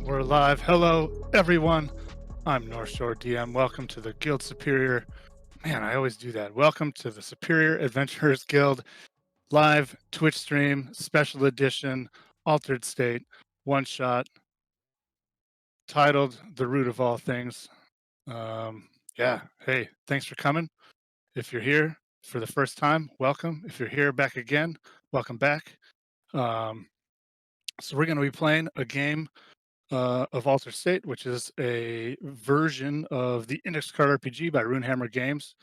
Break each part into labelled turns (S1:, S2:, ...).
S1: We're live. Hello, everyone. I'm NorthShoreDM. Welcome to the Guild Superior. Man, I always do that. Welcome to the Superior Adventurers Guild live Twitch stream, special edition, Altered State, one shot, titled The Root of All Things. Yeah, hey, thanks for coming. If you're here for the first time, welcome. If you're here back again, welcome back. So we're going to be playing a game of Altered State, which is a version of the Index Card RPG by Runehammer Games.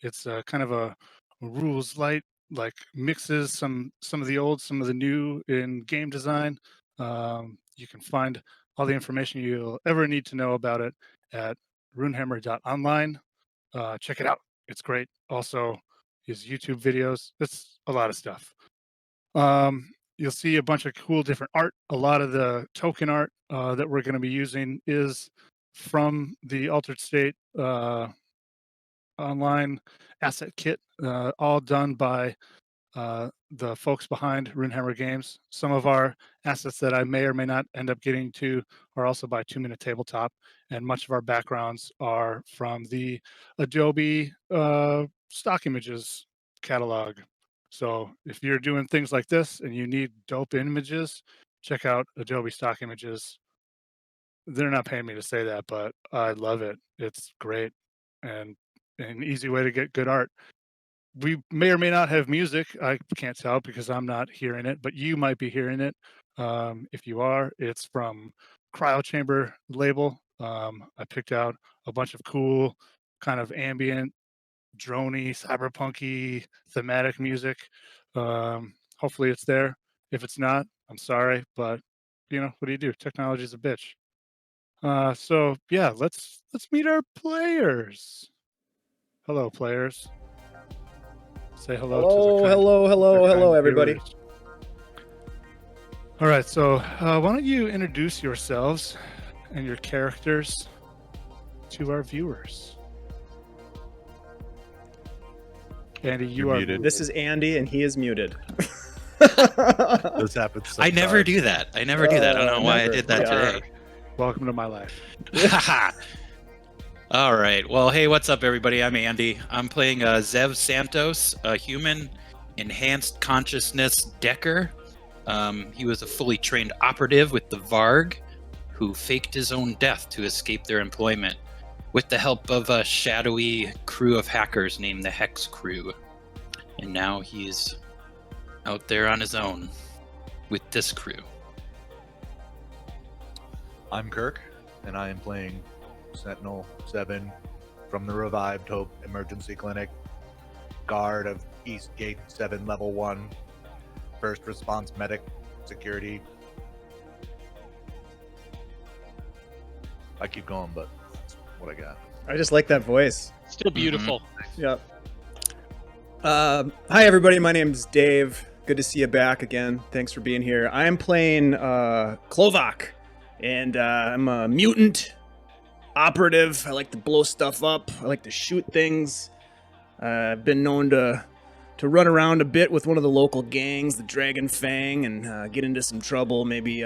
S1: It's kind of a rules light, like mixes some of the old, some of the new in game design. You can find all the information you'll ever need to know about it at runehammer.online. Check it out. It's great. Also, his YouTube videos. It's a lot of stuff. You'll see a bunch of cool different art. A lot of the token art that we're going to be using is from the Altered State online asset kit, all done by the folks behind Runehammer Games. Some of our assets that I may or may not end up getting to are also by 2 Minute Tabletop, and much of our backgrounds are from the Adobe stock images catalog. So if you're doing things like this and you need dope images, check out Adobe stock images. They're not paying me to say that, but I love it. It's great and an easy way to get good art. We may or may not have music. I can't tell because I'm not hearing it, but you might be hearing it. If you are, it's from Cryo Chamber label. I picked out a bunch of cool kind of ambient, droney, cyberpunky, thematic music. Hopefully it's there. If it's not, I'm sorry, but what do you do? Technology's a bitch. So yeah, let's meet our players. Hello, players. Say hello to the
S2: hello, everybody.
S1: viewers. All right, so why don't you introduce yourselves and your characters to our viewers? Andy, you are
S3: muted.
S2: This is Andy, and he is muted.
S3: This happens sometimes.
S4: I never do that. I don't know why I did that today.
S1: Welcome to my life.
S4: All right. Well, hey, what's up, everybody? I'm Andy. I'm playing Zev Santos, a human enhanced consciousness Decker. He was a fully trained operative with the Varg, who faked his own death to escape their employment, with the help of a shadowy crew of hackers named the Hex Crew. And now he's out there on his own with this crew.
S3: I'm Kirk, and I am playing Sentinel 7 from the Revived Hope Emergency Clinic, guard of East Gate 7 Level 1, first response medic, security. I keep going, but that's what I got.
S2: I just like that voice.
S5: Still beautiful.
S2: Yep. Hi, everybody. My name's Dave. Good to see you back again. Thanks for being here. I am playing Klovak, and I'm a mutant operative. I like to blow stuff up. I like to shoot things. I've been known to run around a bit with one of the local gangs, the Dragon Fang, and get into some trouble. Maybe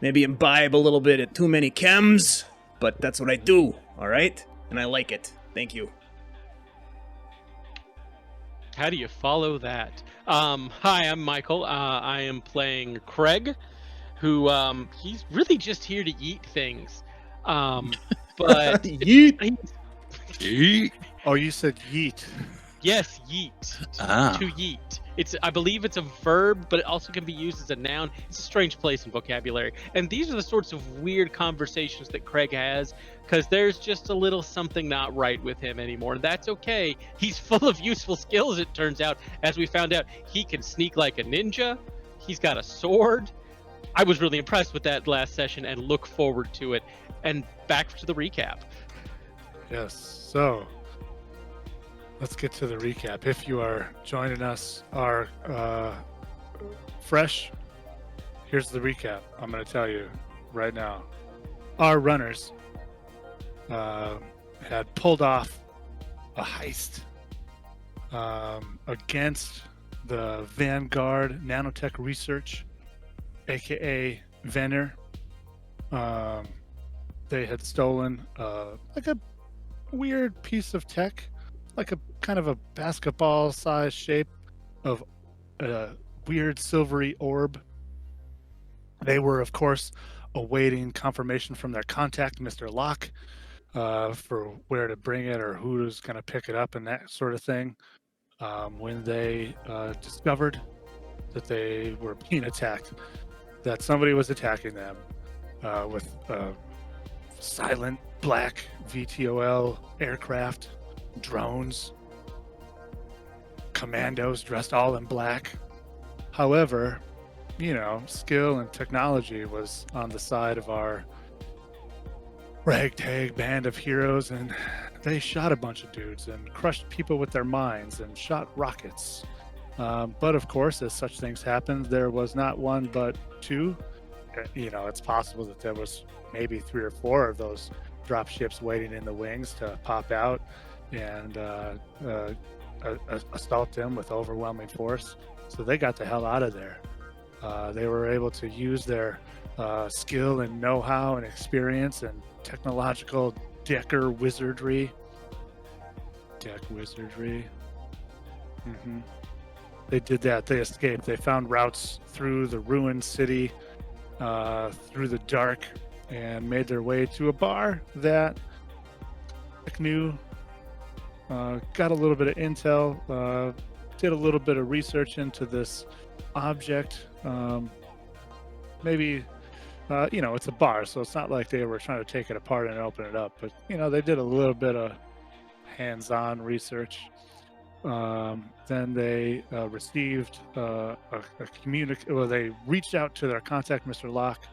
S2: imbibe a little bit of too many chems, but that's what I do, all right? And I like it. Thank you.
S5: How do you follow that? Hi, I'm Michael. I am playing Craig, who he's really just here to eat things. But
S2: Yeet.
S4: Yeet.
S1: Oh, you said yeet.
S5: Yes, yeet.
S4: Ah.
S5: To yeet. I believe it's a verb, but it also can be used as a noun. It's a strange place in vocabulary. And these are the sorts of weird conversations that Craig has, because there's just a little something not right with him anymore. And that's okay. He's full of useful skills, it turns out. As we found out, he can sneak like a ninja. He's got a sword. I was really impressed with that last session and look forward to it. And back to the recap.
S1: Yes. So let's get to the recap. If you are joining us, are fresh, here's the recap. I'm going to tell you right now. Our runners had pulled off a heist against the Vanguard Nanotech Research, aka Venner. They had stolen like a weird piece of tech, like a kind of a basketball size shape of a weird silvery orb. They were, of course, awaiting confirmation from their contact, Mr. Locke, for where to bring it or who was going to pick it up and that sort of thing. When they discovered that they were being attacked, that somebody was attacking them with silent black VTOL aircraft, drones, commandos dressed all in black. However, you know, skill and technology was on the side of our ragtag band of heroes, and they shot a bunch of dudes and crushed people with their minds and shot rockets. But of course, as such things happen, there was not one but two. You know, it's possible that there was maybe 3 or 4 of those drop ships waiting in the wings to pop out and assault them with overwhelming force. So they got the hell out of there. They were able to use their skill and know-how and experience and technological Decker wizardry. Deck wizardry. They did that. They escaped. They found routes through the ruined city, through the dark, and made their way to a bar that Nick knew. Got a little bit of intel, did a little bit of research into this object. Maybe, you know, it's a bar, so it's not like they were trying to take it apart and open it up, but, you know, they did a little bit of hands-on research. Then they received well, they reached out to their contact, Mr. Locke.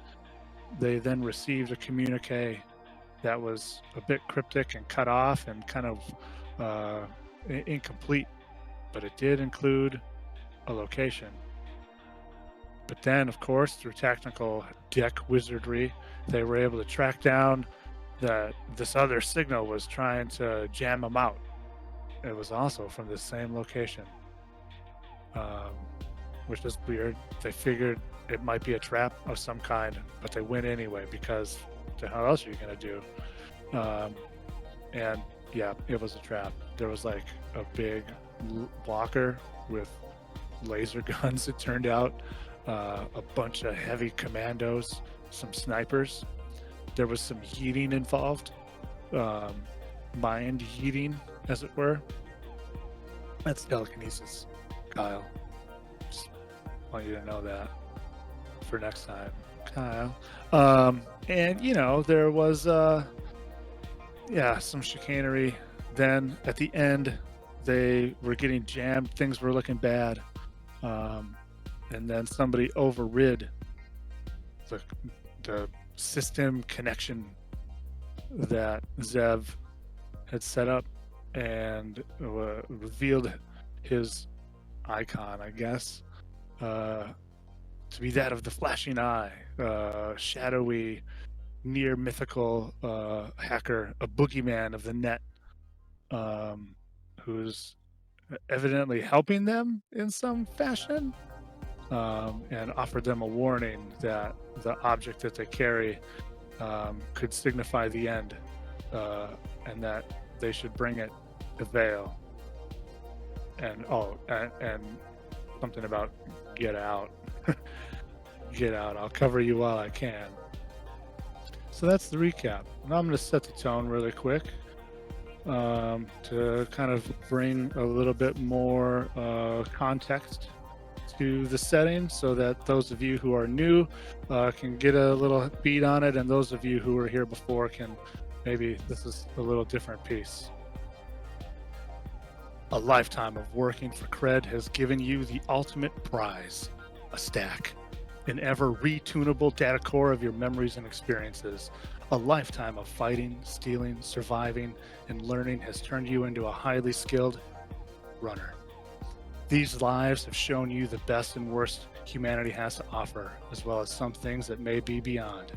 S1: They then received a communique that was a bit cryptic and cut off and kind of incomplete, but it did include a location. But then, of course, through technical deck wizardry, they were able to track down that this other signal was trying to jam them out. It was also from the same location, which is weird. They figured it might be a trap of some kind, but they went anyway because how else are you going to do? And yeah, it was a trap. There was like a big blocker with laser guns, it turned out, a bunch of heavy commandos, some snipers. There was some yeeting involved, mind yeeting, as it were. That's telekinesis, Kyle. Just want you to know that for next time, Kyle. And you know, there was some chicanery. Then at the end, they were getting jammed. Things were looking bad. And then somebody overrid the system connection that Zev had set up and revealed his icon, I guess, to be that of the flashing eye, shadowy, near mythical hacker, a boogeyman of the net, who's evidently helping them in some fashion, and offered them a warning that the object that they carry could signify the end, and that they should bring it to Vale. And and something about get out. Get out. I'll cover you while I can. So that's the recap. Now I'm going to set the tone really quick. to kind of bring a little bit more context to the setting, so that those of you who are new can get a little beat on it, and those of you who were here before can maybe this is a little different piece. A lifetime of working for Cred has given you the ultimate prize, a stack, an ever retunable data core of your memories and experiences. A lifetime of fighting, stealing, surviving, and learning has turned you into a highly skilled runner. These lives have shown you the best and worst humanity has to offer, as well as some things that may be beyond.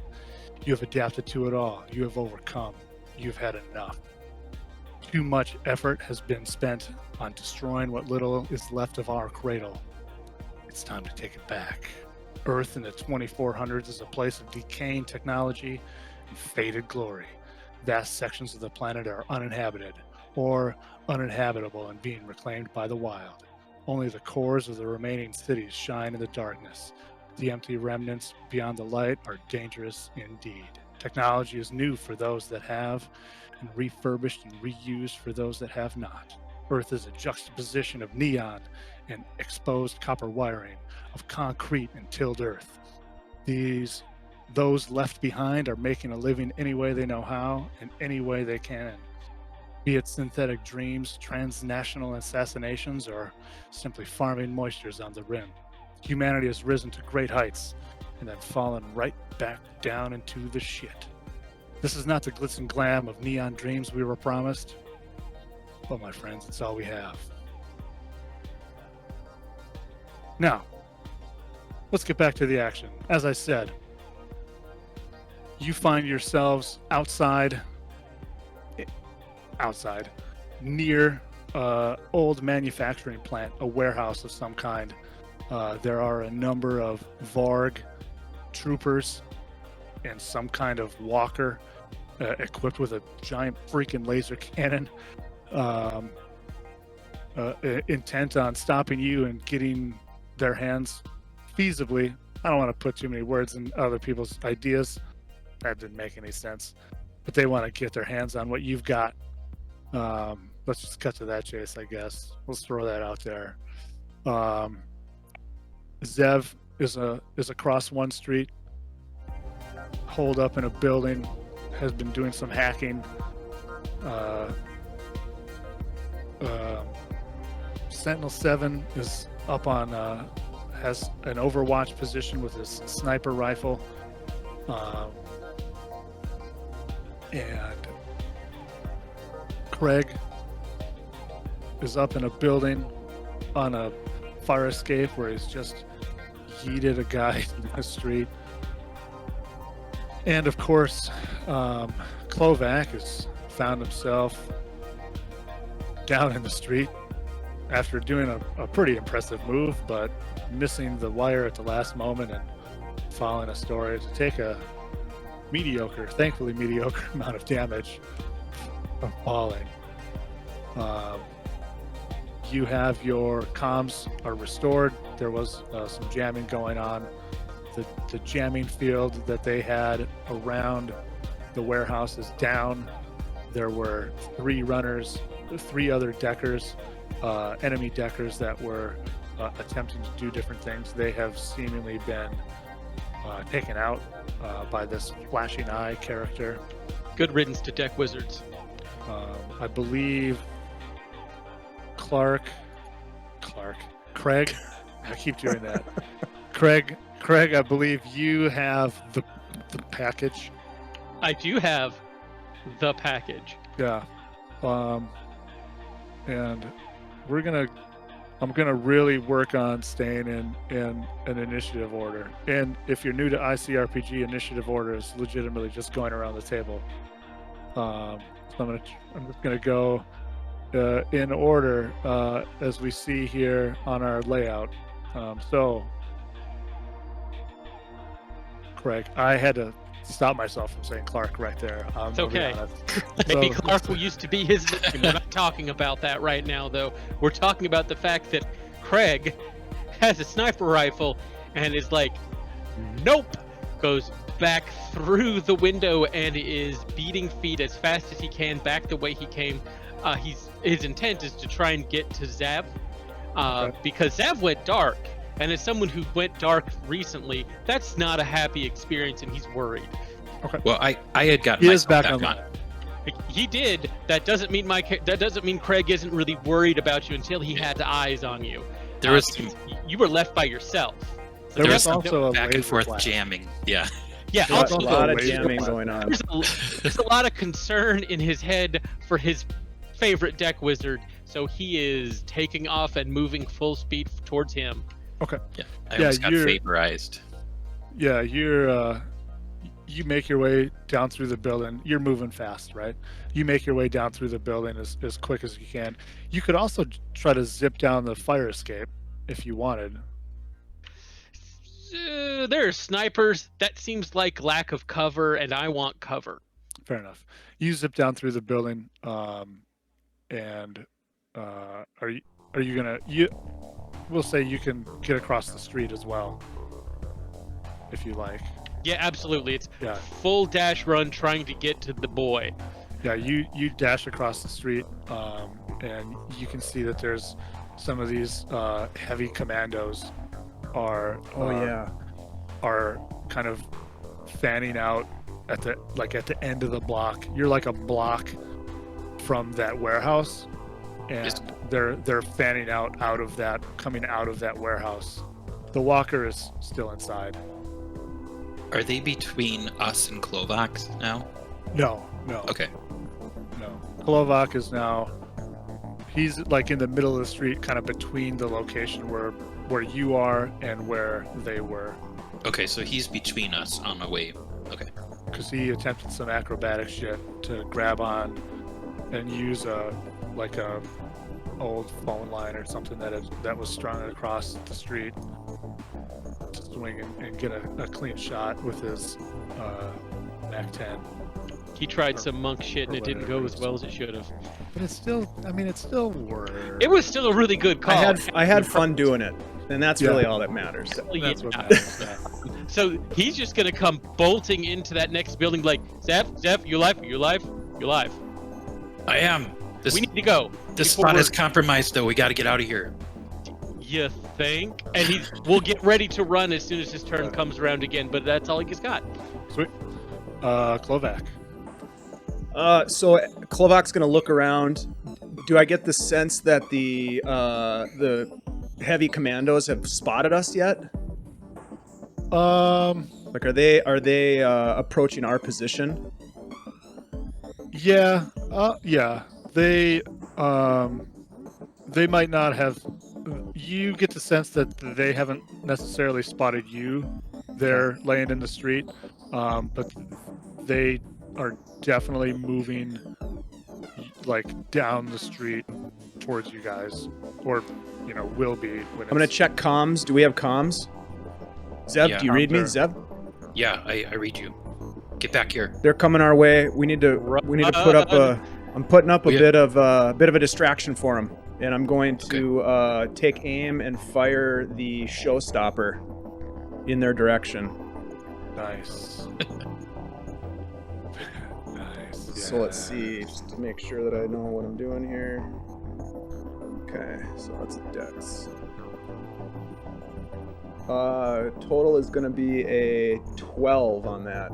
S1: You have adapted to it all. You have overcome. You've had enough. Too much effort has been spent on destroying what little is left of our cradle. It's time to take it back. Earth in the 2400s is a place of decaying technology and faded glory. Vast sections of the planet are uninhabited or uninhabitable and being reclaimed by the wild. Only the cores of the remaining cities shine in the darkness. The empty remnants beyond the light are dangerous indeed. Technology is new for those that have, and refurbished and reused for those that have not. Earth is a juxtaposition of neon and exposed copper wiring, of concrete and tilled earth. Those left behind are making a living any way they know how and any way they can. Be it synthetic dreams, transnational assassinations, or simply farming moistures on the rim. Humanity has risen to great heights and then fallen right back down into the shit. This is not the glitz and glam of neon dreams we were promised, but my friends, it's all we have. Now, let's get back to the action. As I said, you find yourselves outside, near old manufacturing plant, a warehouse of some kind. There are a number of Varg troopers and some kind of walker equipped with a giant freaking laser cannon, intent on stopping you and getting their hands feasibly. I don't want to put too many words in other people's ideas. That didn't make any sense. But they want to get their hands on what you've got. Let's just cut to that chase, I guess. Let's throw that out there. Zev is across one street, holed up in a building, has been doing some hacking. Sentinel 7 is up on, has an overwatch position with his sniper rifle. And Craig is up in a building on a fire escape where he's just yeeted a guy in the street. And of course, Klovac has found himself down in the street after doing a pretty impressive move, but missing the wire at the last moment and following a story to take a thankfully mediocre amount of damage from falling. You have your comms are restored. There was some jamming going on. The jamming field that they had around the warehouse is down. There were 3 other deckers, enemy deckers that were attempting to do different things. They have seemingly been taken out by this flashing eye character.
S5: Good riddance to deck wizards.
S1: I believe Craig, I keep doing that. Craig, I believe you have the package.
S5: I do have the package.
S1: Yeah. And I'm gonna really work on staying in an initiative order. And if you're new to ICRPG, initiative order is legitimately just going around the table. So I'm just gonna go in order as we see here on our layout. So, Craig, I had to stop myself from saying Clark right there.
S5: It's okay. Maybe Clark used to be his name. We're not talking about that right now, though. We're talking about the fact that Craig has a sniper rifle and is like, nope, goes back through the window and is beating feet as fast as he can back the way he came. His intent is to try and get to Zav, because Zav went dark, and as someone who went dark recently, that's not a happy experience, and he's worried.
S1: Okay.
S4: Well, I had gotten
S1: He is
S4: myself
S1: back
S4: back
S1: on.
S4: on.
S5: He did. That doesn't mean Craig isn't really worried about you until he had eyes on you.
S4: There was some,
S5: You were left by yourself.
S1: There
S4: there
S1: was
S4: was
S1: also a
S4: back and
S1: laser
S4: forth
S1: flash.
S4: jamming. Yeah.
S5: Yeah,
S1: There was
S2: A
S5: also,
S1: also
S2: lot of
S1: laser
S2: jamming
S1: flash.
S2: going on.
S5: there's a lot of concern in his head for his favorite deck wizard, so he is taking off and moving full speed towards him.
S1: Okay.
S4: Yeah. I
S1: Yeah,
S4: almost got
S1: you're-
S4: vaporized.
S1: Yeah, you make your way down through the building. You're moving fast, right? You make your way down through the building as quick as you can. You could also try to zip down the fire escape if you wanted.
S5: There are snipers. That seems like lack of cover, and I want cover.
S1: Fair enough. You zip down through the building, and are you gonna? We'll say you can get across the street as well, if you like.
S5: Yeah, absolutely. It's
S1: Yeah.
S5: full dash run trying to get to the boy.
S1: Yeah, you dash across the street, and you can see that there's some of these heavy commandos are are kind of fanning out at the end of the block. You're like a block from that warehouse, and
S4: Yes.
S1: they're fanning out coming out of that warehouse. The walker is still inside.
S4: Are they between us and Klovax now?
S1: No.
S4: Okay.
S1: No. Kolovak is now. He's like in the middle of the street, kind of between the location where you are and where they were,
S4: Okay, so he's between us on the way. Okay.
S1: because he attempted some acrobatic shit to grab on and use a old phone line or something that was strung across the street to swing and get a clean shot with his Mac 10.
S5: He tried some monk shit and
S1: or
S5: it didn't
S1: whatever
S5: go
S1: it
S5: as
S1: is.
S5: well as it should have.
S1: But it's still worked.
S5: It was still a really good call.
S2: I had fun doing it, and that's
S1: Yeah.
S2: really all that matters.
S1: That's what
S5: Yeah.
S1: matters. Yeah.
S5: So he's just gonna come bolting into that next building like, Zev, you alive?
S4: I am. This
S5: We need to go.
S4: this
S5: before
S4: spot
S5: we're-
S4: is compromised, though. We got to get out of here.
S5: You think? And we'll get ready to run as soon as his turn comes around again, but that's all he's got.
S1: Sweet. Kolovak.
S2: So Klovak's gonna look around. Do I get the sense that the heavy commandos have spotted us yet? Like, are they approaching our position?
S1: Yeah. Yeah. They might not have. You get the sense that they haven't necessarily spotted you. They're laying in the street, but they are definitely moving like down the street towards you guys, or will be. When
S2: I'm gonna check comms. Do we have comms? Zev,
S4: Yeah,
S2: do you read me,
S1: there.
S2: Zev?
S4: Yeah, I read you. Get back here.
S2: They're coming our way. We need to put up a. I'm putting up a
S4: We-
S2: bit of a distraction for them, and I'm going to take aim and fire the showstopper in their direction.
S1: Nice. Nice.
S2: So let's
S1: yeah.
S2: see, just to make sure that I know what I'm doing here. Okay, so that's dex. Total is going to be a 12 on that.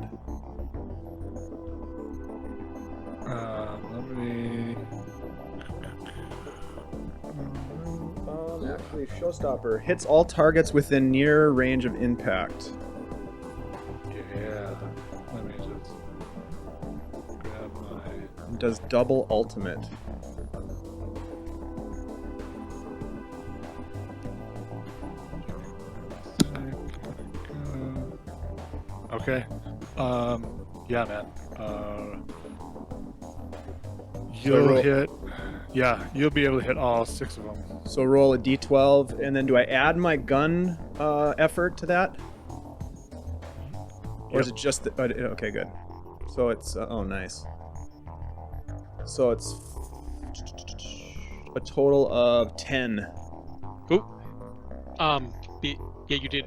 S1: Let me.
S2: Actually, showstopper hits all targets within near range of impact.
S1: Yeah. Let me just grab my.
S2: And does double ultimate.
S1: Okay. Yeah, man. You'll
S2: roll-
S1: hit. Yeah, you'll be able to hit all 6 of them.
S2: So roll a d12, and then do I add my gun effort to that? Or is it just the, okay, good. So it's oh, nice. So it's a total of 10.
S5: Oop. Yeah, you did.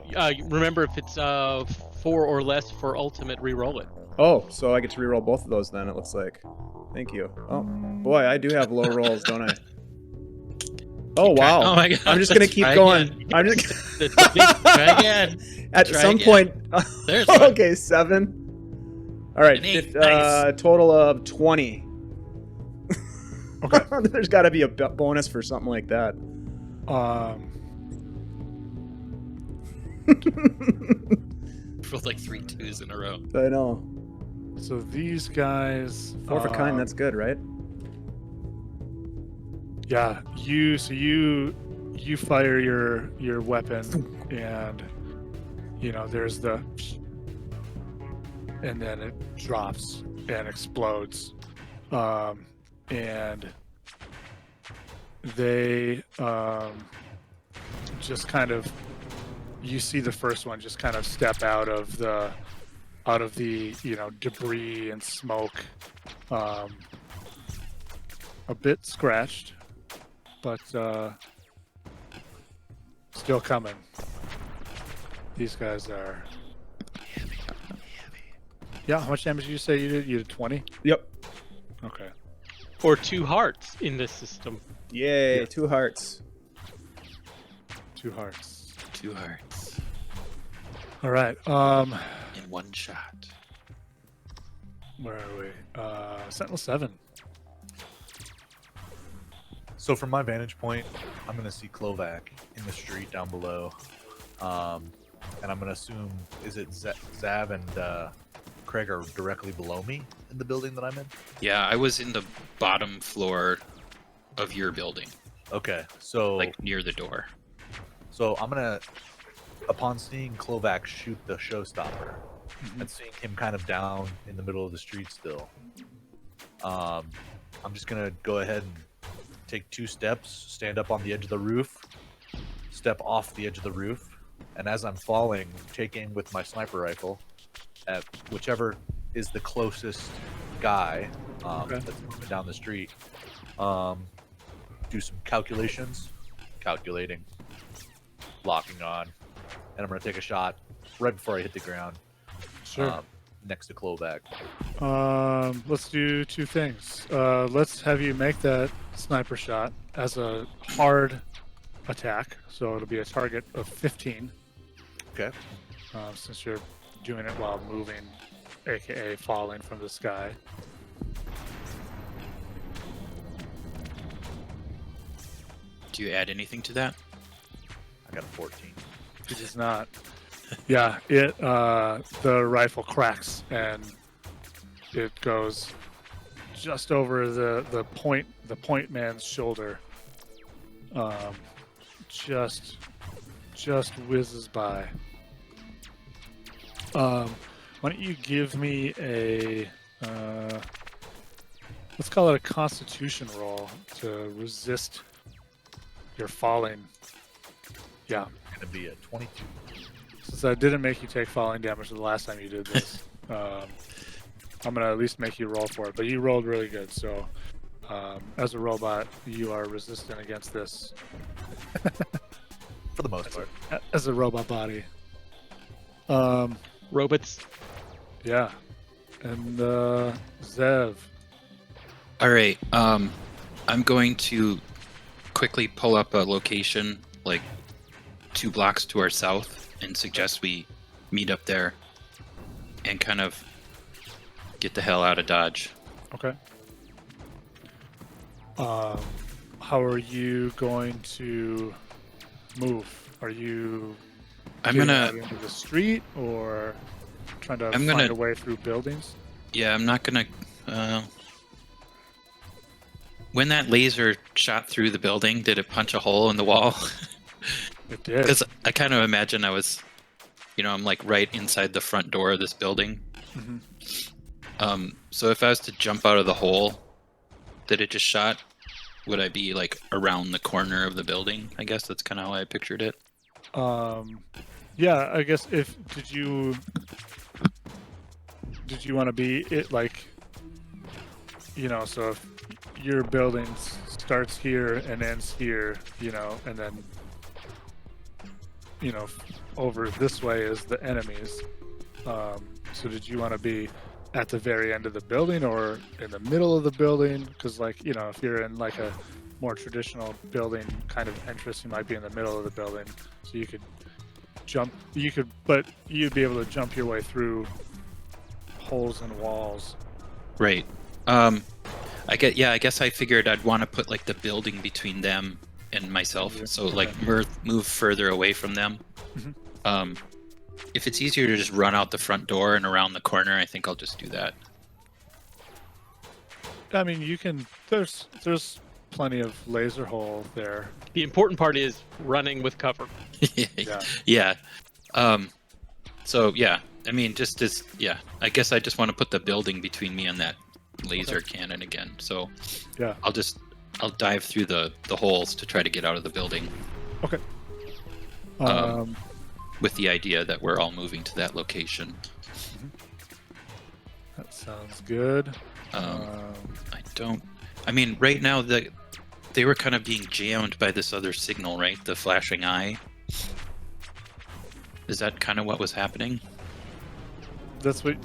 S5: Remember, if it's 4 or less for ultimate, re-roll it.
S2: Oh, so I get to reroll both of those then, it looks like. Thank you. Oh, boy, I do have low rolls, don't I? Oh, wow.
S4: Oh my god!
S2: I'm just going to keep
S4: Try
S2: going.
S4: again.
S2: I'm just
S4: Try again.
S2: At
S4: Try
S2: some
S4: again.
S2: point.
S4: There's one.
S2: Okay, 7. All right,
S4: An 8. Nice.
S2: total of 20.
S1: Okay.
S2: There's got to be a bonus for something like that.
S4: Rolled like 3 2s in a row.
S2: I know.
S1: So these guys.
S2: 4 of a kind, that's good, right?
S1: Yeah, you fire your weapon, and there's the, and then it drops and explodes, and they just kind of, you see the first one just kind of step out of the debris and smoke, a bit scratched, but still coming. These guys are heavy. Yeah, how much damage did you say you did? You did 20?
S2: Yep.
S1: Okay.
S5: Or 2 hearts in this system.
S2: Yay,
S1: Yeah.
S2: 2 hearts.
S1: 2 hearts.
S4: 2 hearts
S1: All right.
S4: in 1 shot.
S1: Where are we? Sentinel 7.
S3: So from my vantage point, I'm gonna see Klovac in the street down below, and I'm gonna assume is it Zav and Craig are directly below me in the building that I'm in.
S4: Yeah, I was in the bottom floor of your building,
S3: Okay, so
S4: like near the door.
S3: So I'm gonna, upon seeing Klovac shoot the showstopper, and seeing him kind of down in the middle of the street still, I'm just gonna go ahead and take 2 steps, stand up on the edge of the roof, step off the edge of the roof, and as I'm falling, take aim with my sniper rifle at whichever is the closest guy that's moving down the street. Do some calculations, calculating, locking on, and I'm gonna take a shot right before I hit the ground.
S1: Sure.
S3: Next to Klovac.
S1: Let's do 2 things. Let's have you make that sniper shot as a hard attack, so it'll be a target of 15.
S3: Okay.
S1: Since you're doing it while moving, aka falling from the sky.
S4: Do you add anything to that?
S3: I got a 14.
S1: It is not. Yeah, the rifle cracks and it goes just over the point man's shoulder. Just whizzes by. Why don't you give me a let's call it a Constitution roll to resist your falling. Yeah.
S3: Gonna be a 22.
S1: Since I didn't make you take falling damage the last time you did this, I'm gonna at least make you roll for it. But you rolled really good, so as a robot, you are resistant against this.
S3: For the most part.
S1: As a robot body.
S5: Robots.
S1: Yeah. And Zev.
S4: All right. I'm going to quickly pull up a location like 2 blocks to our south and suggest we meet up there and kind of get the hell out of Dodge.
S1: Okay. How are you going to move? Are you getting out into the street or trying to find a way through buildings?
S4: Yeah, I'm not gonna when that laser shot through the building, did it punch a hole in the wall?
S1: It did.
S4: Because I kind of imagine I was, I'm like right inside the front door of this building.
S1: Mm-hmm.
S4: So if I was to jump out of the hole that it just shot, would I be like around the corner of the building? I guess that's kind of how I pictured it.
S1: Yeah, I guess did you want to be it like, so if your building starts here and ends here, and then over this way is the enemies. So did you want to be at the very end of the building or in the middle of the building? Because if you're in like a more traditional building kind of entrance, you might be in the middle of the building, so you could jump. But you'd be able to jump your way through holes in walls.
S4: Right. I guess I figured I'd want to put like the building between them and myself, so like move further away from them.
S1: Mm-hmm.
S4: If it's easier to just run out the front door and around the corner, I think I'll just do that.
S1: I mean, you can. There's plenty of laser hole there.
S5: The important part is running with cover.
S4: Yeah. So yeah, I mean, I guess I just want to put the building between me and that laser cannon again. So
S1: yeah,
S4: I'll dive through the holes to try to get out of the building.
S1: Okay.
S4: With the idea that we're all moving to that location.
S1: That sounds good.
S4: I mean, right now they were kind of being jammed by this other signal, right? The flashing eye. Is that kind of what was happening?
S1: That's what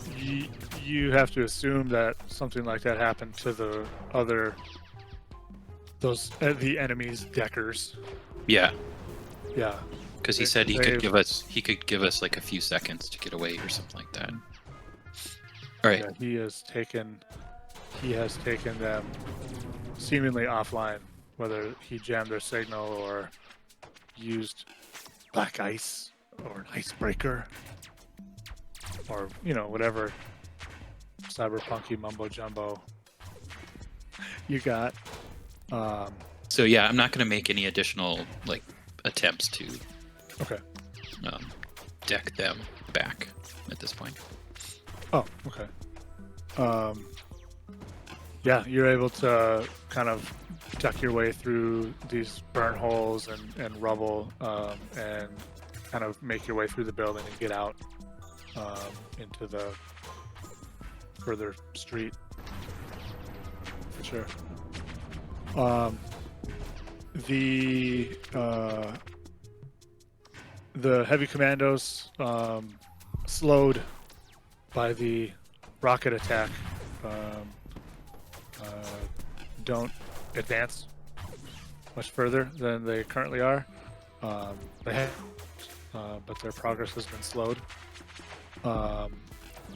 S1: you have to assume, that something like that happened to the enemy's deckers.
S4: Yeah.
S1: Yeah.
S4: Because he said he could give us like a few seconds to get away or something like that. All right.
S1: Yeah, he has taken them seemingly offline, whether he jammed their signal or used black ice or an icebreaker or whatever cyberpunky mumbo jumbo you got.
S4: So yeah, I'm not going to make any additional like attempts to deck them back at this point.
S1: Oh, okay. Yeah, you're able to kind of duck your way through these burn holes and rubble, and kind of make your way through the building and get out into the further street. For sure. The heavy commandos, slowed by the rocket attack, don't advance much further than they currently are. They have, but their progress has been slowed.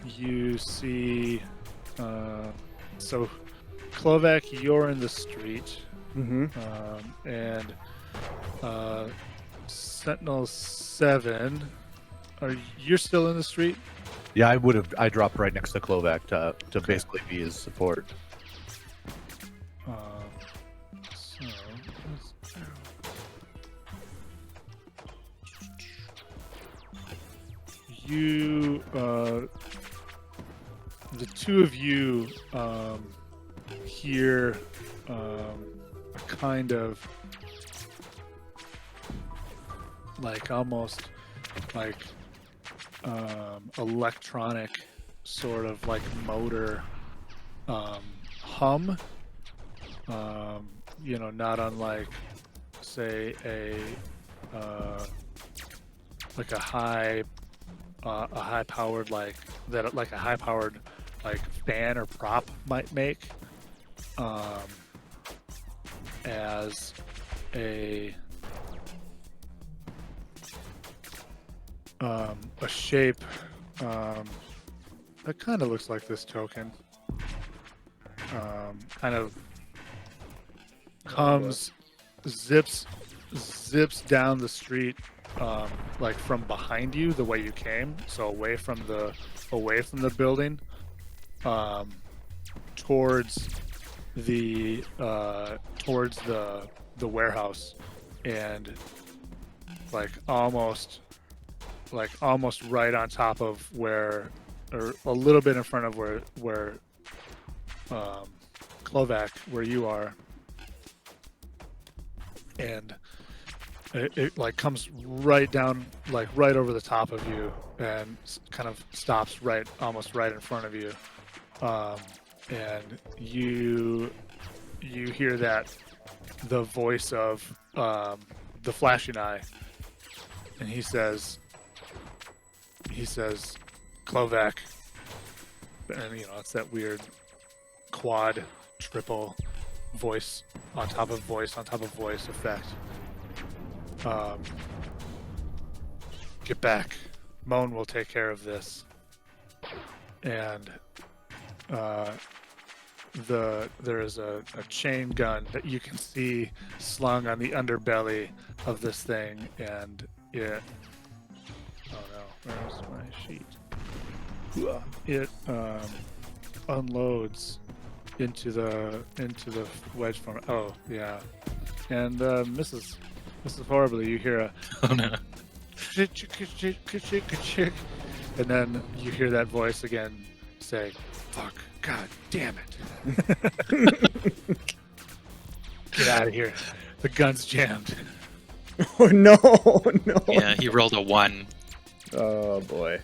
S1: You see, so Klovak, you're in the street, and Sentinel 7, you're still in the street?
S3: Yeah, I dropped right next to Klovak to basically be his support.
S1: You, the two of you, hear a kind of like almost like electronic sort of like motor hum, not unlike say a high powered like a high powered like fan or prop might make, as a shape that kind of looks like this token, kind of comes, zips down the street, like from behind you the way you came, so away from the building, towards the warehouse, and almost right on top of where, or a little bit in front of where Klovak, where you are, and it like comes right down, like right over the top of you, and kind of stops almost right in front of you, and you hear that the voice of the flashing eye and he says, Klovac, and it's that weird quad, triple voice on top of voice effect. Get back. Moan will take care of this. And there is a chain gun that you can see slung on the underbelly of this thing, and it. Oh no! Where's my sheet? It unloads into the wedge form. Oh yeah, and misses horribly. You hear a
S4: Oh no.
S1: and then you hear that voice again say, "Fuck, God damn it! Get out of here! The gun's jammed."
S2: Oh no, no.
S4: Yeah, he rolled a 1.
S2: Oh boy.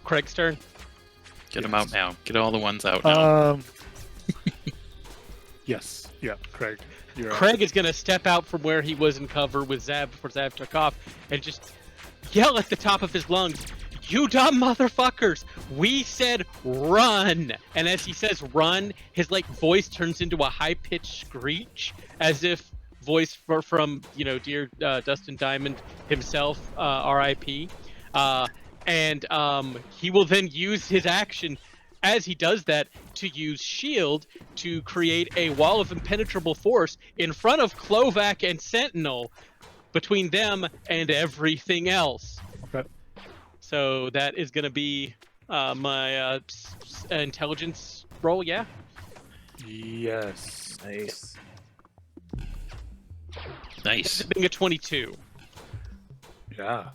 S5: Craig's turn.
S4: Get him out now. Get all the ones out now.
S1: Yes. Yeah, Craig. You're
S5: Craig is gonna step out from where he was in cover with Zav before Zav took off, and just yell at the top of his lungs, "You dumb motherfuckers! We said run!" And as he says run, his voice turns into a high-pitched screech, as if voice from dear Dustin Diamond himself, R.I.P. And he will then use his action as he does that to use shield to create a wall of impenetrable force in front of Klovac and Sentinel, between them and everything else.
S1: Okay.
S5: So that is going to be my intelligence roll, yeah?
S1: Yes.
S2: Nice.
S4: Nice.
S5: Being a 22
S1: Yeah.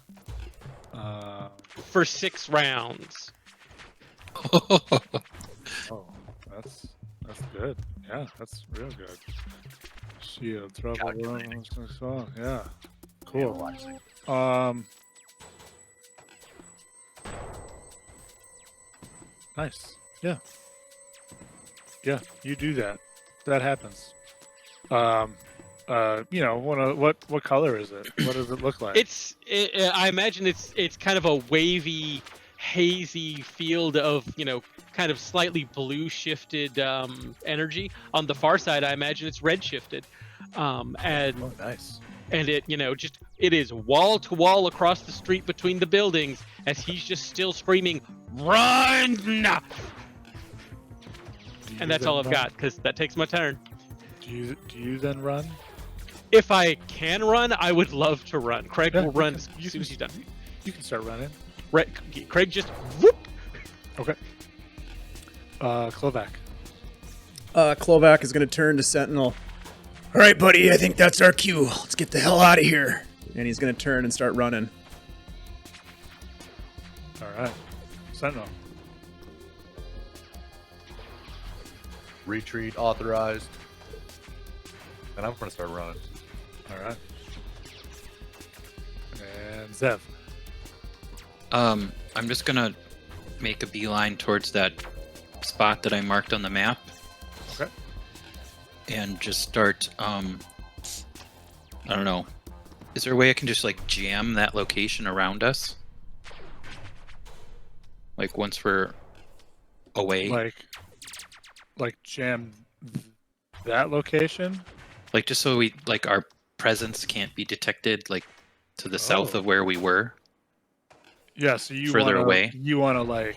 S5: for 6 rounds.
S1: Oh, that's good. Yeah, that's real good. Shield, trouble,
S3: Calculating.
S1: yeah. Cool.
S3: Analyzing.
S1: Nice. Yeah. Yeah, you do that. That happens. What color is it? What does it look like?
S5: I imagine it's kind of a wavy, hazy field of kind of slightly blue shifted energy. On the far side, I imagine it's red shifted, and
S1: Oh, nice.
S5: and it it is wall to wall across the street between the buildings as he's just still screaming run, and that's all I've got because that takes my turn.
S1: Do you then run?
S5: If I can run, I would love to run. Craig
S1: Yeah,
S5: will run as
S1: you
S5: soon as he's done.
S1: You can start running.
S5: Craig just whoop.
S1: Okay. Klovac.
S2: Klovac is going to turn to Sentinel. All right, buddy, I think that's our cue. Let's get the hell out of here. And he's going to turn and start running.
S1: All right. Sentinel.
S3: Retreat authorized. And I'm going to start running.
S1: All right. And Zev.
S4: I'm just gonna make a beeline towards that spot that I marked on the map.
S1: Okay.
S4: And just start, I don't know. Is there a way I can just jam that location around us? Once we're away?
S1: Like jam that location?
S4: Just so we, our presence can't be detected, to the south of where we were?
S1: Yeah, so you
S4: Further away.
S1: You want to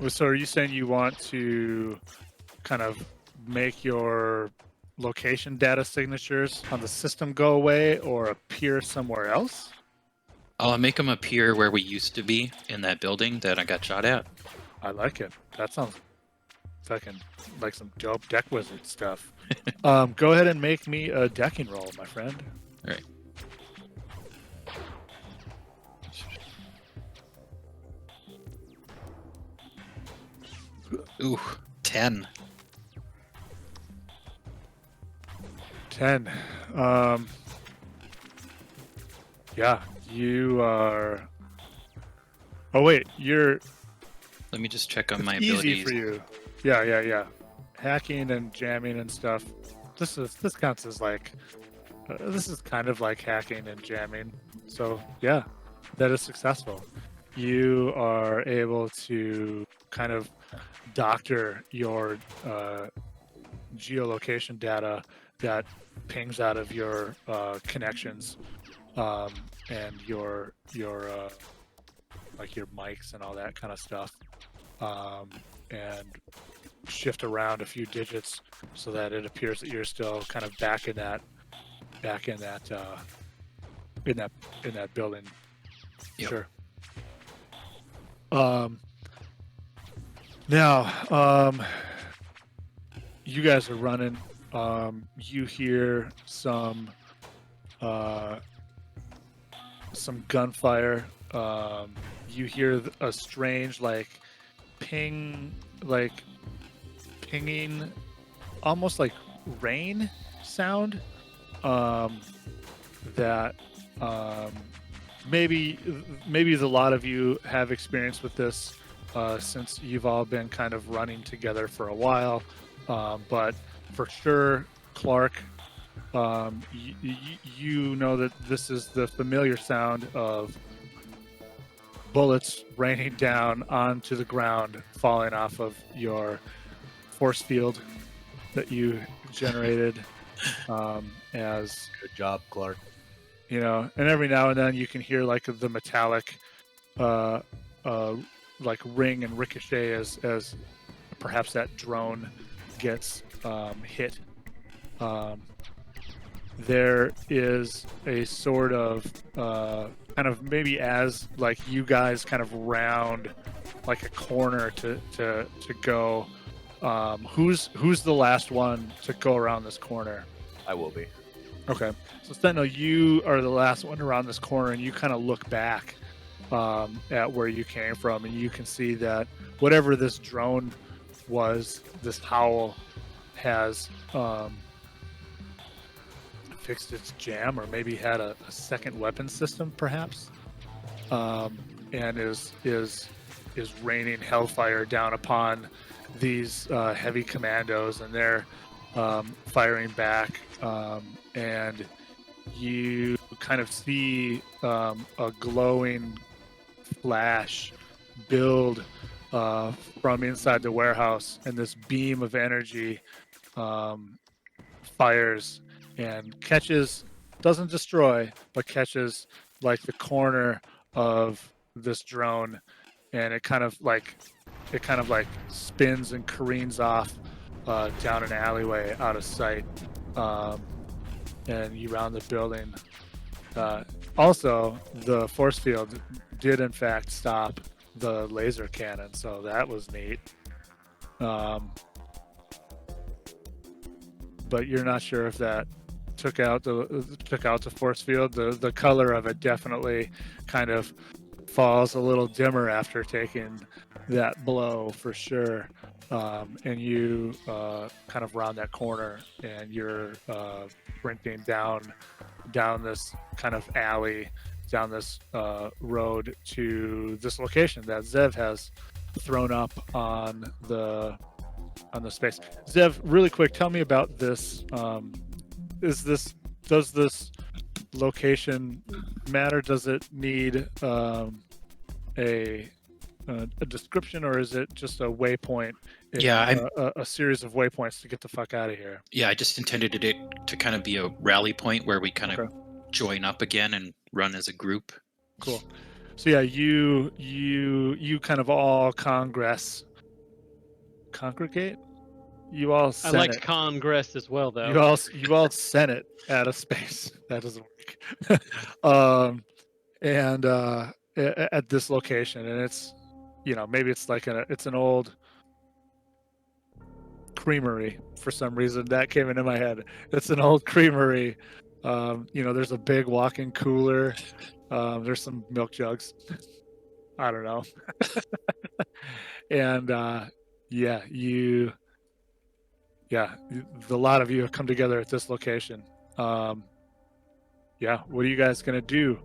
S1: so are you saying you want to kind of make your location data signatures on the system go away or appear somewhere else?
S4: I'll make them appear where we used to be in that building that I got shot at.
S1: I like it. That sounds fucking like some dope deck wizard stuff. Go ahead and make me a decking roll, my friend.
S4: All right. Ooh, 10.
S1: 10. Yeah, you are. Oh wait, you're.
S4: Let me just check on my
S1: Easy
S4: abilities.
S1: for you. Yeah. Hacking and jamming and stuff. this counts as like this is kind of like hacking and jamming. So yeah, that is successful. You are able to kind of doctor your geolocation data that pings out of your connections and your like your mics and all that kind of stuff, and shift around a few digits so that it appears that you're still kind of back in that building.
S4: Yep.
S1: Sure. Now, you guys are running. You hear some gunfire. You hear a strange pinging, almost like rain sound. That maybe a lot of you have experience with this since you've all been kind of running together for a while. But for sure, Clark, you know that this is the familiar sound of bullets raining down onto the ground, falling off of your force field that you generated. As
S3: Good job, Clark.
S1: you know, and every now and then you can hear like the metallic like ring and ricochet as perhaps that drone gets hit. There is a sort of kind of maybe as like you guys kind of round like a corner to go. Who's the last one to go around this corner?
S3: I will be.
S1: Okay, so Sentinel, you are the last one around this corner, and you kind of look back at where you came from, and you can see that whatever this drone was, this howl has fixed its jam, or maybe had a second weapon system, perhaps, and is raining hellfire down upon these heavy commandos, and they're firing back, and you kind of see a glowing flash build from inside the warehouse, and this beam of energy fires and catches, doesn't destroy, but catches like the corner of this drone, and it kind of like spins and careens off down an alleyway out of sight, and you round the building. Also, the force field did in fact stop the laser cannon, so that was neat. But you're not sure if that took out the force field. The color of it definitely kind of falls a little dimmer after taking that blow, for sure. And you kind of round that corner, and you're sprinting down this kind of alley, down this road to this location that Zev has thrown up on the space. Zev, really quick, tell me about this. Does this location matter? Does it need a description, or is it just a waypoint?
S4: Yeah,
S1: a series of waypoints to get the fuck out of here.
S4: Yeah, I just intended it to kind of be a rally point where we kind of join up again and run as a group.
S1: Cool. So yeah, you kind of all congregate. You all
S5: I like Congress as well, though.
S1: You all Senate out of space. That doesn't work. And at this location, and it's, you know, maybe it's like it's an old creamery. For some reason that came into my head. It's an old creamery. You know, there's a big walk-in cooler. There's some milk jugs. I don't know. And the lot of you have come together at this location. What are you guys gonna do?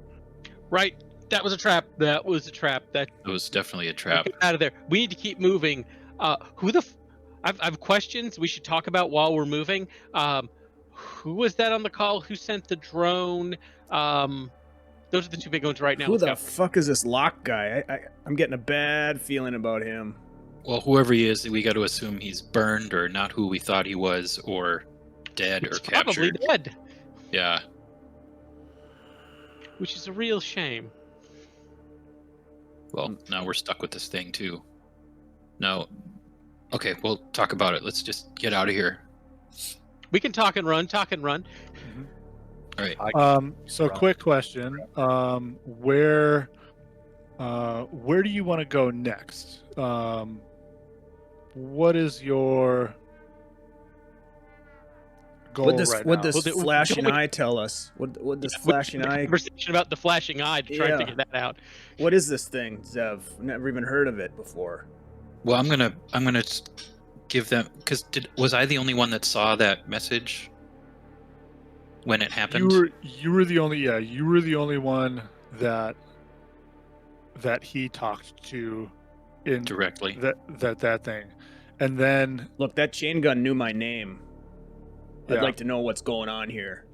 S5: Right, that was a trap. That was
S4: definitely a trap.
S5: Get out of there. We need to keep moving. I have questions we should talk about while we're moving. Who was that on the call? Who sent the drone? Those are the two big ones right now.
S2: Who
S5: Let's
S2: the
S5: go.
S2: fuck is this Locke guy? I'm getting a bad feeling about him.
S4: Well, whoever he is, we got to assume he's burned or not who we thought he was, or dead or
S5: He's probably
S4: captured.
S5: dead,
S4: Yeah.
S5: which is a real shame.
S4: Well, now we're stuck with this thing too. No. Okay, we'll talk about it. Let's just get out of here.
S5: We can talk and run.
S4: All right.
S1: So quick question. Where do you want to go next? What is your goal
S2: What does
S1: right
S2: what
S1: now?
S2: does
S5: Well,
S2: flashing
S5: we-
S2: eye tell us? What does
S5: Yeah, we-
S2: flashing
S5: the
S2: eye?
S5: Conversation about the flashing eye to try and
S2: Yeah.
S5: figure that out.
S2: What is this thing, Zev? Never even heard of it before.
S4: Well, I'm gonna just give them, because was I the only one that saw that message when it happened?
S1: You were the only one that he talked to in
S4: Directly.
S1: that thing, and then
S2: Look, that chain gun knew my name. I'd
S1: Yeah.
S2: like to know what's going on here.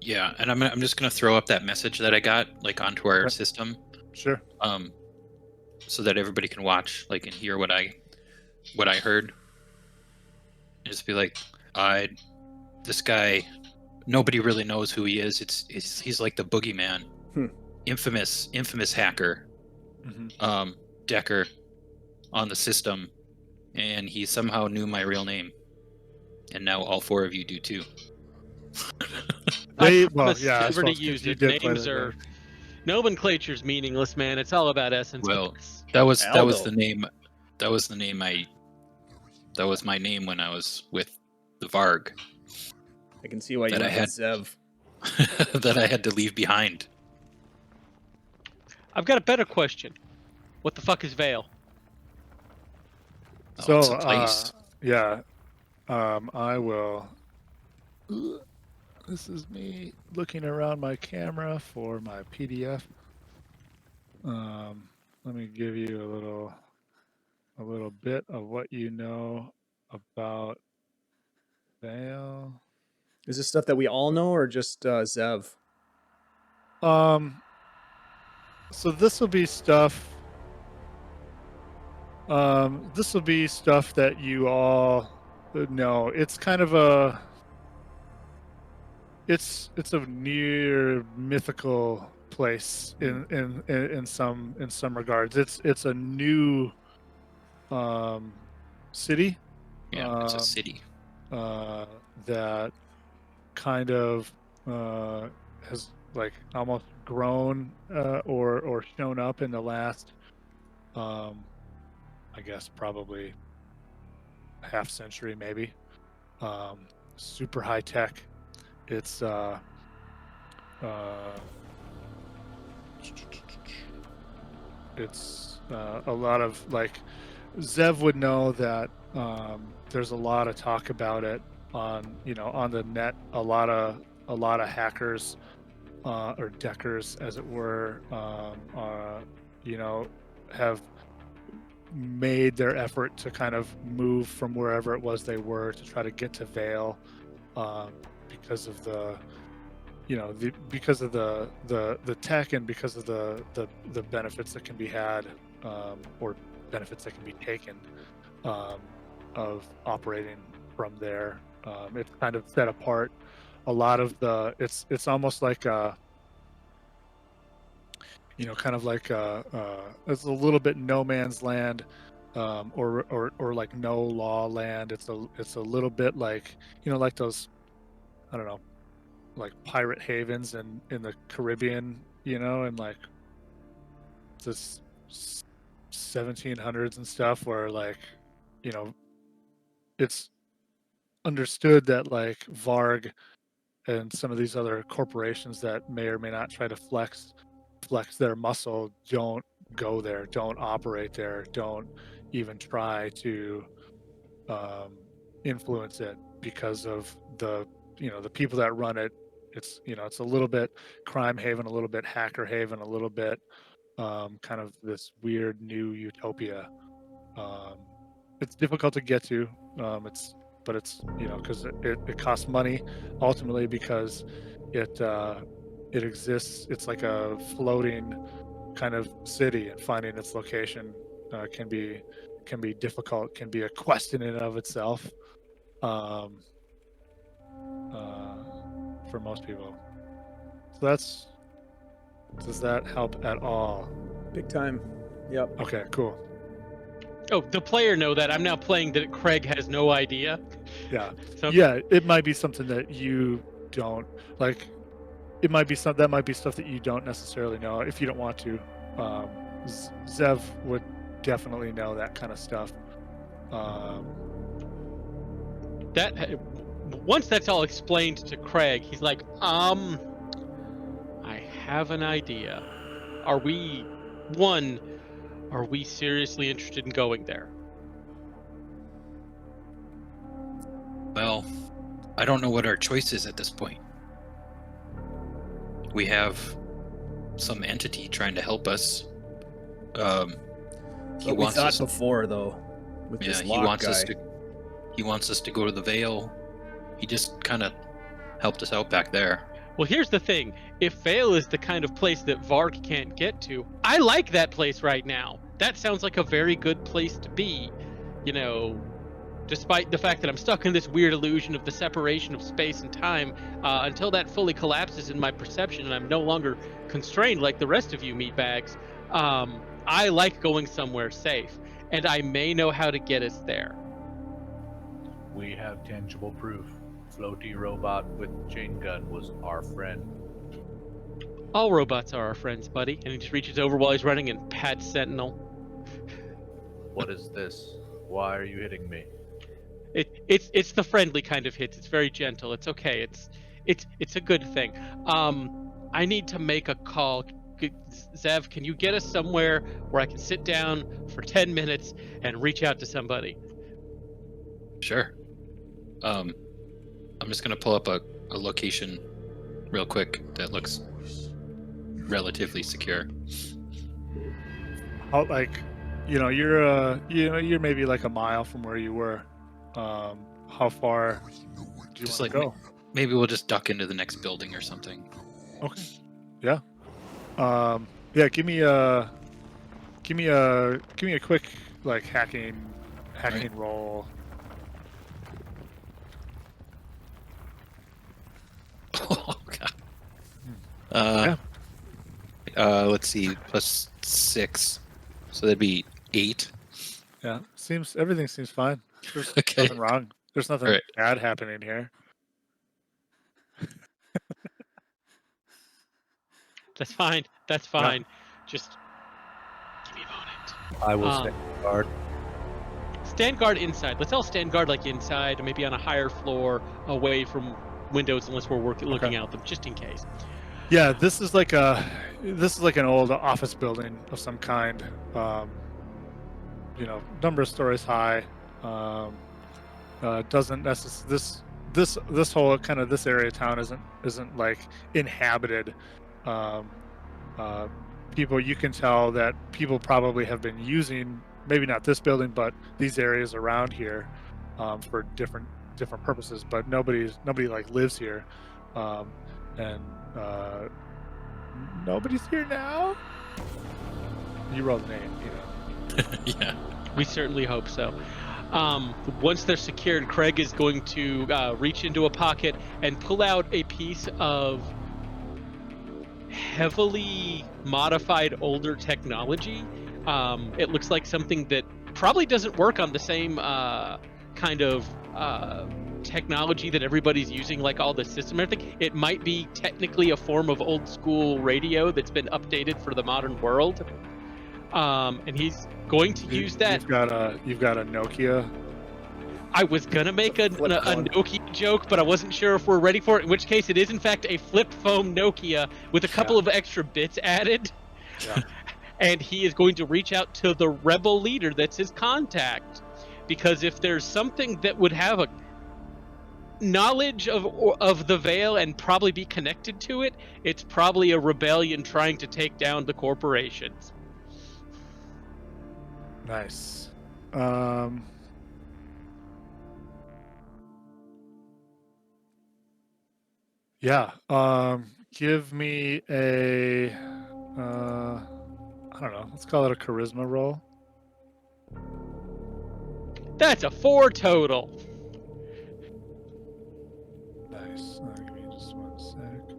S4: Yeah, and I'm just gonna throw up that message that I got like onto our
S1: Okay.
S4: system,
S1: sure.
S4: so that everybody can watch like and hear what I heard. And just be like, this guy, nobody really knows who he is. He's like the boogeyman, infamous hacker,
S1: Mhm.
S4: Decker, on the system, and he somehow knew my real name, and now all four of you do too.
S1: They-
S5: I promise
S1: I
S5: never to
S1: suppose 'cause
S5: use
S1: you
S5: it.
S1: did play
S5: Names
S1: that
S5: are
S1: game.
S5: nomenclature's meaningless, man. It's all about essence.
S4: Well,
S5: It's-
S4: that was
S2: Aldo.
S4: the name. That was the name That was my name when I was with the Varg.
S2: I can see why you
S4: That I
S2: went with Zev.
S4: that I had to leave behind.
S5: I've got a better question. What the fuck is Vale?
S4: Oh, it's a place.
S1: Yeah, I will. This is me looking around my camera for my PDF. Let me give you a little bit of what you know about Vale.
S2: Is this stuff that we all know, or just Zev?
S1: So this will be stuff. This will be stuff that you all know. It's kind of a. It's a near mythical place in some regards. It's a new city.
S4: Yeah, it's a city.
S1: That kind of has like almost grown or shown up in the last I guess probably half century maybe. Super high tech. It's it's a lot of like Zev would know that there's a lot of talk about it on on the net. A lot of hackers or deckers, as it were, have made their effort to kind of move from wherever it was they were to try to get to Vale because of the because of the tech and because of the benefits that can be had or benefits that can be taken of operating from there. It's kind of set apart. A lot of it's almost like kind of like it's a little bit no man's land, or like no law land. It's a little bit like like those, I don't know, like pirate havens in the Caribbean, and like this 1700s and stuff, where like it's understood that like Varg and some of these other corporations that may or may not try to flex their muscle don't go there, don't operate there, don't even try to influence it because of the the people that run it. It's it's a little bit crime haven, a little bit hacker haven, a little bit kind of this weird new utopia. It's difficult to get to. It's but it's, you know, because it costs money ultimately, because it exists. It's like a floating kind of city, and finding its location can be difficult, can be a quest in and of itself, um, for most people. So that's, does that help at all?
S2: Big time. Yep.
S1: Okay, cool.
S5: Oh, the player know that. I'm now playing that Craig has no idea.
S1: Yeah.
S5: So
S1: Yeah, it might be something that you don't like. It might be that might be stuff that you don't necessarily know if you don't want to. Zev would definitely know that kind of stuff.
S5: that once that's all explained to Craig, he's like, I have an idea. Are we seriously interested in going there?
S4: Well, I don't know what our choice is at this point. We have some entity trying to help us. He
S2: But we
S4: wants
S2: thought
S4: us.
S2: before, though, with
S4: Yeah,
S2: this
S4: he
S2: lock
S4: wants
S2: guy.
S4: us to. He wants us to go to the Vale. He just kind of helped us out back there.
S5: Well, here's the thing. If Vale is the kind of place that Vark can't get to, I like that place right now. That sounds like a very good place to be. You know, despite the fact that I'm stuck in this weird illusion of the separation of space and time, until that fully collapses in my perception and I'm no longer constrained like the rest of you meatbags, I like going somewhere safe, and I may know how to get us there.
S3: We have tangible proof. Floaty robot with chain gun was our friend.
S5: All robots are our friends, buddy. And he just reaches over while he's running and pats Sentinel.
S3: What is this? Why are you hitting me?
S5: It's the friendly kind of hits. It's very gentle. It's okay. It's a good thing. I need to make a call. Zev, can you get us somewhere where I can sit down for 10 minutes and reach out to somebody?
S4: Sure. I'm just gonna pull up a location real quick that looks relatively secure.
S1: Like, you're maybe like a mile from where you were. How far do you
S4: Just
S1: want
S4: like
S1: to go?
S4: maybe we'll just duck into the next building or something.
S1: Okay. Yeah. Yeah. Give me a quick like hacking
S4: Right.
S1: roll.
S4: Oh God. Let's see, +6, so that'd be 8.
S1: Yeah. Everything seems fine. There's
S4: Okay.
S1: nothing wrong. There's nothing
S4: Alright.
S1: bad happening here.
S5: That's fine. That's fine. Just give me a moment.
S3: I will stand guard.
S5: Stand guard inside. Let's all stand guard like inside, maybe on a higher floor, away from windows, unless we're looking out them, just in case.
S1: Yeah, this is like an old office building of some kind. Number of stories high. Doesn't necessarily this whole kind of this area of town isn't like inhabited. People, you can tell that people probably have been using, maybe not this building, but these areas around here for different purposes. But nobody like lives here, and nobody's here now. You rolled an 8,
S4: Yeah.
S5: We certainly hope so. Once they're secured, Craig is going to reach into a pocket and pull out a piece of heavily modified older technology. It looks like something that probably doesn't work on the same kind of technology that everybody's using, like all the system and everything. It might be technically a form of old school radio that's been updated for the modern world. And he's going to use that.
S1: You've got a Nokia.
S5: I was gonna make a Nokia joke, but I wasn't sure if we're ready for it. In which case, it is in fact a flip phone Nokia with a couple of extra bits added.
S1: Yeah.
S5: And he is going to reach out to the rebel leader that's his contact, because if there's something that would have a knowledge of the Vale and probably be connected to it, it's probably a rebellion trying to take down the corporations.
S1: Nice. Yeah. Give me a I don't know. Let's call it a charisma roll.
S5: That's a 4 total.
S1: Nice. Give me just one sec.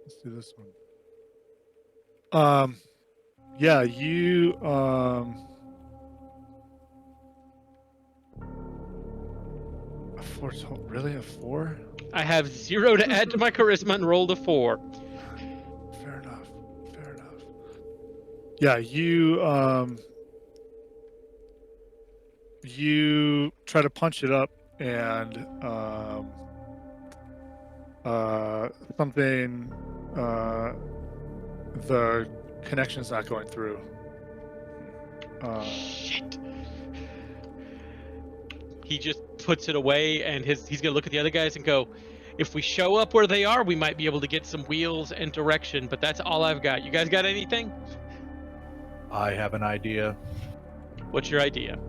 S1: Let's do this one. Yeah, you a 4 total. Really, a 4?
S5: I have 0 to add to my charisma and rolled a 4.
S1: Fair enough. Fair enough. Yeah, you try to punch it up, and something the connection's not going through.
S5: Shit. He just puts it away, and he's gonna look at the other guys and go, if we show up where they are, we might be able to get some wheels and direction, but that's all I've got. You guys got anything?
S3: I have an idea.
S5: What's your idea?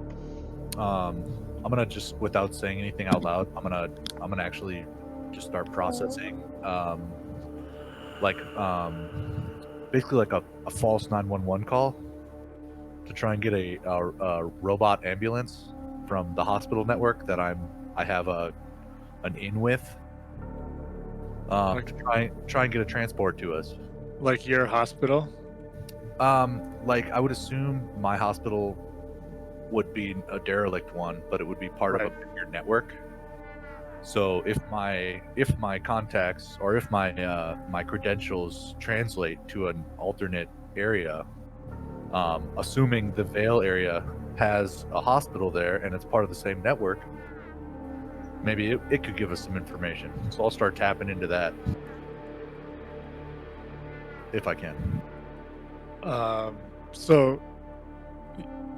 S3: I'm gonna just, without saying anything out loud, I'm gonna actually just start processing, basically like a false 911 call to try and get a robot ambulance from the hospital network that I have an in with, to try and get a transport to us.
S1: Like your hospital?
S3: Like I would assume my hospital would be a derelict one, but it would be part of a bigger network. So if my contacts or if my my credentials translate to an alternate area, assuming the Vale area has a hospital there and it's part of the same network, maybe it could give us some information. So I'll start tapping into that if I can.
S1: So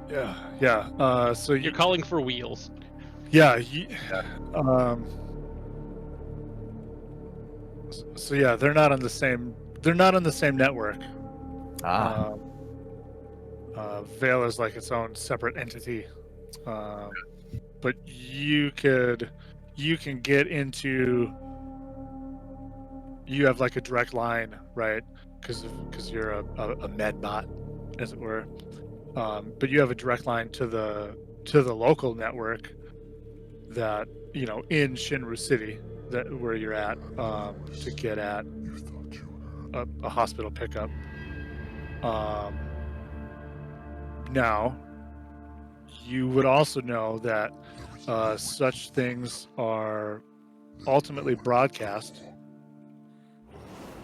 S1: yeah. So
S5: You're calling for wheels.
S1: Yeah. So yeah, they're not on the same network. Vale is like its own separate entity. But you can get into. You have like a direct line, right? Because you're a med bot, as it were. But you have a direct line to the local network that, you know, in Shinru City, that where you're at, to get at a hospital pickup. Now, you would also know that such things are ultimately broadcast,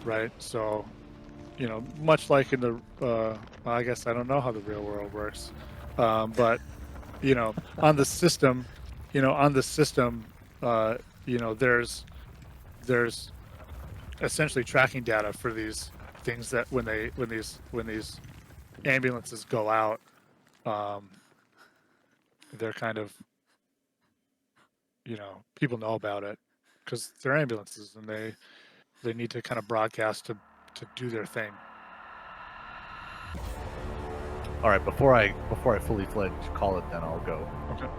S1: right? So, you know, much like in the, I guess I don't know how the real world works, but, you know, on the system, there's essentially tracking data for these things that when these ambulances go out, they're kind of, you know, people know about it because they're ambulances and they need to kind of broadcast to do their thing.
S3: All right, before I fully fledged call it, then I'll go.
S1: Okay.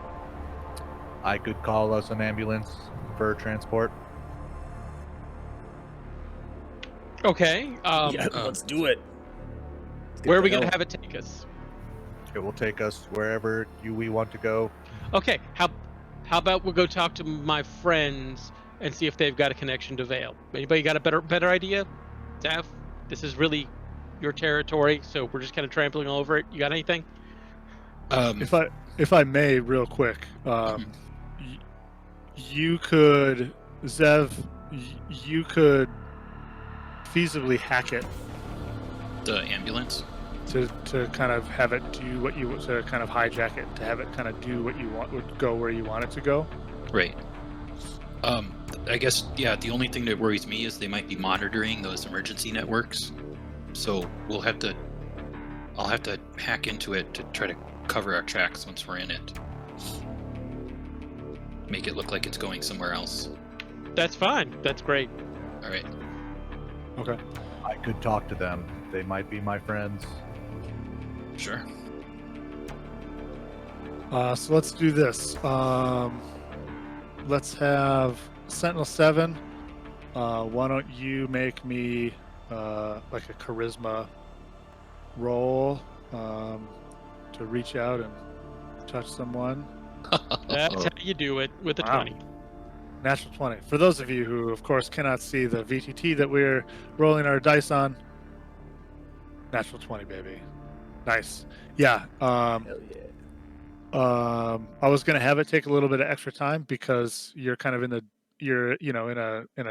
S3: I could call us an ambulance for transport.
S5: Okay.
S2: Yeah, let's do it.
S5: Where are we gonna have it take us?
S3: It will take us wherever we want to go.
S5: Okay. How about we'll go talk to my friends and see if they've got a connection to Vale. Anybody got a better idea? Zav, this is really your territory, so we're just kind of trampling all over it. You got anything?
S1: If I may, real quick, you could, Zev, you could feasibly hack it
S4: The ambulance.
S1: to kind of have it do what you, to kind of hijack it, to have it kind of do what you want, would go where you want it to go.
S4: Right. I guess, yeah, the only thing that worries me is they might be monitoring those emergency networks. So I'll have to hack into it to try to cover our tracks once we're in it. Make it look like it's going somewhere else.
S5: That's fine. That's great.
S4: All right.
S1: Okay.
S3: I could talk to them. They might be my friends.
S4: Sure.
S1: So let's do this. let's have Sentinel 7. Why don't you make me like a charisma roll to reach out and touch someone?
S5: That's how you do it with a
S1: Wow.
S5: 20.
S1: Natural 20. For those of you who, of course, cannot see the VTT that we're rolling our dice on, natural 20, baby. Nice. Yeah.
S2: Hell yeah.
S1: I was gonna have it take a little bit of extra time because you're kind of in a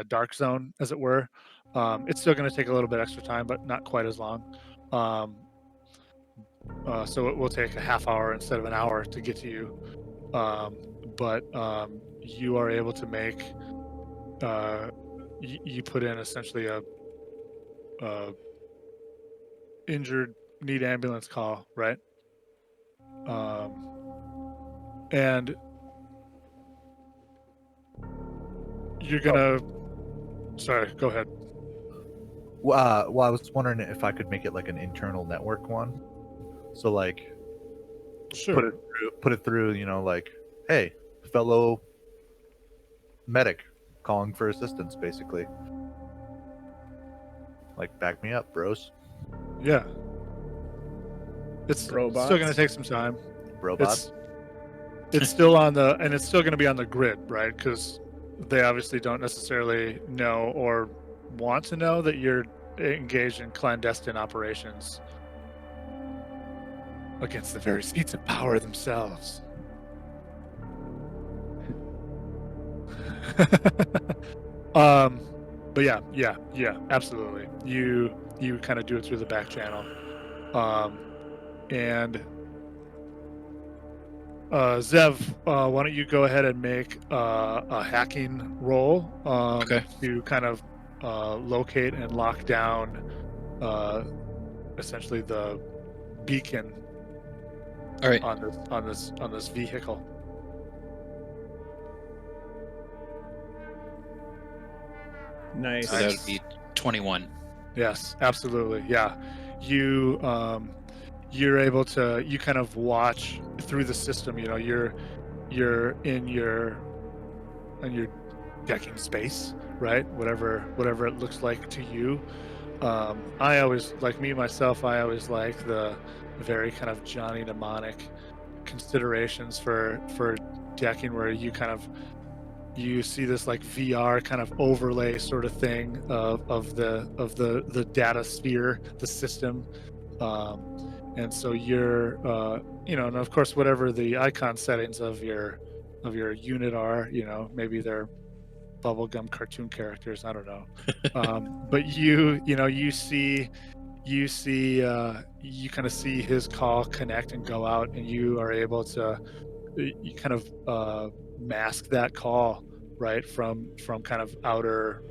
S1: dark zone, as it were. It's still gonna take a little bit extra time, but not quite as long. So it will take a half hour instead of an hour to get to you. But you are able to make you put in essentially a injured, need ambulance call, right? And you're gonna sorry, go ahead.
S3: Well, I was wondering if I could make it like an internal network one. So like
S1: Sure.
S3: put it through, like, hey, fellow medic calling for assistance, basically. Like, back me up, bros.
S1: Yeah. It's
S2: Robots.
S1: still gonna take some time.
S3: Robots.
S1: It's still on the, and it's still going to be on the grid, right? Because they obviously don't necessarily know or want to know that you're engaged in clandestine operations against the very seats of power themselves. But yeah, absolutely. You kind of do it through the back channel, and. Zev, why don't you go ahead and make a hacking roll
S4: Okay.
S1: to kind of locate and lock down essentially the beacon
S4: All right.
S1: on this vehicle.
S2: Nice.
S4: So that would be 21.
S1: Yes, absolutely. Yeah, you're able to, you kind of watch through the system. You're in your decking space, right? Whatever it looks like to you. I always like myself. I always like the very kind of Johnny mnemonic considerations for decking, where you see this like VR kind of overlay sort of thing of the data sphere, the system. And so you're, and of course, whatever the icon settings of your unit are, maybe they're bubblegum cartoon characters. I don't know. But you kind of see his call connect and go out, and you are able to, you kind of mask that call, right, from kind of outer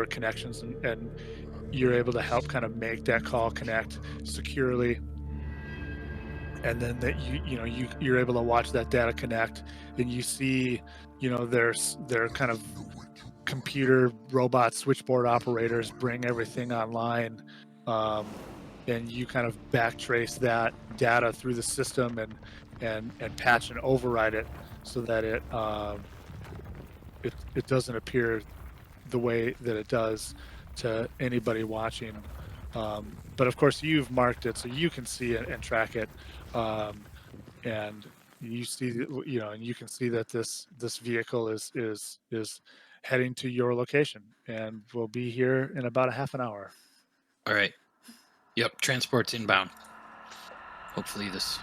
S1: connections, and you're able to help kind of make that call connect securely. And then that you're able to watch that data connect, and you see, their kind of computer robot switchboard operators bring everything online, and you kind of backtrace that data through the system and patch and override it so that it doesn't appear the way that it does to anybody watching. But of course, you've marked it so you can see it and track it, and you see, and you can see that this vehicle is heading to your location, and will be here in about a half an hour.
S4: All right. Yep. Transport's inbound. Hopefully this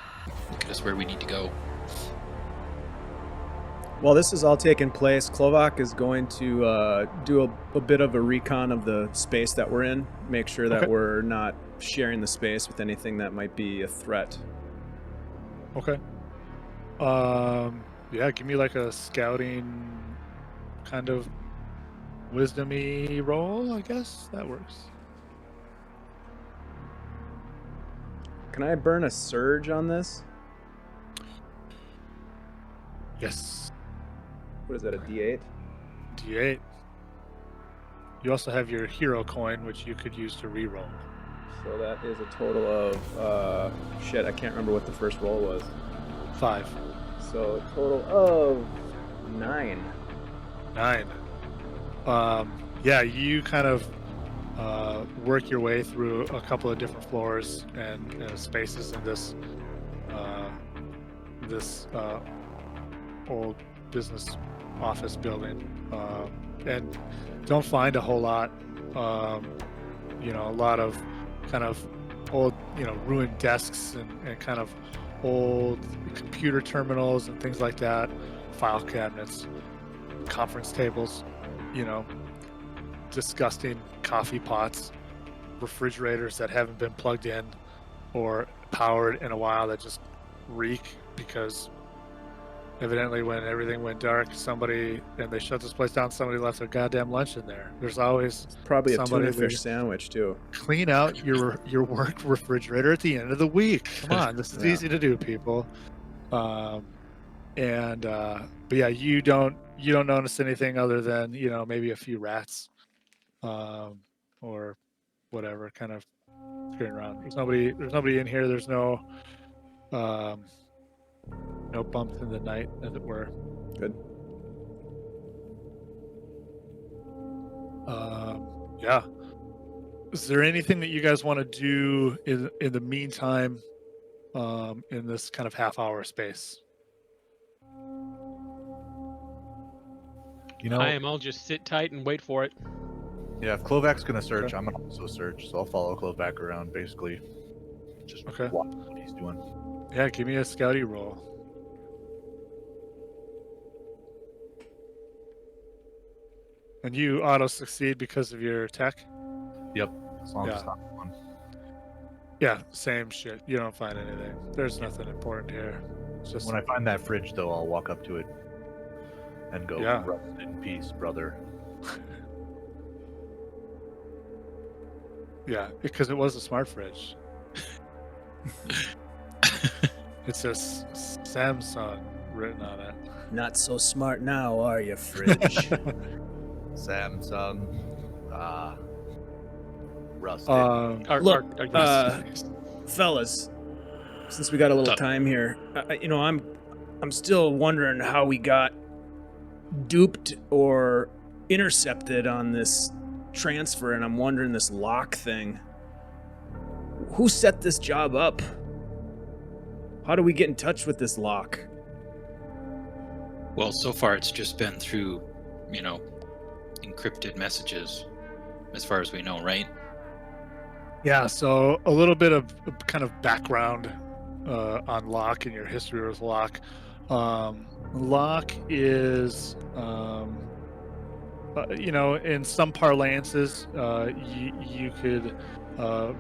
S4: will get us where we need to go.
S2: While this is all taking place, Klovak is going to do a bit of a recon of the space that we're in, make sure that
S1: Okay.
S2: we're not sharing the space with anything that might be a threat.
S1: Okay. Yeah, give me like a scouting kind of wisdom-y roll, I guess. That works.
S2: Can I burn a surge on this?
S1: Yes.
S2: What is that, a D8?
S1: D8. You also have your hero coin, which you could use to reroll.
S2: So that is a total of, shit, I can't remember what the first roll was.
S1: 5.
S2: So a total of 9.
S1: 9. Yeah, you kind of work your way through a couple of different floors and spaces in this old business office building, and don't find a whole lot. A lot of kind of old, ruined desks and kind of old computer terminals and things like that, file cabinets, conference tables, disgusting coffee pots, refrigerators that haven't been plugged in or powered in a while that just reek because evidently when everything went dark, and they shut this place down, somebody left their goddamn lunch in there. There's always
S2: Probably a
S1: somebody
S2: tuna fish sandwich too.
S1: clean out your work refrigerator at the end of the week. Come on, this is
S2: Yeah.
S1: easy to do, people. But yeah, you don't notice anything other than maybe a few rats, or whatever, kind of scurrying around. There's nobody in here. There's no bumps in the night, as it were.
S2: Good.
S1: Yeah. Is there anything that you guys want to do in the meantime, in this kind of half-hour space?
S5: I'll just sit tight and wait for it.
S3: Yeah, if Klovak's gonna search, I'm gonna also search, so I'll follow Klovak around, basically. Just
S1: Okay.
S3: watch what he's doing.
S1: Yeah, give me a scouty roll. And you auto-succeed because of your tech?
S3: Yep, as long as
S1: Yeah.
S3: it's not one.
S1: Yeah, same shit. You don't find anything. There's nothing important here. It's just
S3: When I find that fridge, though, I'll walk up to it and go,
S1: Yeah.
S3: "Rest in peace, brother."
S1: yeah, because it was a smart fridge. It says Samsung written on it.
S2: Not so smart now, are you, fridge?
S3: Samsung, rusted.
S2: Look,
S5: Are-
S2: Fellas, since we got a little time here, I'm still wondering how we got duped or intercepted on this transfer, and I'm wondering this lock thing. Who set this job up? How do we get in touch with this lock?
S4: Well, so far it's just been through, encrypted messages, as far as we know, right?
S1: Yeah, so a little bit of kind of background on Locke and your history with Locke. Locke is, in some parlances, you could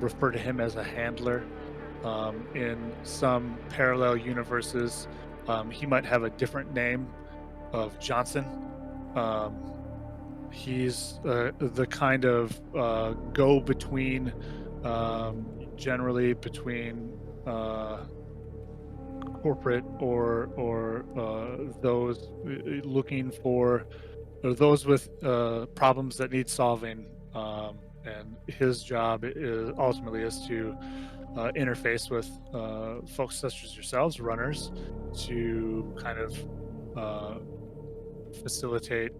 S1: refer to him as a handler. In some parallel universes, he might have a different name of Johnson. He's the kind of go-between, generally between corporate or those looking for, or those with problems that need solving, and his job ultimately is to interface with folks such as yourselves, runners, to kind of facilitate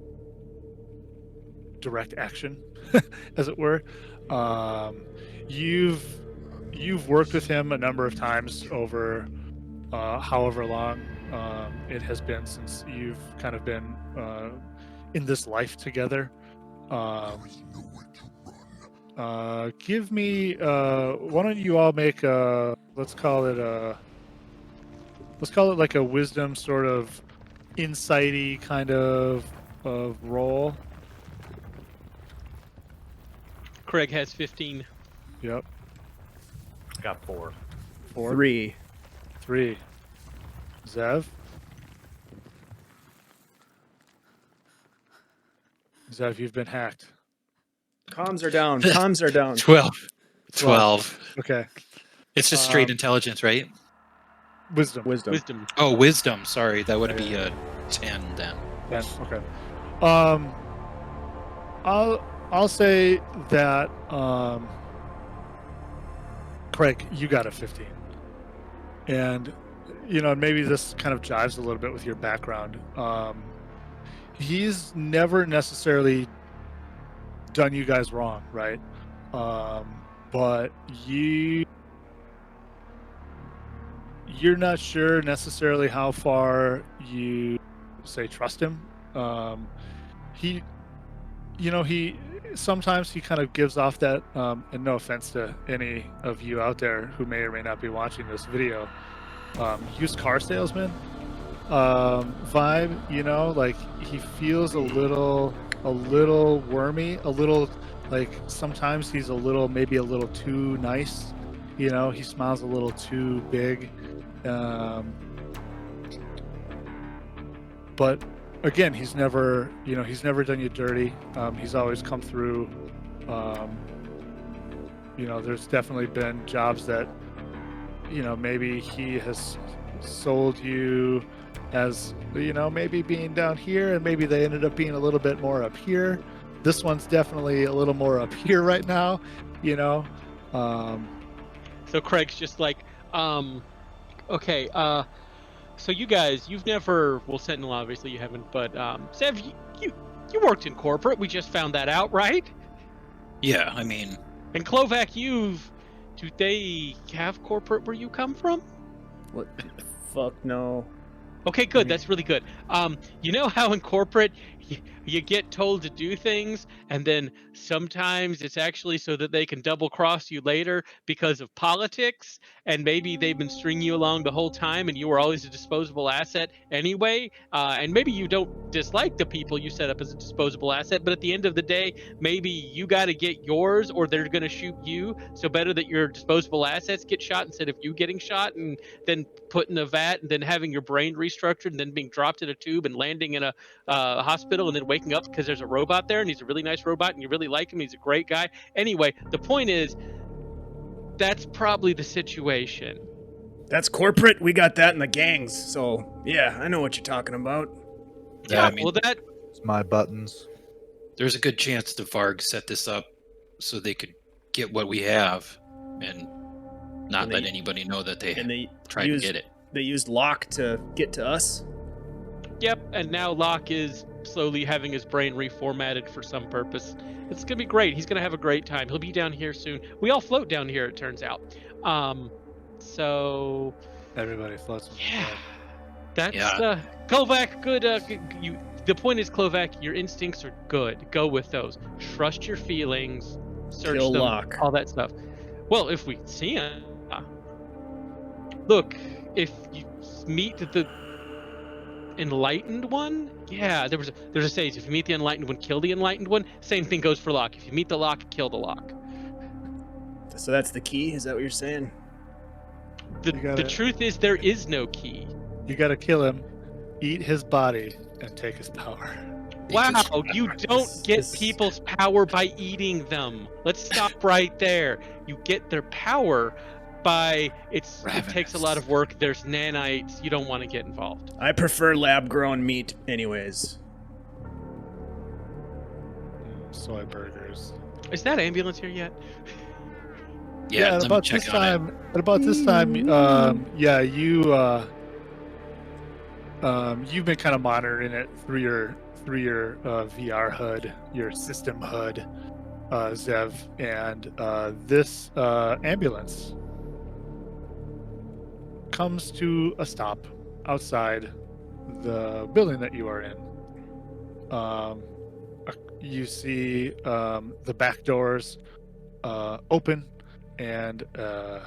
S1: direct action, as it were. You've worked with him a number of times over however long it has been since you've kind of been in this life together. Give me why don't you all make let's call it like a wisdom sort of insighty kind of roll.
S5: Craig has 15.
S1: Yep.
S3: Got 4.
S1: 4.
S2: 3.
S1: 3. Zev? Zev, you've been hacked.
S2: Comms are down. Comms are down.
S4: 12.
S1: Okay.
S4: It's just straight intelligence, right?
S1: Wisdom.
S5: Wisdom.
S4: Oh, wisdom. Sorry, that would be a 10 then.
S1: Yeah, okay. I'll say that Craig, you got a 15. And maybe this kind of jives a little bit with your background. he's never necessarily done you guys wrong, right? But you're not sure necessarily how far you say trust him. He sometimes he kind of gives off that, and no offense to any of you out there who may or may not be watching this video, used car salesman vibe. Like he feels a little wormy, a little like sometimes he's maybe a little too nice. He smiles a little too big. But again, he's never done you dirty. He's always come through. There's definitely been jobs that, maybe he has sold you as, maybe being down here, and maybe they ended up being a little bit more up here. This one's definitely a little more up here right now,
S5: So Craig's just like, okay, so you guys, you've never, well, Sentinel, obviously you haven't, but, Sev, you worked in corporate, we just found that out, right?
S4: Yeah, I mean...
S5: And Klovac, do they have corporate where you come from?
S2: What the fuck, no.
S5: Okay, good, that's really good. You know how in corporate, you get told to do things, and then sometimes it's actually so that they can double cross you later because of politics, and maybe they've been stringing you along the whole time and you were always a disposable asset anyway, and maybe you don't dislike the people you set up as a disposable asset, but at the end of the day, maybe you got to get yours or they're going to shoot you, so better that your disposable assets get shot instead of you getting shot and then put in a vat and then having your brain restructured and then being dropped in a tube and landing in a hospital and then waking up because there's a robot there and he's a really nice robot and you really like him. He's a great guy. Anyway, the point is, that's probably the situation.
S2: That's corporate. We got that in the gangs. So, yeah, I know what you're talking about.
S4: Yeah, I mean,
S5: well,
S3: It's my buttons.
S4: there's a good chance the Varg set this up so they could get what we have and not let anybody know that they tried to get it.
S2: They used Locke to get to us?
S5: Yep, and now Locke is slowly having his brain reformatted for some purpose. It's gonna be great. He's gonna have a great time. He'll be down here soon. We all float down here, it turns out. So
S1: Everybody floats.
S5: yeah, that's Klovac. Good. The point is, Klovac, your instincts are good. Go with those. Trust your feelings. Search
S2: Kill
S5: them.
S2: Locke.
S5: All that stuff. Well, if we see him, look. If you meet the enlightened one, yeah, there's a saying: if you meet the enlightened one, kill the enlightened one. Same thing goes for Locke. If you meet the Locke, kill the Locke.
S2: So that's the key? Is that what you're saying?
S5: The truth is, there is no key.
S1: You gotta kill him, eat his body, and take his power.
S5: Wow, you don't get people's power by eating them. Let's stop right there. You get their power by it takes a lot of work. There's nanites. You don't want to get involved.
S2: I prefer lab-grown meat anyways.
S1: Soy burgers.
S2: Is that ambulance here yet?
S4: Yeah,
S1: at about this time. At about this time, you've been kind of monitoring it through your VR HUD, your system HUD, Zev, and this ambulance comes to a stop outside the building that you are in. You see the back doors open, and a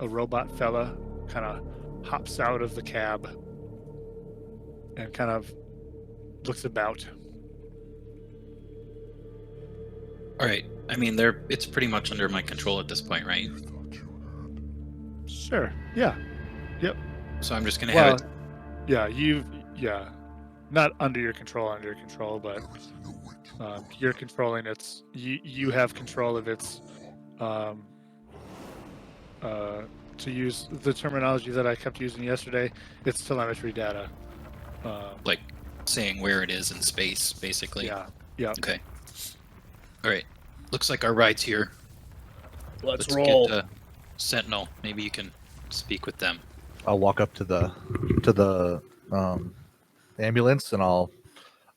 S1: robot fella, kind of hops out of the cab and kind of looks about.
S4: All right. I mean, it's pretty much under my control at this point, right?
S1: Sure. Yeah. Yep.
S4: So I'm just gonna have it.
S1: Yeah. Not under your control, but you're controlling its. You have control of its. To use the terminology that I kept using yesterday, it's telemetry data.
S4: Like saying where it is in space, basically.
S1: Yeah. Yeah.
S4: Okay. All right. Looks like our ride's here.
S2: Let's roll.
S4: Get Sentinel. Maybe you can speak with them.
S3: I'll walk up to the ambulance and I'll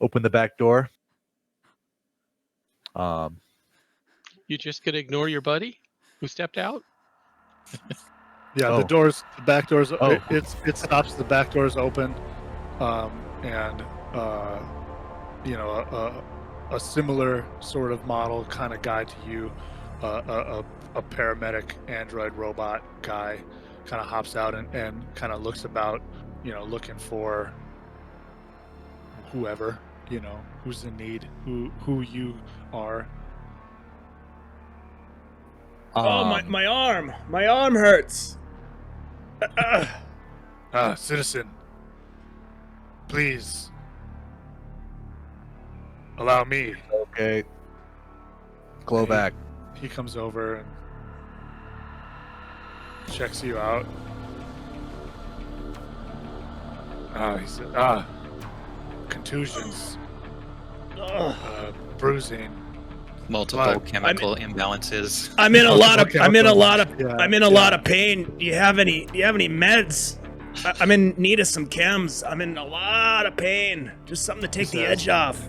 S3: open the back door.
S5: You just gonna ignore your buddy who stepped out?
S1: Yeah,
S3: Oh.
S1: the back doors.
S3: Oh.
S1: It stops. The back doors open, and a similar sort of model kind of guy to you, a paramedic android robot guy, kind of hops out and kind of looks about, looking for whoever, who's in need, who you are.
S2: Oh, my arm! My arm hurts!
S1: Citizen, please allow me.
S3: Okay. Klovac.
S1: He comes over and checks you out. He said, contusions, bruising.
S4: Multiple
S1: Blood.
S4: chemical imbalances.
S2: I'm in a lot of
S1: Yeah.
S2: pain. Do you have any meds? I'm in need of some chems. I'm in a lot of pain. Just something to take the edge off.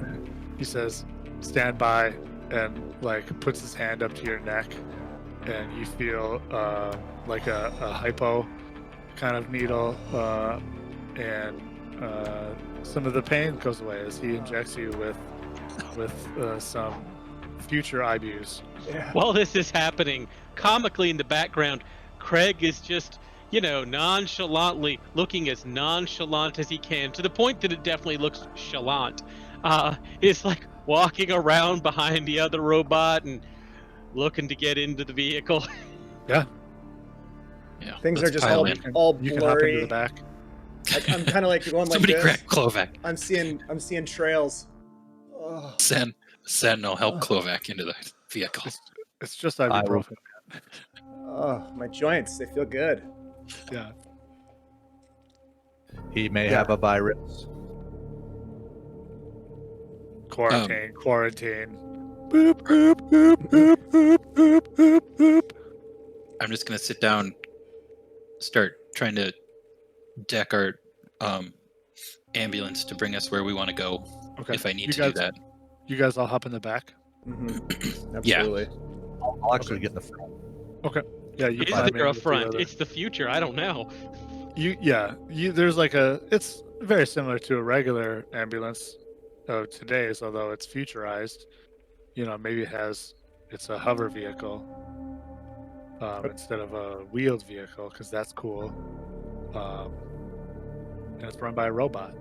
S1: He says, stand by, and puts his hand up to your neck, and you feel like a hypo kind of needle, and some of the pain goes away as he injects you with some future IBUs.
S2: Yeah.
S5: While this is happening, comically in the background, Craig is just, nonchalantly looking as nonchalant as he can, to the point that it definitely looks chalant. Is walking around behind the other robot and looking to get into the vehicle.
S1: Yeah.
S4: Yeah.
S2: Things
S4: let's
S2: are just
S4: pile
S2: all
S4: in.
S1: You can hop into
S2: blurry.
S1: the back.
S2: I'm kind of like going like
S4: Somebody
S2: this.
S4: crack Klovac.
S2: I'm seeing trails. Oh.
S4: Sentinel, help Klovac into the vehicle.
S1: It's just
S3: I will-
S1: ibuprofen.
S2: Oh, my joints, they feel good.
S1: Yeah.
S3: He may have a virus.
S1: Quarantine. Boop, boop, boop, boop, boop, boop, boop, boop.
S4: I'm just gonna sit down, start trying to deck our ambulance to bring us where we want to go.
S1: Okay.
S4: If I need
S1: You
S4: to
S1: guys,
S4: do that.
S1: You guys all hop in the back.
S2: Mm-hmm.
S4: Yeah.
S2: Absolutely.
S3: I'll actually get in the front.
S1: Yeah, you
S5: Is
S1: climb in
S5: there a
S1: with the
S5: front?
S1: other-
S5: It's the future. I don't know.
S1: There's it's very similar to a regular ambulance of today's, although it's futurized. Maybe it's a hover vehicle instead of a wheeled vehicle, because that's cool. And it's run by a robot.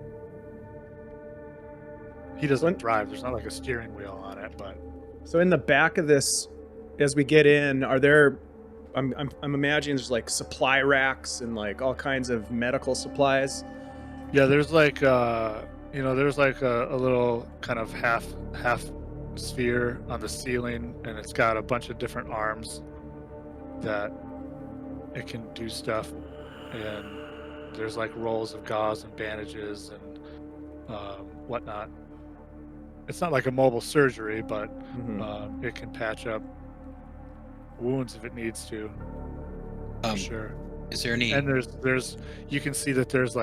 S1: He doesn't drive. There's not a steering wheel on it, but
S2: So in the back of this, as we get in, are there? I'm imagining there's supply racks and all kinds of medical supplies.
S1: yeah, there's there's a little kind of half sphere on the ceiling, and it's got a bunch of different arms that it can do stuff, and there's rolls of gauze and bandages and whatnot. It's not like a mobile surgery, but
S2: Mm-hmm.
S1: it can patch up wounds if it needs to. For sure.
S4: Is there any?
S1: And there's you can see that there's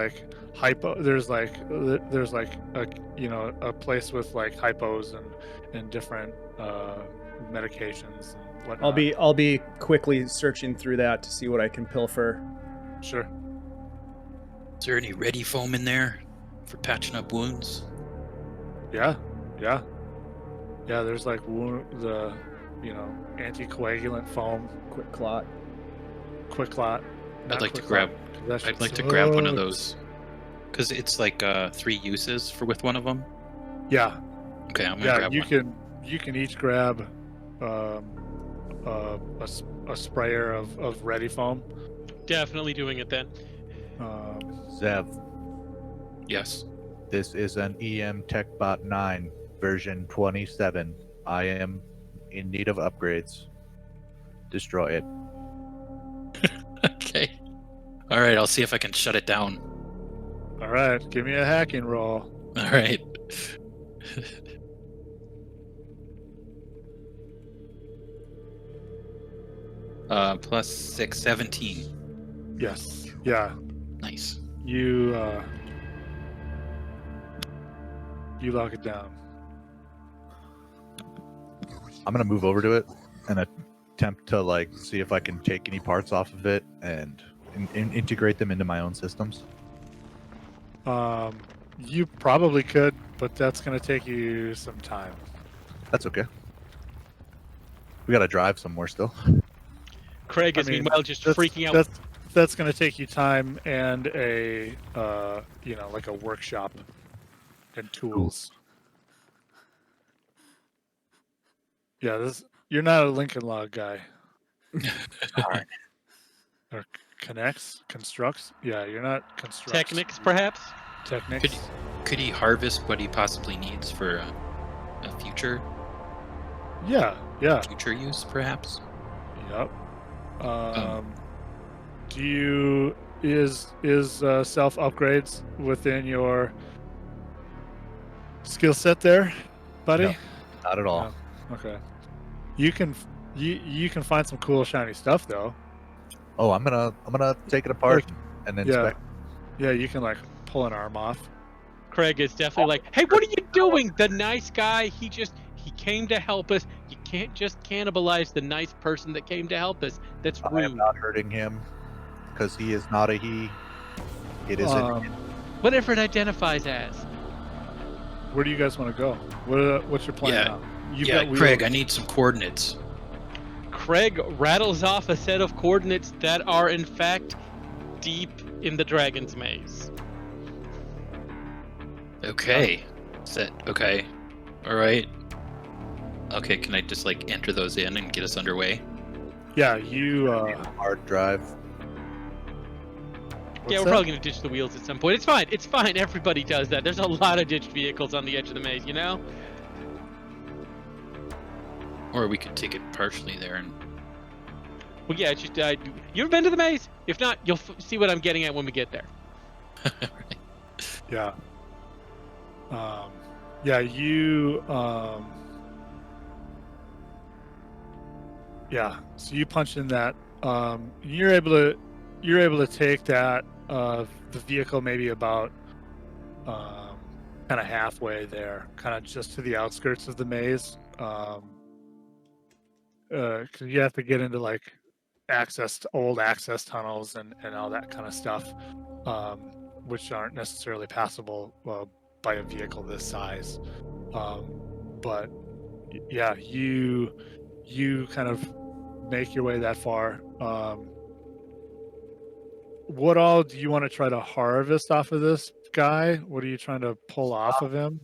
S1: hypo. There's a a place with hypos and different medications and whatnot.
S2: I'll be quickly searching through that to see what I can pilfer.
S1: Sure.
S4: Is there any ready foam in there for patching up wounds?
S1: Yeah. There's the anticoagulant foam,
S2: Quick clot.
S1: quick clot.
S4: I'd like to grab one of those because it's 3 uses with one of them.
S1: Yeah.
S4: Okay, I'm gonna grab
S1: you
S4: one.
S1: you can each grab a sprayer of ready foam.
S5: Definitely doing it then.
S3: Zev,
S4: Yes.
S3: this is an EM TechBot 9 version 27. I am in need of upgrades. Destroy it.
S4: Okay. All right, I'll see if I can shut it down.
S1: All right, give me a hacking roll.
S4: All right. +6, 17.
S1: Yes. Yeah.
S4: Nice.
S1: You lock it down.
S3: I'm gonna move over to it and attempt to like see if I can take any parts off of it and integrate them into my own systems.
S1: You probably could, but that's going to take you some time.
S3: That's okay. We gotta drive somewhere still.
S5: Craig is meanwhile just freaking out.
S1: That's going to take you time and a like a workshop and tools. Yeah, you're not a Lincoln Log guy.
S3: Alright.
S1: Or constructs. Yeah, you're not constructs.
S5: Technics, perhaps?
S1: Technics.
S4: Could he harvest what he possibly needs for a future
S1: Yeah.
S4: future use, perhaps?
S1: Yep. Do you is self upgrades within your skill set there, buddy?
S3: No, not at all.
S1: No. Okay. You can find some cool shiny stuff though.
S3: Oh, I'm gonna take it apart and inspect.
S1: Yeah, you can like pull an arm off.
S5: Craig is definitely like, hey, what are you doing? The nice guy, he came to help us. You can't just cannibalize the nice person that came to help us. That's rude.
S3: I am not hurting him because he is not a he. It is a
S5: Whatever it identifies as.
S1: Where do you guys want to go? What's your plan now?
S4: Craig, I need some coordinates.
S5: Craig rattles off a set of coordinates that are, in fact, deep in the dragon's maze.
S4: Okay. Okay. All right. Okay, can I just like enter those in and get us underway?
S1: Yeah, you
S3: hard drive.
S5: Yeah, we're probably gonna ditch the wheels at some point. It's fine. It's fine. Everybody does that. There's a lot of ditched vehicles on the edge of the maze, you know?
S4: Or we could take it partially there and.
S5: Well, yeah, it's just you ever been to the maze? If not, you'll see what I'm getting at when we get there.
S4: Right.
S1: Yeah. You. Yeah. So you punch in that. You're able to take that. The vehicle maybe about kind of halfway there, kind of just to the outskirts of the maze. 'Cause you have to get into like old access tunnels and all that kind of stuff, which aren't necessarily passable by a vehicle this size. But yeah, you kind of make your way that far. What all do you want to try to harvest off of this guy? What are you trying to pull off of him?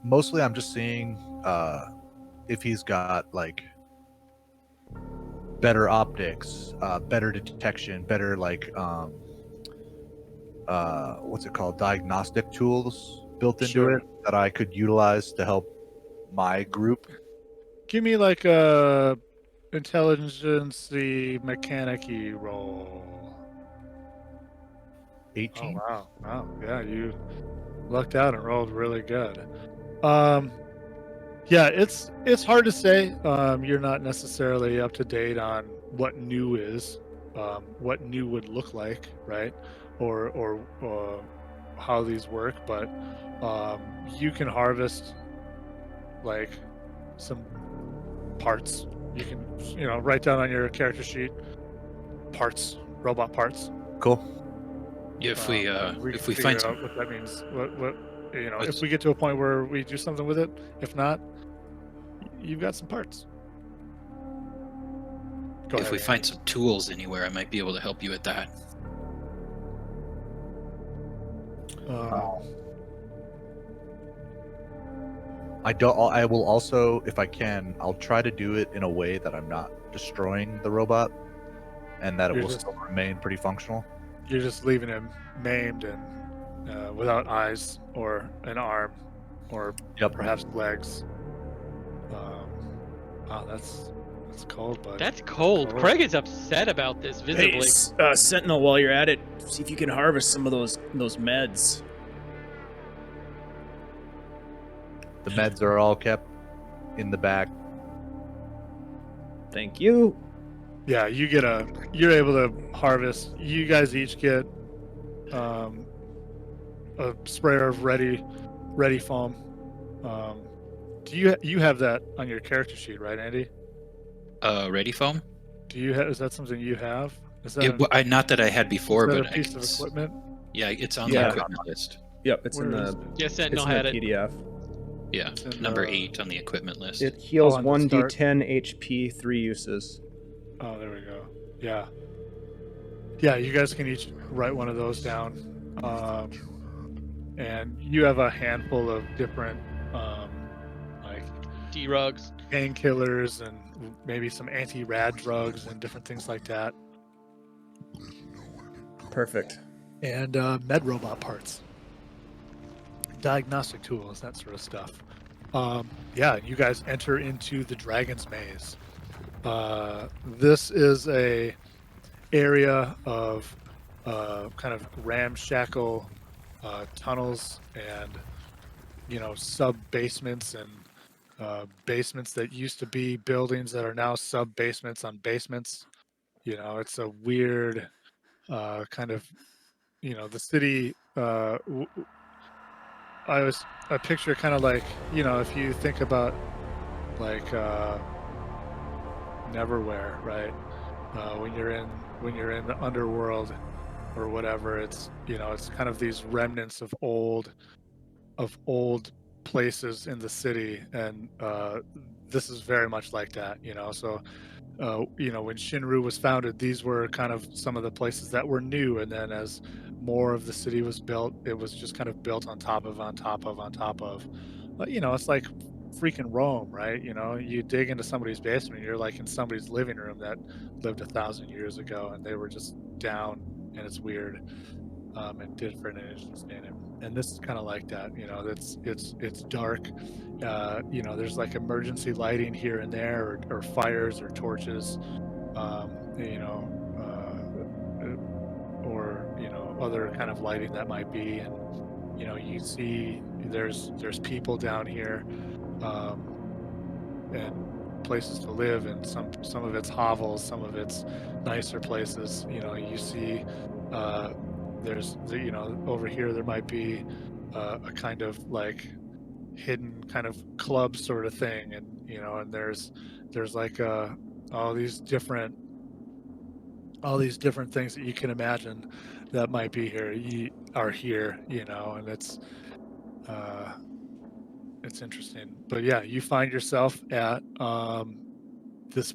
S3: Mostly, I'm just seeing if he's got like better optics, better detection, better like what's it called, diagnostic tools built into it that I could utilize to help my group.
S1: Give me like a intelligence-y mechanic-y roll.
S3: 18.
S1: Oh wow, yeah, you lucked out and rolled really good. Yeah, it's hard to say. You're not necessarily up to date on what new is, what new would look like, right? Or how these work, but you can harvest like some parts. You can write down on your character sheet parts, robot parts.
S3: Cool.
S4: Yeah, if we find
S1: out what that means, what if we get to a point where we do something with it, if not, you've got some parts.
S4: If we find some tools anywhere, I might be able to help you with that.
S3: I will also, if I can, I'll try to do it in a way that I'm not destroying the robot, and that it will still remain pretty functional.
S1: You're just leaving him maimed and without eyes or an arm, or perhaps legs. Wow, that's cold, bud.
S5: That's cold. Craig is upset about this visibly.
S2: Hey, Sentinel, while you're at it, see if you can harvest some of those meds.
S3: The meds are all kept in the back.
S2: Thank you.
S1: Yeah, you're able to harvest. You guys each get a sprayer of ready foam. Do you have that on your character sheet, right, Andy?
S4: Ready foam?
S1: Do you have? Is that something you have? Is that
S4: Not that I had before,
S1: is that
S4: but
S1: a piece of equipment?
S4: Yeah, it's on
S2: Yeah.
S4: the equipment list.
S2: Yep, it's in
S1: Where is
S2: the
S1: it?
S5: Yeah,
S2: it's
S5: Sentinel
S2: in the
S5: had it.
S2: PDF.
S4: Yeah,
S1: It's in
S4: number
S1: the-
S4: 8 on the equipment list.
S2: It heals
S1: on the
S2: 1d10 HP, 3 uses.
S1: Oh, there we go. Yeah. Yeah, you guys can each write one of those down. And you have a handful of different like
S5: D-rugs.
S1: painkillers and maybe some anti-rad drugs and different things like that.
S2: Perfect.
S1: And med robot parts. Diagnostic tools, that sort of stuff. Yeah, you guys enter into the Dragon's Maze. This is a area of kind of ramshackle tunnels and sub basements and basements that used to be buildings that are now sub basements on basements. It's a weird kind of the city. I picture kind of like if you think about like Neverwhere, right? When you're in the underworld or whatever, it's it's kind of these remnants of old places in the city, and this is very much like that. So when Shinru was founded, these were kind of some of the places that were new, and then as more of the city was built, it was just kind of built on top of. But it's like freaking Rome, right? You dig into somebody's basement, you're like in somebody's living room that lived 1,000 years ago, and they were just down, and it's weird, and different and interesting. And this is kind of like that. It's dark. There's like emergency lighting here and there, or fires or torches, or other kind of lighting that might be. And you see there's people down here, and places to live, and some of it's hovels, some of it's nicer places. You see there's over here there might be a kind of like hidden kind of club sort of thing, and and there's like all these different things that you can imagine that might be here are here, and it's interesting. But yeah, you find yourself at this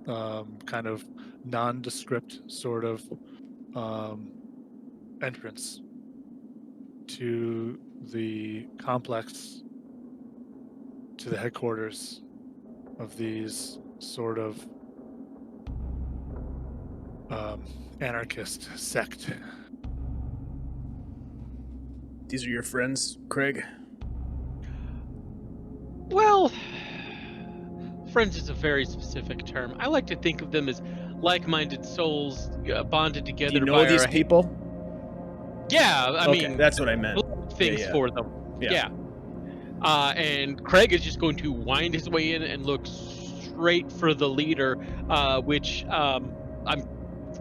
S1: kind of nondescript sort of entrance to the complex, to the headquarters of these sort of anarchist sect.
S2: These are your friends, Craig?
S5: Well, friends is a very specific term. I like to think of them as like-minded souls bonded together.
S2: Do you know
S5: by
S2: these
S5: our...
S2: people?
S5: Yeah, I mean,
S2: that's what I meant.
S5: Things
S2: Yeah.
S5: for them.
S2: Yeah.
S5: And Craig is just going to wind his way in and look straight for the leader, which I'm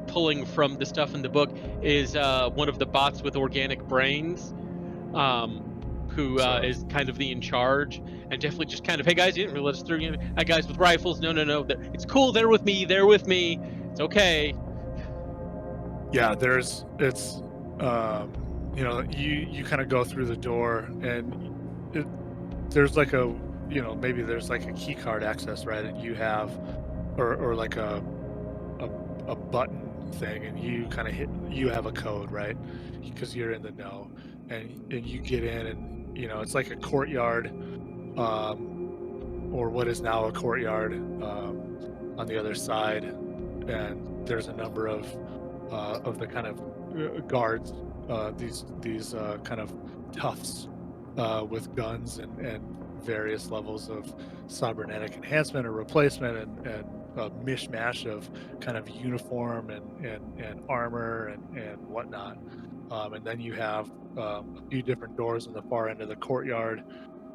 S5: pulling from the stuff in the book is one of the bots with organic brains, who is kind of the in charge, and definitely just kind of, hey guys, you didn't really let us through. Hey guys with rifles, no, it's cool. They're with me. It's okay.
S1: Yeah, you kind of go through the door, and there's like a maybe there's like a key card access, right? And you have or like a button thing, and you kind of you have a code, right? Because you're in the know, and you get in, and it's like a courtyard, or what is now a courtyard, on the other side, and there's a number of the kind of guards, these kind of toughs with guns and various levels of cybernetic enhancement or replacement, and a mishmash of kind of uniform and armor and whatnot. And then you have a few different doors in the far end of the courtyard,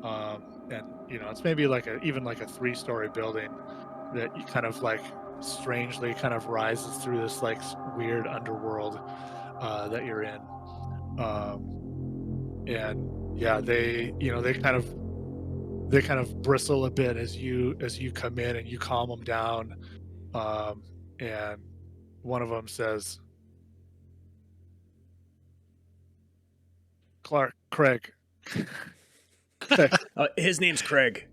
S1: and it's maybe like even like a 3-story building that you kind of like strangely kind of rises through this like weird underworld that you're in. And yeah, they kind of bristle a bit as you come in and you calm them down. And one of them says, Craig.
S2: His name's Craig.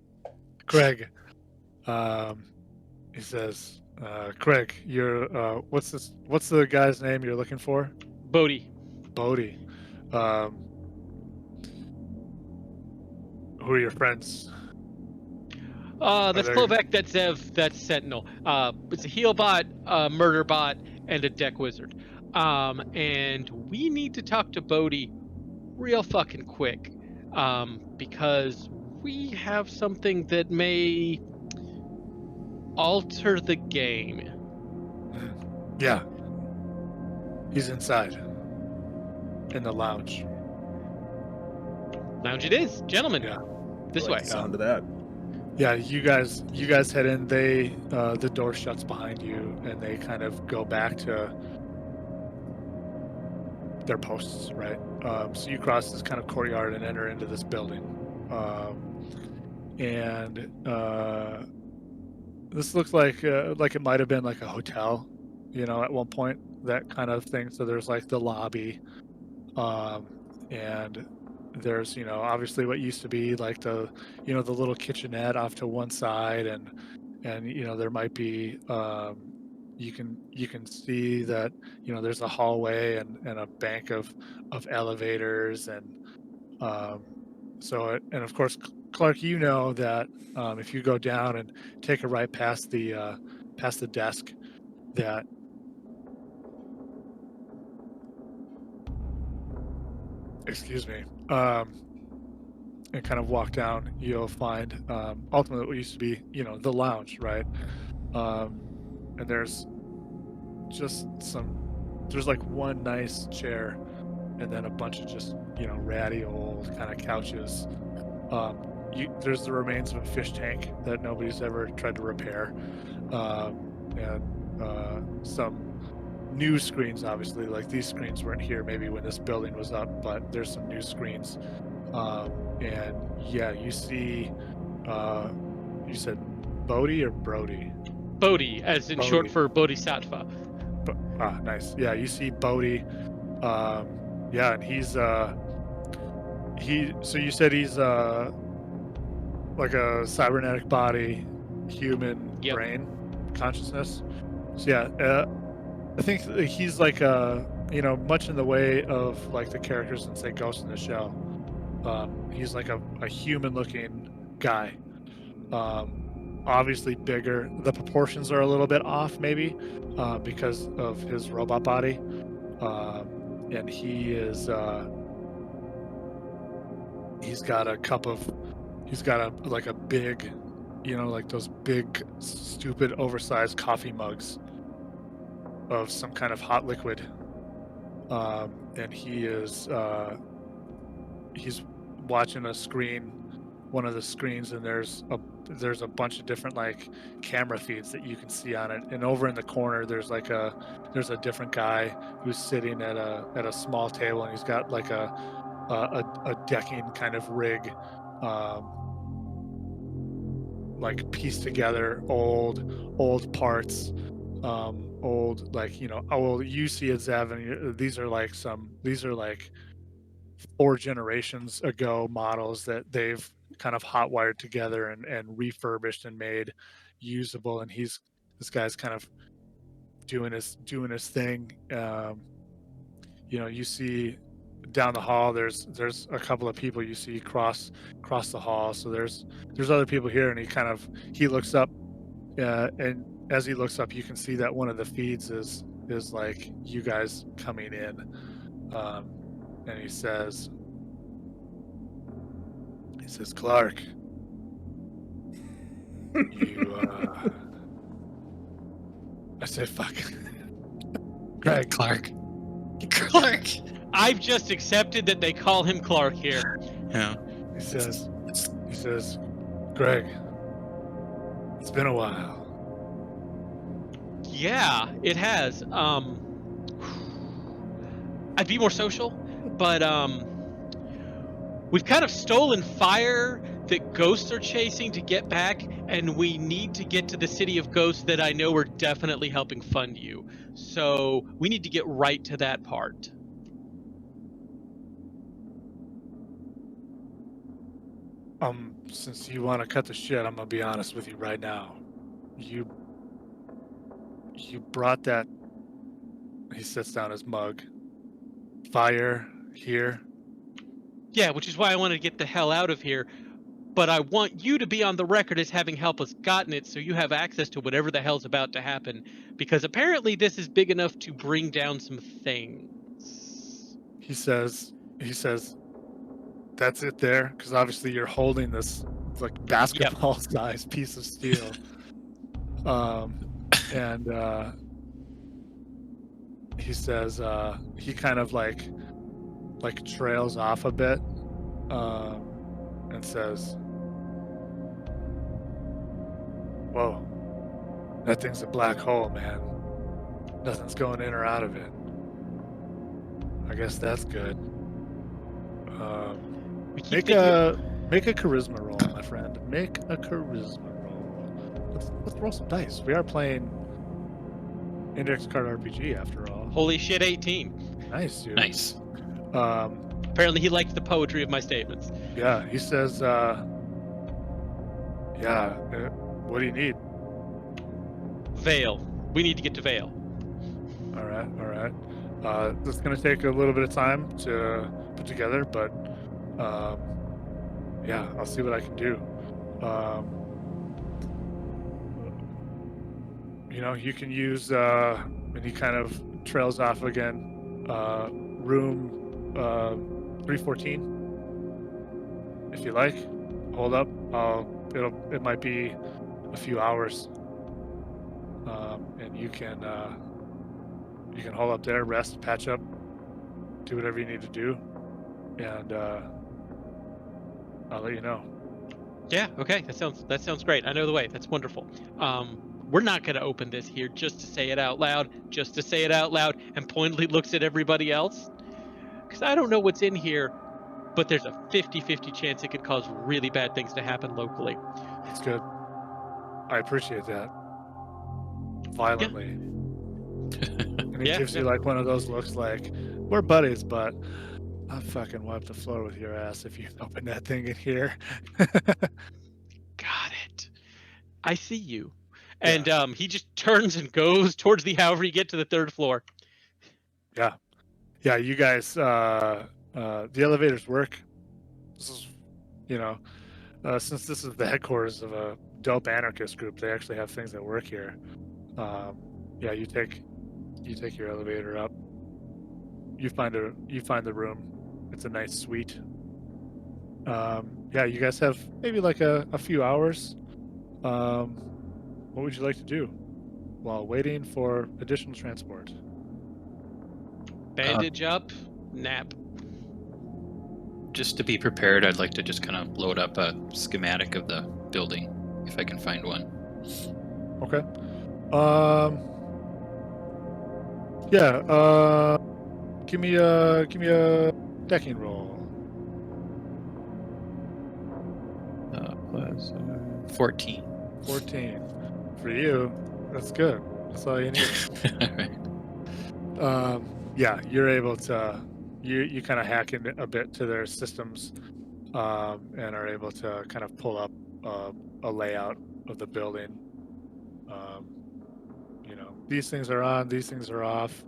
S1: Craig. He says, Craig, you're what's the guy's name you're looking for?
S5: Bodhi.
S1: Bodhi. Who are your friends?
S5: That's Klovak, that's Zev, that's Sentinel. It's a heal bot, a murder bot, and a deck wizard. And we need to talk to Bodhi real fucking quick. Because we have something that may alter the game.
S1: Yeah. He's inside. In the lounge.
S5: Lounge it is, gentlemen.
S1: Yeah.
S5: This way.
S2: Sound of that.
S1: Yeah, you guys head in. They the door shuts behind you, and they kind of go back to their posts, right? So you cross this kind of courtyard and enter into this building, and this looks like it might have been like a hotel, at one point, that kind of thing. So there's like the lobby, and there's obviously what used to be like the the little kitchenette off to one side, and there might be you can see that there's a hallway and a bank of elevators, and so and of course, Clark, that if you go down and take a right past the desk, that excuse me, and kind of walk down, you'll find ultimately what used to be the lounge, right? And there's like one nice chair, and then a bunch of just ratty old kind of couches. There's the remains of a fish tank that nobody's ever tried to repair, and some news screens. Obviously, like these screens weren't here maybe when this building was up, but there's some news screens. And yeah, you see, you said Bodhi or Brody?
S5: Bodhi, as in short for Bodhisattva.
S1: Nice. Yeah, you see Bodhi. Yeah, and he's so you said he's like a cybernetic body, human brain, consciousness. So yeah, I think he's like much in the way of like the characters in say Ghost in the Shell. He's like a human-looking guy. Obviously bigger. The proportions are a little bit off, maybe, because of his robot body. And he is. He's got a big, like those big, stupid, oversized coffee mugs of some kind of hot liquid. And he is. He's watching a screen, one of the screens, and there's a bunch of different like camera feeds that you can see on it. And over in the corner, there's a different guy who's sitting at a small table, and he's got like a decking kind of rig, like pieced together old parts, old like you see it, Zev, and these are like 4 generations ago models that they've kind of hot wired together and refurbished and made usable. And this guy's kind of doing his thing. You see down the hall, there's a couple of people you see cross the hall. So there's other people here, and he looks up, and as he looks up, you can see that one of the feeds is like you guys coming in. And he says, Clark, I said, fuck.
S4: Greg. Clark.
S5: I've just accepted that they call him Clark here.
S4: Yeah.
S1: He says, Greg, it's been a while.
S5: Yeah, it has. I'd be more social, but we've kind of stolen fire that ghosts are chasing to get back, and we need to get to the city of ghosts that I know are definitely helping fund you. So we need to get right to that part.
S1: Since you want to cut the shit, I'm gonna be honest with you right now. You brought that. He sets down his mug. Fire here.
S5: Yeah, which is why I wanted to get the hell out of here. But I want you to be on the record as having helped us gotten it, so you have access to whatever the hell's about to happen. Because apparently this is big enough to bring down some things.
S1: He says, that's it there, because obviously you're holding this like basketball-sized piece of steel. And he says, he kind of like trails off a bit, and says, "Whoa, that thing's a black hole, man. Nothing's going in or out of it. I guess that's good. Make a charisma roll, my friend. Make a charisma roll. Let's roll some dice. We are playing index card RPG after all.
S5: Holy shit, 18.
S1: Nice, dude.
S4: Nice.
S5: Apparently he liked the poetry of my statements.
S1: Yeah, he says, what do you need?
S5: Vale. We need to get to Vale.
S1: All right. This is going to take a little bit of time to put together, but yeah, I'll see what I can do. You can use, and he kind of trails off again, room 314, if you like. Hold up. It might be a few hours, and you can hold up there, rest, patch up, do whatever you need to do, and I'll let you know.
S5: Yeah, okay. That sounds great. I know the way. That's wonderful. We're not going to open this here just to say it out loud, and pointedly looks at everybody else. Because I don't know what's in here, but there's a 50-50 chance it could cause really bad things to happen locally.
S1: That's good. I appreciate that. Violently. And he gives you like one of those looks like, we're buddies, but I'll fucking wipe the floor with your ass if you open that thing in here.
S5: Got it. I see you. And he just turns and goes towards however you get to the third floor.
S1: Yeah, you guys, the elevators work. This is, since this is the headquarters of a dope anarchist group, they actually have things that work here. You take your elevator up. You find the room. It's a nice suite. You guys have maybe like a few hours. What would you like to do while waiting for additional transport?
S5: Bandage up, nap.
S4: Just to be prepared, I'd like to just kind of load up a schematic of the building, if I can find one.
S1: Okay. Give me a decking roll.
S4: 14.
S1: 14. For you, that's good. That's all you need.
S4: All right.
S1: You're able to, you kind of hack in a bit to their systems, and are able to kind of pull up a layout of the building. These things are on, these things are off.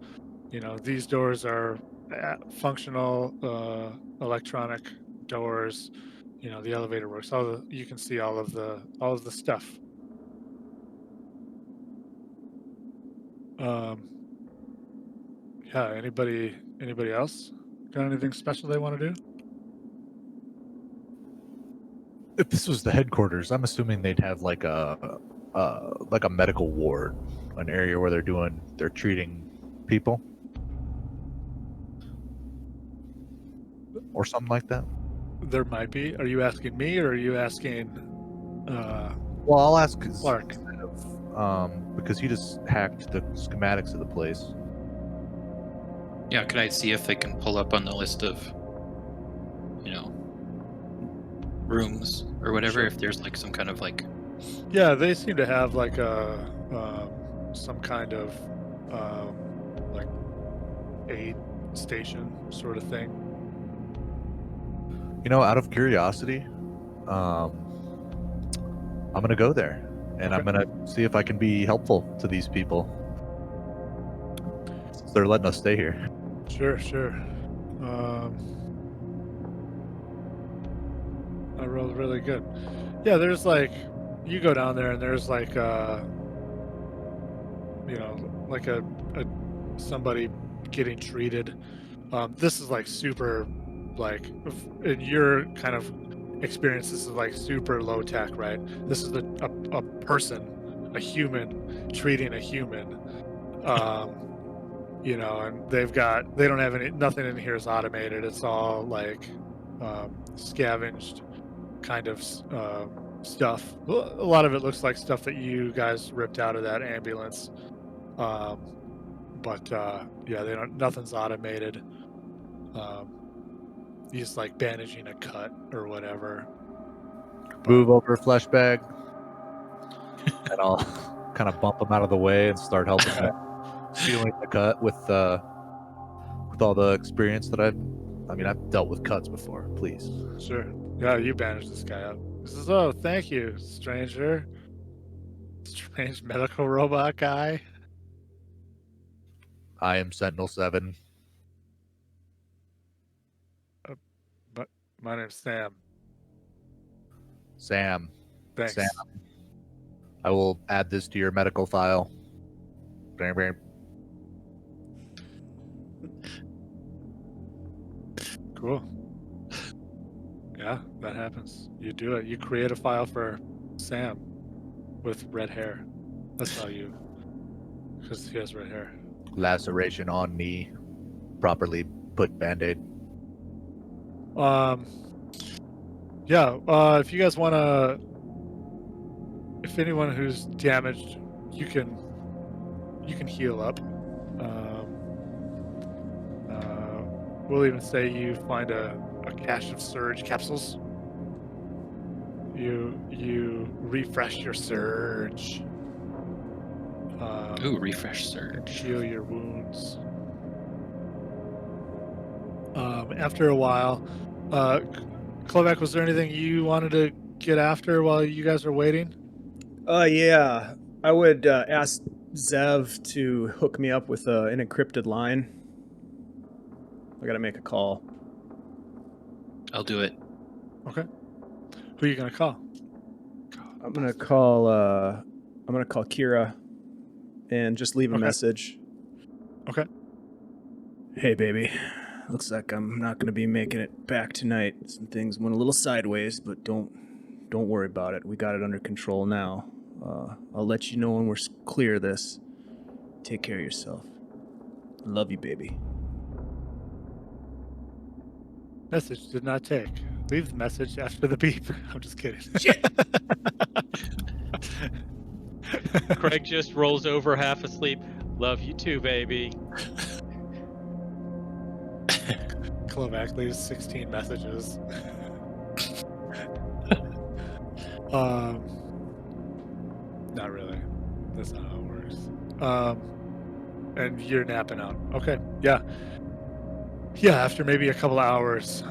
S1: These doors are functional electronic doors. The elevator works. You can see all of the stuff. Anybody else got anything special they want to do?
S3: If this was the headquarters, I'm assuming they'd have like a medical ward, an area where they're treating people, or something like that.
S1: There might be. Are you asking me, or are you asking?
S3: Well, I'll ask
S1: Clark.
S3: because he just hacked the schematics of the place.
S4: Yeah, can I see if I can pull up on the list of, rooms or whatever?
S1: Sure.
S4: If there's like some kind of like,
S1: Yeah, they seem to have like some kind of like aid station sort of thing.
S3: Out of curiosity, I'm gonna go there, and I'm gonna see if I can be helpful to these people. Since they're letting us stay here.
S1: Sure. I rolled really good. Yeah, there's like, you go down there and there's like like a somebody getting treated. This is like super, like, in your kind of experience, this is like super low tech, right? This is a person, a human treating a human. And they don't have nothing in here is automated. It's all like scavenged kind of stuff. A lot of it looks like stuff that you guys ripped out of that ambulance. Yeah, nothing's automated. He's like bandaging a cut or whatever.
S3: Move over, flesh bag, and I'll kind of bump him out of the way and start helping him sealing the cut with all the experience that I've dealt with cuts before. Please.
S1: Sure. Yeah, you bandage this guy up. He says, "Oh, thank you, stranger. Strange medical robot guy."
S3: I am Sentinel-7.
S1: But my name's Sam.
S3: Sam.
S1: Thanks.
S3: Sam. I will add this to your medical file. Bam, bam.
S1: Cool. Yeah, that happens. You do it. You create a file for Sam with red hair. That's how you, because he has red hair.
S3: Laceration on knee. Properly put band-aid.
S1: If you guys want to, if anyone who's damaged, you can heal up. We'll even say you find a cache of surge capsules. You refresh your surge.
S4: refresh surge.
S1: Heal your wounds. After a while, Kovac, was there anything you wanted to get after while you guys are waiting?
S2: Yeah. I would ask Zev to hook me up with an encrypted line. I gotta make a call.
S4: I'll do it.
S1: Okay. Who are you gonna call?
S2: I'm gonna call Kira and just leave a message.
S1: Okay.
S2: Hey, baby. Looks like I'm not gonna be making it back tonight. Some things went a little sideways, but don't worry about it. We got it under control now. I'll let you know when we're clear of this. Take care of yourself. Love you, baby.
S1: Message did not take. Leave the message after the beep. I'm just kidding.
S5: Craig just rolls over half asleep. Love you too, baby.
S1: Kovac leaves 16 messages. Not really. That's not how it works. And you're napping out. Okay. Yeah. Yeah, after maybe a couple of hours,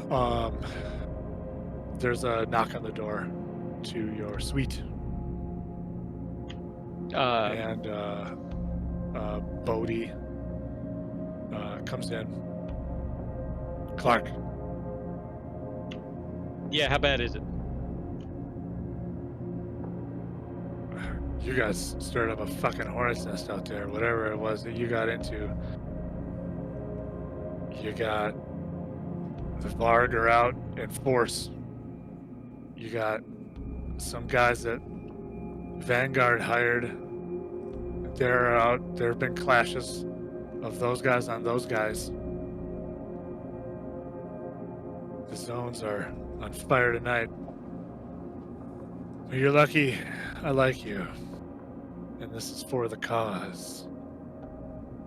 S1: there's a knock on the door to your suite. And Bodhi comes in. Clark.
S5: Yeah, how bad is it?
S1: You guys stirred up a fucking hornet's nest out there, whatever it was that you got into. You got the Varg are out in force. You got some guys that Vanguard hired. They're out. There have been clashes of those guys on those guys. The zones are on fire tonight. You're lucky. I like you. and this is for the cause.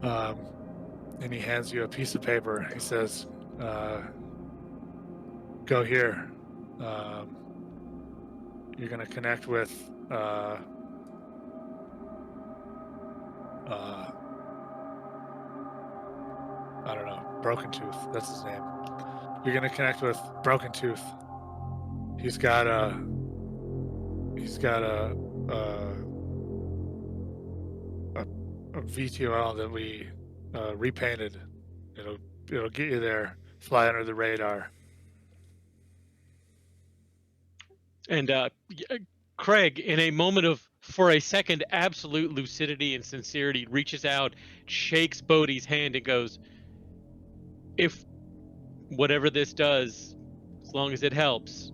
S1: And he hands you a piece of paper. He says, go here. You're going to connect with I don't know, Broken Tooth. That's his name. You're going to connect with Broken Tooth. He's got a VTOL that we repainted. It'll get you there, fly under the radar.
S5: And Craig, in a moment of, for a second, absolute lucidity and sincerity, reaches out, shakes Bodhi's hand, and goes, if whatever this does, as long as it helps,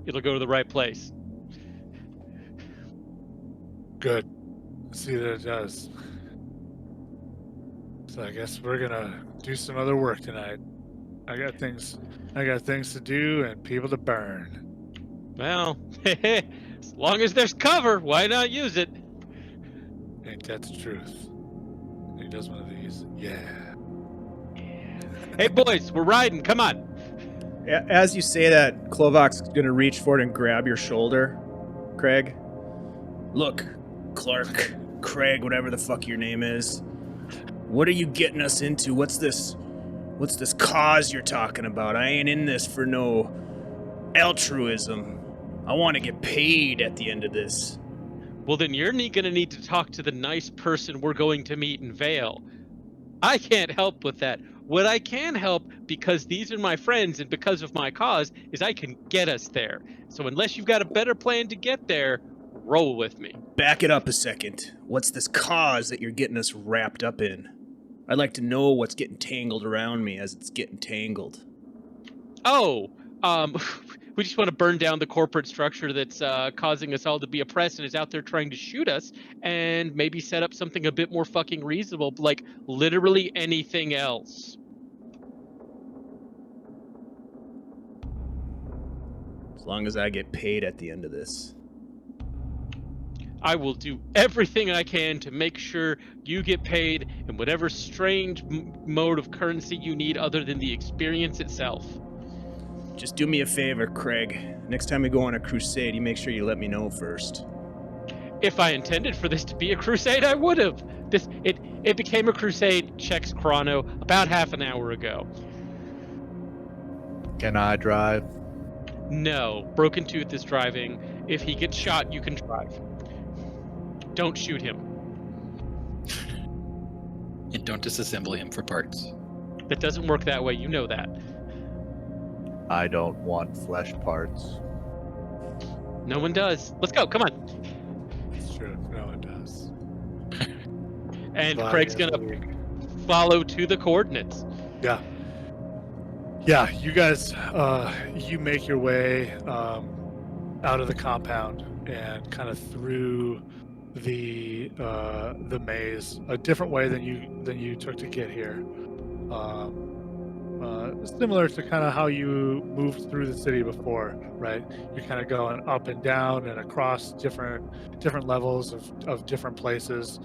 S5: it'll go to the right place.
S1: Good. See that it does. So I guess we're gonna do some other work tonight. I got things to do and people to burn.
S5: Well, as long as there's cover, why not use it?
S1: Ain't that the truth? He does one of these. Yeah.
S5: Hey boys, we're riding. Come on.
S2: As you say that, Klovak's gonna reach forward and grab your shoulder, Craig. Look, Clark, Craig, whatever the fuck your name is. What are you getting us into? What's this cause you're talking about? I ain't in this for no altruism. I want to get paid at the end of this.
S5: Well, then you're gonna need to talk to the nice person we're going to meet in Vale. I can't help with that. What I can help, because these are my friends and because of my cause, is I can get us there. So unless you've got a better plan to get there, roll with me.
S2: Back it up a second. What's this cause that you're getting us wrapped up in? I'd like to know what's getting tangled around me as it's getting tangled.
S5: Oh, we just want to burn down the corporate structure that's causing us all to be oppressed and is out there trying to shoot us, and maybe set up something a bit more fucking reasonable, like literally anything else.
S2: As long as I get paid at the end of this.
S5: I will do everything I can to make sure you get paid in whatever strange mode of currency you need other than the experience itself.
S2: Just do me a favor, Craig. Next time we go on a crusade, you make sure you let me know first.
S5: If I intended for this to be a crusade, I would have. It became a crusade, checks Chrono, about half an hour ago.
S3: Can I drive?
S5: No, Broken Tooth is driving. If he gets shot, you can drive. Don't shoot him.
S4: And don't disassemble him for parts.
S5: It doesn't work that way, you know that.
S3: I don't want flesh parts.
S5: No one does. Let's go, come on.
S1: It's true. No one does.
S5: And
S1: Body
S5: Craig's
S1: is
S5: gonna
S1: weak.
S5: follow to the coordinates.
S1: Yeah. Yeah, you guys, you make your way out of the compound and kind of through the maze, a different way than you took to get here. Similar to kind of how you moved through the city before, right? You're kind of going up and down and across different levels of different places.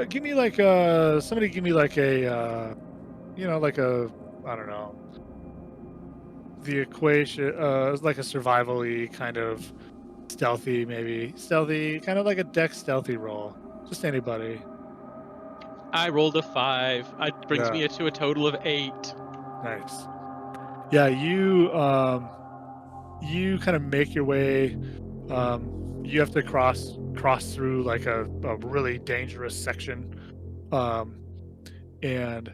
S1: Give me like somebody give me like a like a, I don't know, the equation, like a survival-y kind of stealthy, kind of like a dex stealthy roll. Just anybody.
S5: I rolled a 5. It brings me to a total of 8.
S1: Nice. Yeah, you kind of make your way. You have to cross through like a really dangerous section, and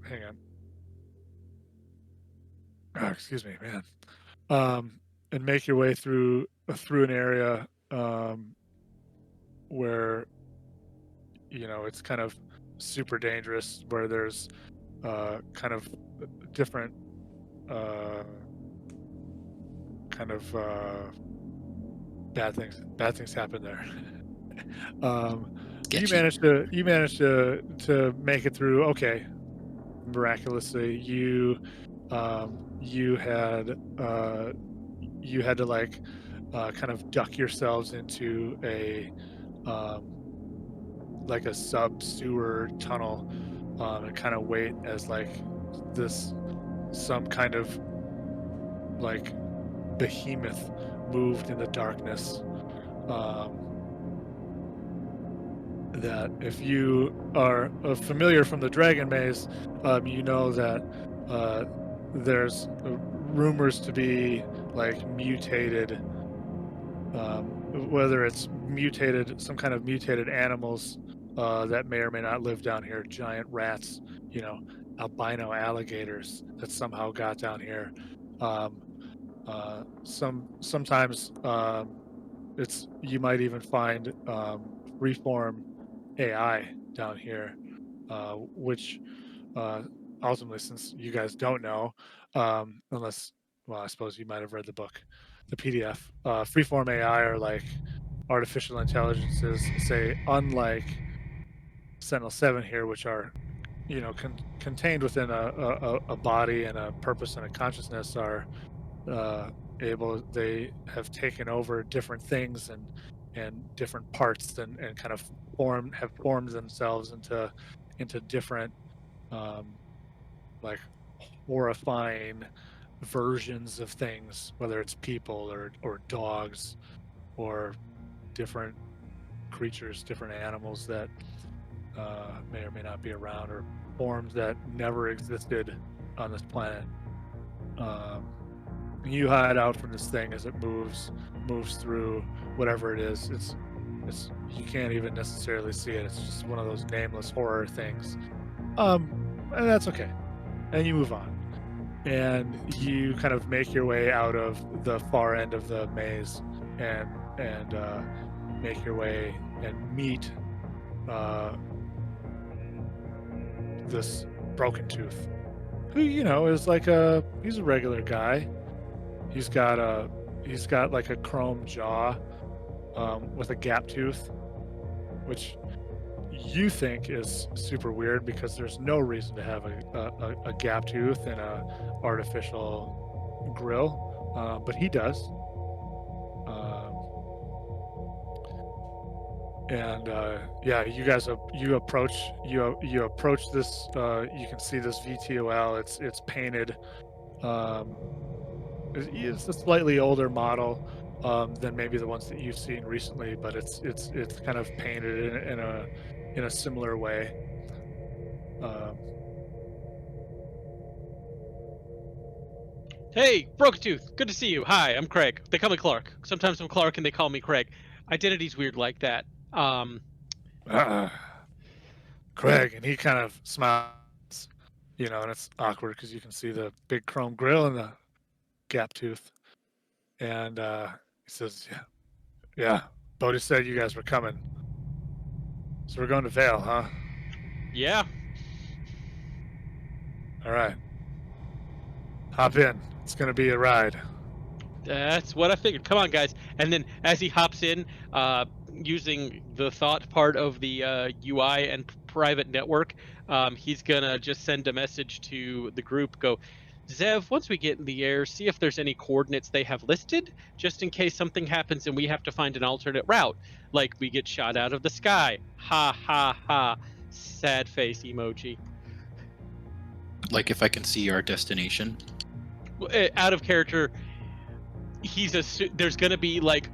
S1: hang on. Oh, excuse me, man. And make your way through an area where it's kind of super dangerous, where there's kind of different kind of bad things happen there. You managed to make it through okay, miraculously. You had you had to like kind of duck yourselves into a like a sub sewer tunnel and kind of wait as like some kind of like behemoth moved in the darkness. That if you are familiar from the Dragon Maze, you know that there's rumors to be like mutated, whether it's mutated, some kind of mutated animals that may or may not live down here, giant rats, you know, albino alligators that somehow got down here. Sometimes it's you might even find freeform AI down here, which ultimately, since you guys don't know, unless, well, I suppose you might have read the book, the PDF, freeform AI are like artificial intelligences, say, unlike Sentinel-7 here, which are, you know, contained within a body and a purpose and a consciousness, are they have taken over different things and different parts and kind of have formed themselves into different like horrifying versions of things, whether it's people or dogs or different creatures, different animals that may or may not be around, or forms that never existed on this planet. You hide out from this thing as it moves through whatever it is. It's you can't even necessarily see it. It's just one of those nameless horror things. And that's okay. And you move on. And you kind of make your way out of the far end of the maze and make your way and meet this Broken Tooth, who, you know, is like he's a regular guy. He's got like a chrome jaw with a gap tooth, which you think is super weird because there's no reason to have a gap tooth and a artificial grill, but he does. Yeah, you guys you approach this. You can see this VTOL. It's painted. It's a slightly older model than maybe the ones that you've seen recently, but it's kind of painted in a similar way.
S5: Hey, Broken Tooth, good to see you. Hi, I'm Craig. They call me Clark. Sometimes I'm Clark and they call me Craig. Identity's weird like that.
S1: Craig, and he kind of smiles, you know, and it's awkward because you can see the big chrome grill and the gap tooth. And he says, yeah, Bodhi said you guys were coming. So we're going to Vale, huh?
S5: Yeah.
S1: All right. Hop in. It's going to be a ride.
S5: That's what I figured. Come on, guys. And then as he hops in, using the thought part of the UI and private network, he's going to just send a message to the group, go, Zev, once we get in the air, see if there's any coordinates they have listed, just in case something happens and we have to find an alternate route. Like we get shot out of the sky. Ha, ha, ha. Sad face emoji.
S4: Like if I can see our destination.
S5: Out of character, there's going to be like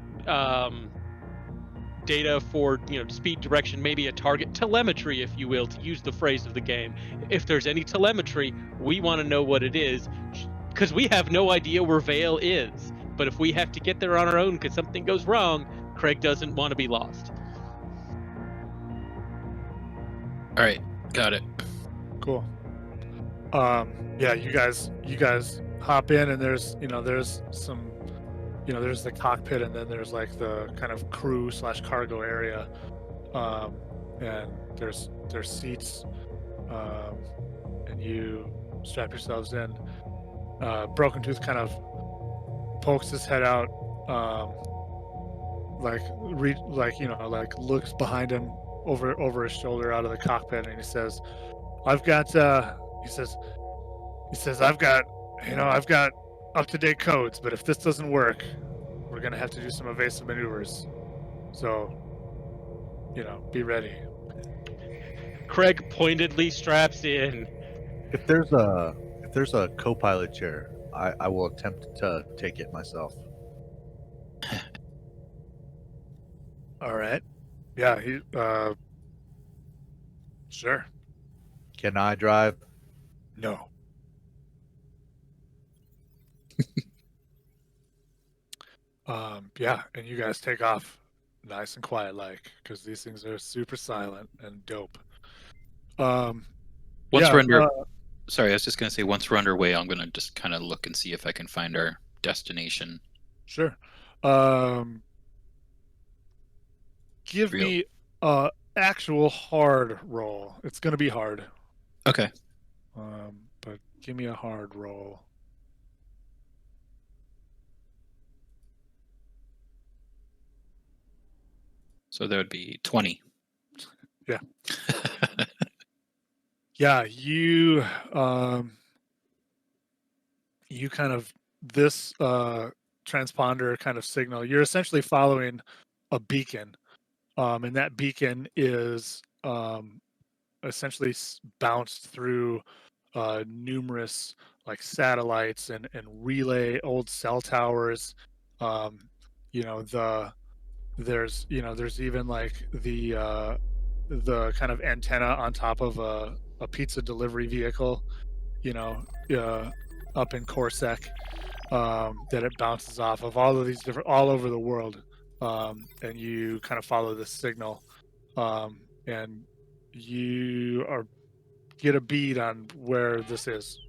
S5: data for, you know, speed, direction, maybe a target, telemetry, if you will, to use the phrase of the game. If there's any telemetry, we want to know what it is, because we have no idea where Vale is. But if we have to get there on our own because something goes wrong, Craig doesn't want to be lost.
S4: All right, got it.
S1: Cool. Yeah, you guys hop in, and there's some, you know, there's the cockpit, and then there's like the kind of crew/cargo area, and there's seats, and you strap yourselves in. Broken Tooth kind of pokes his head out, like looks behind him over his shoulder out of the cockpit, and he says, "I've got," he says, "I've got up-to-date codes, but if this doesn't work, we're gonna have to do some evasive maneuvers. So, be ready.
S5: Craig pointedly straps in.
S3: If there's a co-pilot chair, I will attempt to take it myself.
S1: All right. Yeah. Sure.
S3: Can I drive?
S1: No. Yeah, and you guys take off nice and quiet, because these things are super silent and dope.
S4: Once
S1: yeah,
S4: we're under, sorry, I was just gonna say once we're underway, I'm gonna just kind of look and see if I can find our destination.
S1: Sure. Give me actual hard roll. It's gonna be hard.
S4: Okay.
S1: But give me a hard roll.
S4: So there would be 20.
S1: Yeah. Yeah, you kind of this transponder kind of signal. You're essentially following a beacon, and that beacon is essentially bounced through numerous like satellites and relay old cell towers. There's even like the kind of antenna on top of a pizza delivery vehicle, uh, up in Corsac, that it bounces off of all of these different all over the world, and you kind of follow this signal, and you get a bead on where this is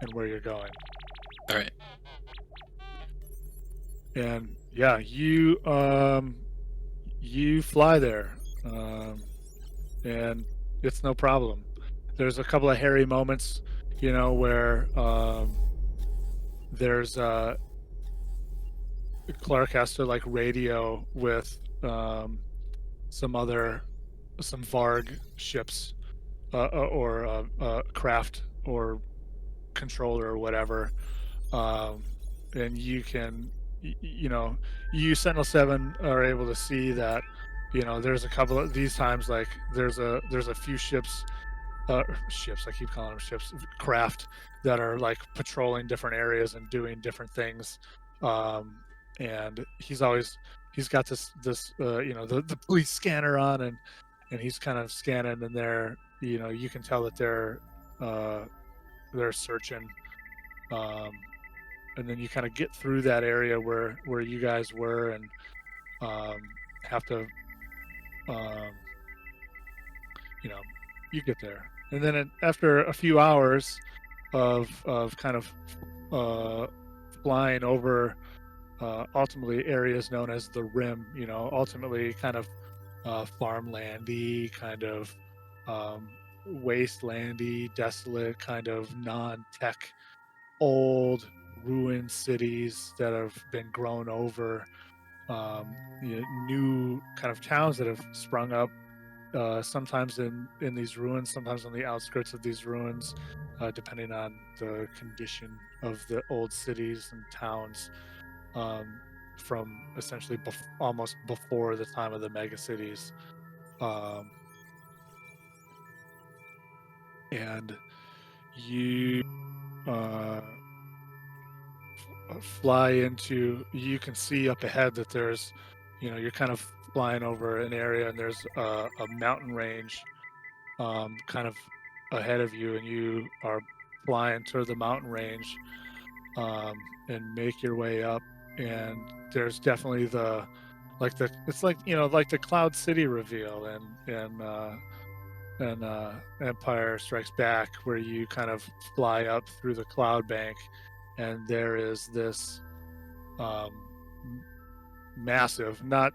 S1: and where you're going.
S4: All right.
S1: And yeah, you fly there, and it's no problem. There's a couple of hairy moments, where there's Clark has to like radio with some Varg ships, or craft or controller or whatever, and you can, you Sentinel-7 are able to see that, there's a couple of these times, like there's a few ships, I keep calling them ships, craft, that are like patrolling different areas and doing different things, and he's got this the police scanner on, and he's kind of scanning, and you can tell that they're searching, and then you kind of get through that area where you guys were, and have to you get there, and then after a few hours of kind of flying over ultimately areas known as the Rim, ultimately kind of farmlandy, kind of wastelandy, desolate, kind of non-tech, old ruined cities that have been grown over, new kind of towns that have sprung up, sometimes in these ruins, sometimes on the outskirts of these ruins, depending on the condition of the old cities and towns, from essentially almost before the time of the mega cities, and you fly into, you can see up ahead that there's, you're kind of flying over an area, and there's a mountain range kind of ahead of you, and you are flying toward the mountain range, and make your way up, and there's definitely it's like like the Cloud City reveal and Empire Strikes Back, where you kind of fly up through the cloud bank, and there is this massive, not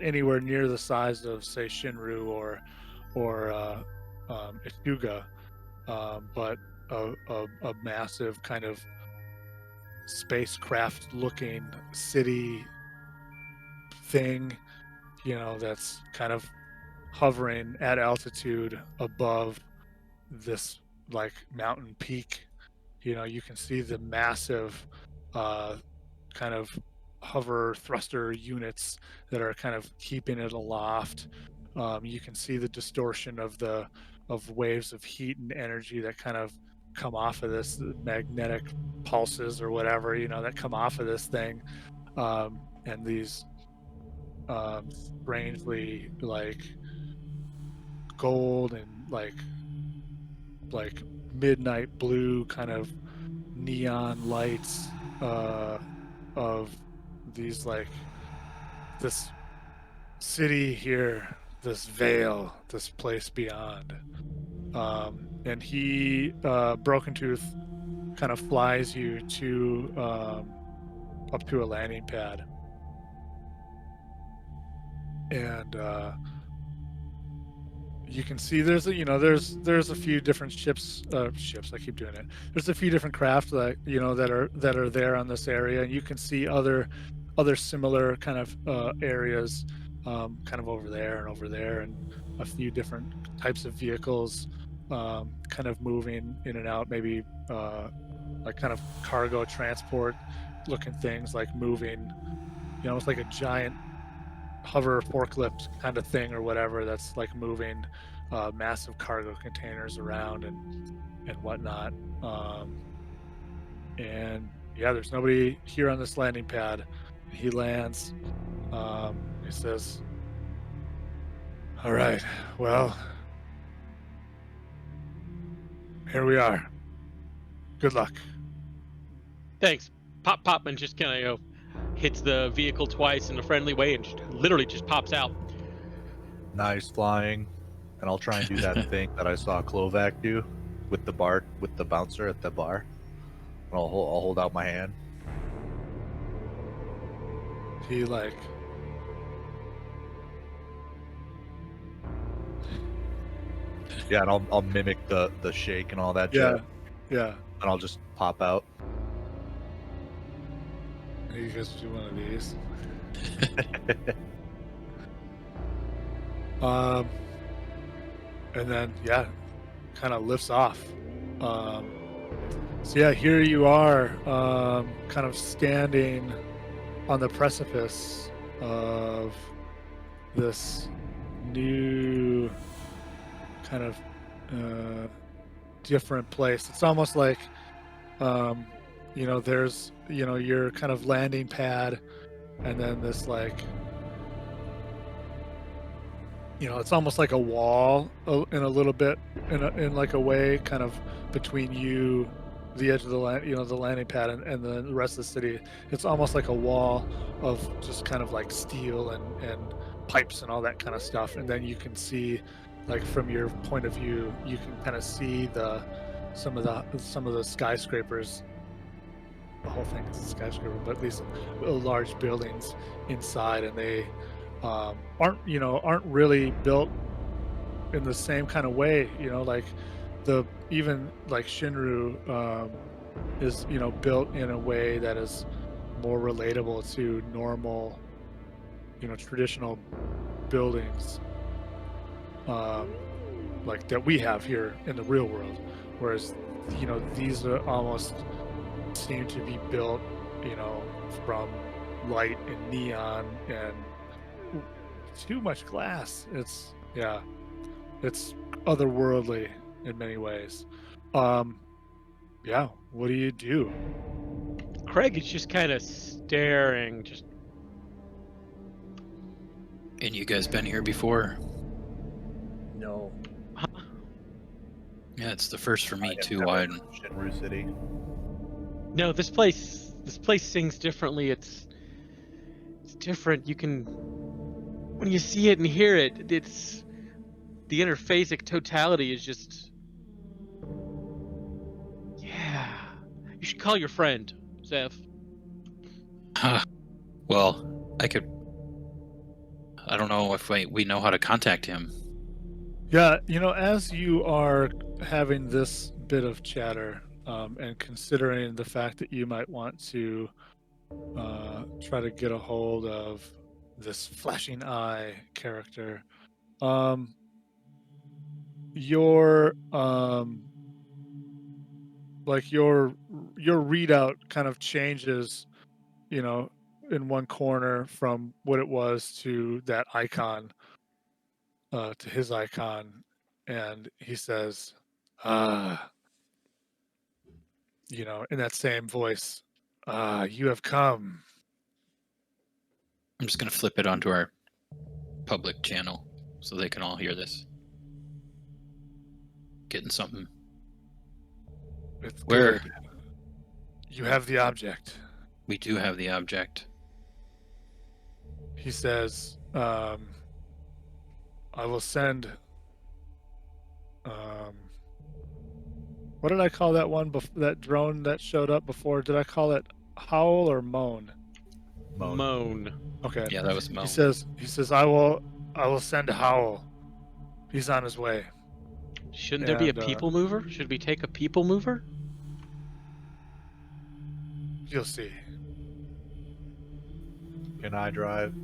S1: anywhere near the size of, say, Shinru or Ishuga, but a massive kind of spacecraft looking city thing, that's kind of hovering at altitude above this like mountain peak, you can see the massive kind of hover thruster units that are kind of keeping it aloft. You can see the distortion of waves of heat and energy that kind of come off of this magnetic pulses or whatever, that come off of this thing. And these strangely like gold and like midnight blue kind of neon lights of these like this city here, this veil, this place beyond. And he Broken Tooth kind of flies you to up to a landing pad, and you can see there's a few different ships. I keep doing it. There's a few different craft that are there on this area, and you can see other similar kind of areas, kind of over there, and a few different types of vehicles, kind of moving in and out. Maybe like kind of cargo transport looking things, like moving. It's like a giant hover forklift kind of thing or whatever that's like moving massive cargo containers around and whatnot. And yeah, there's nobody here on this landing pad. He lands. He says, "All right, well, here we are. Good luck."
S5: Thanks. Pop, and just kind of hits the vehicle twice in a friendly way and literally just pops out.
S3: Nice flying. And I'll try and do that thing that I saw Klovac do with the bouncer at the bar. And I'll hold out my hand.
S1: He like
S3: Yeah, and I'll mimic the shake and all that
S1: yeah,
S3: jazz.
S1: yeah.
S3: And I'll just pop out.
S1: You guys do one of these. And then kind of lifts off. So yeah, here you are, kind of standing on the precipice of this new kind of different place. It's almost like there's your kind of landing pad, and then this like it's almost like a wall in a little bit, in like a way, kind of between you, the edge of the land, the landing pad, and the rest of the city. It's almost like a wall of just kind of like steel and pipes and all that kind of stuff. And then you can see, like from your point of view, you can kind of see some of the skyscrapers. The whole thing is a skyscraper, but these large buildings inside, and they aren't really built in the same kind of way. Like even like Shinru is built in a way that is more relatable to normal, traditional buildings, like that we have here in the real world. Whereas these are almost seem to be built from light and neon and too much glass. It's otherworldly in many ways. What do you do?
S5: Craig is just kind of staring.
S4: And you guys been here before?
S2: No.
S4: Yeah, it's the first for me too.
S3: Shinru City.
S5: No, this place sings differently. It's different. You can, when you see it and hear it, it's the interphasic totality is just, yeah. You should call your friend, Zev.
S4: Well, I don't know if we know how to contact him.
S1: Yeah, as you are having this bit of chatter, and considering the fact that you might want to try to get a hold of this flashing eye character, your like your readout kind of changes, you know, in one corner from what it was to that icon, to his icon, and he says, you know, in that same voice, you have come.
S4: I'm just gonna flip it onto our public channel so they can all hear this. Getting something.
S1: It's
S4: Where?
S1: good. You have the object.
S4: We do have the object.
S1: He says, I will send, what did I call that one, that drone that showed up before? Did I call it Howl or Moan?
S5: Moan.
S1: Okay.
S4: Yeah, that was Mo.
S1: He says, I will send Howl. He's on his way.
S5: Shouldn't there be a
S1: And,
S5: people mover? Should we take a people mover?
S1: You'll see.
S3: Can I drive?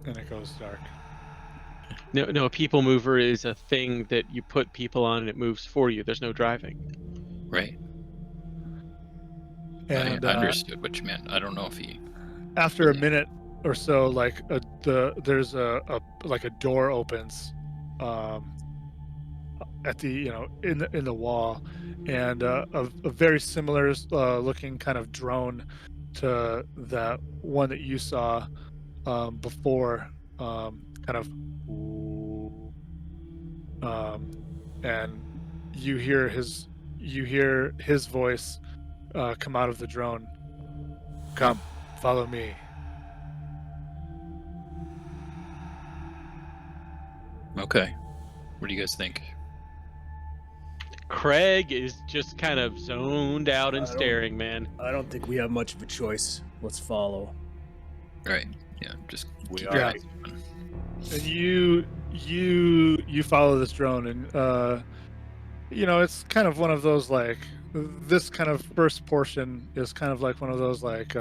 S1: And it goes dark.
S5: No, a people mover is a thing that you put people on and it moves for you. There's no driving.
S4: Right.
S1: And
S4: I understood what you meant. I don't know if he.
S1: after a minute or so, like there's a door opens, at the, you know, in the wall, and a very similar looking kind of drone to that one that you saw before, kind of, and you hear his voice come out of the drone. Come, follow me.
S4: Okay. What do you guys think?
S5: Craig is just kind of zoned out and staring, man.
S2: I don't think we have much of a choice. Let's follow.
S4: Right. Yeah. Just
S3: We
S4: keep
S3: are.
S4: your
S1: Yeah.
S4: eyes open.
S1: And you follow this drone, and you know, it's kind of one of those, like, this kind of first portion is kind of like one of those, like,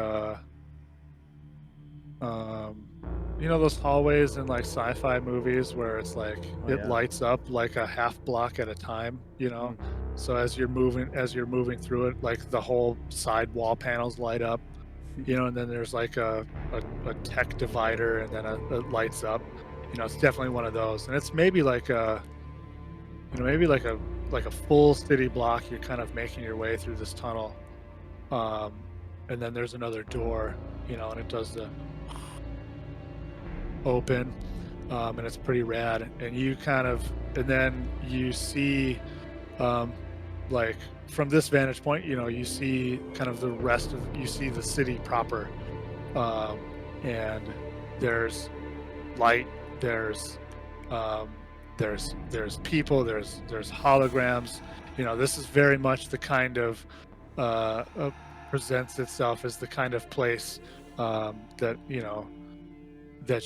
S1: you know, those hallways in like sci-fi movies where it's like it lights up like a half block at a time, you know. So as you're moving through it, like the whole side wall panels light up, you know, and then there's like a tech divider, and then it lights up. You know, it's definitely one of those, and it's maybe like a, you know, maybe like a full city block. You're kind of making your way through this tunnel, and then there's another door, you know, and it does the open, and it's pretty rad. And you kind of, and then you see, like from this vantage point, you know, you see kind of the rest of, you see the city proper, and there's light, there's people, there's holograms. You know, this is very much the kind of presents itself as the kind of place that, you know, that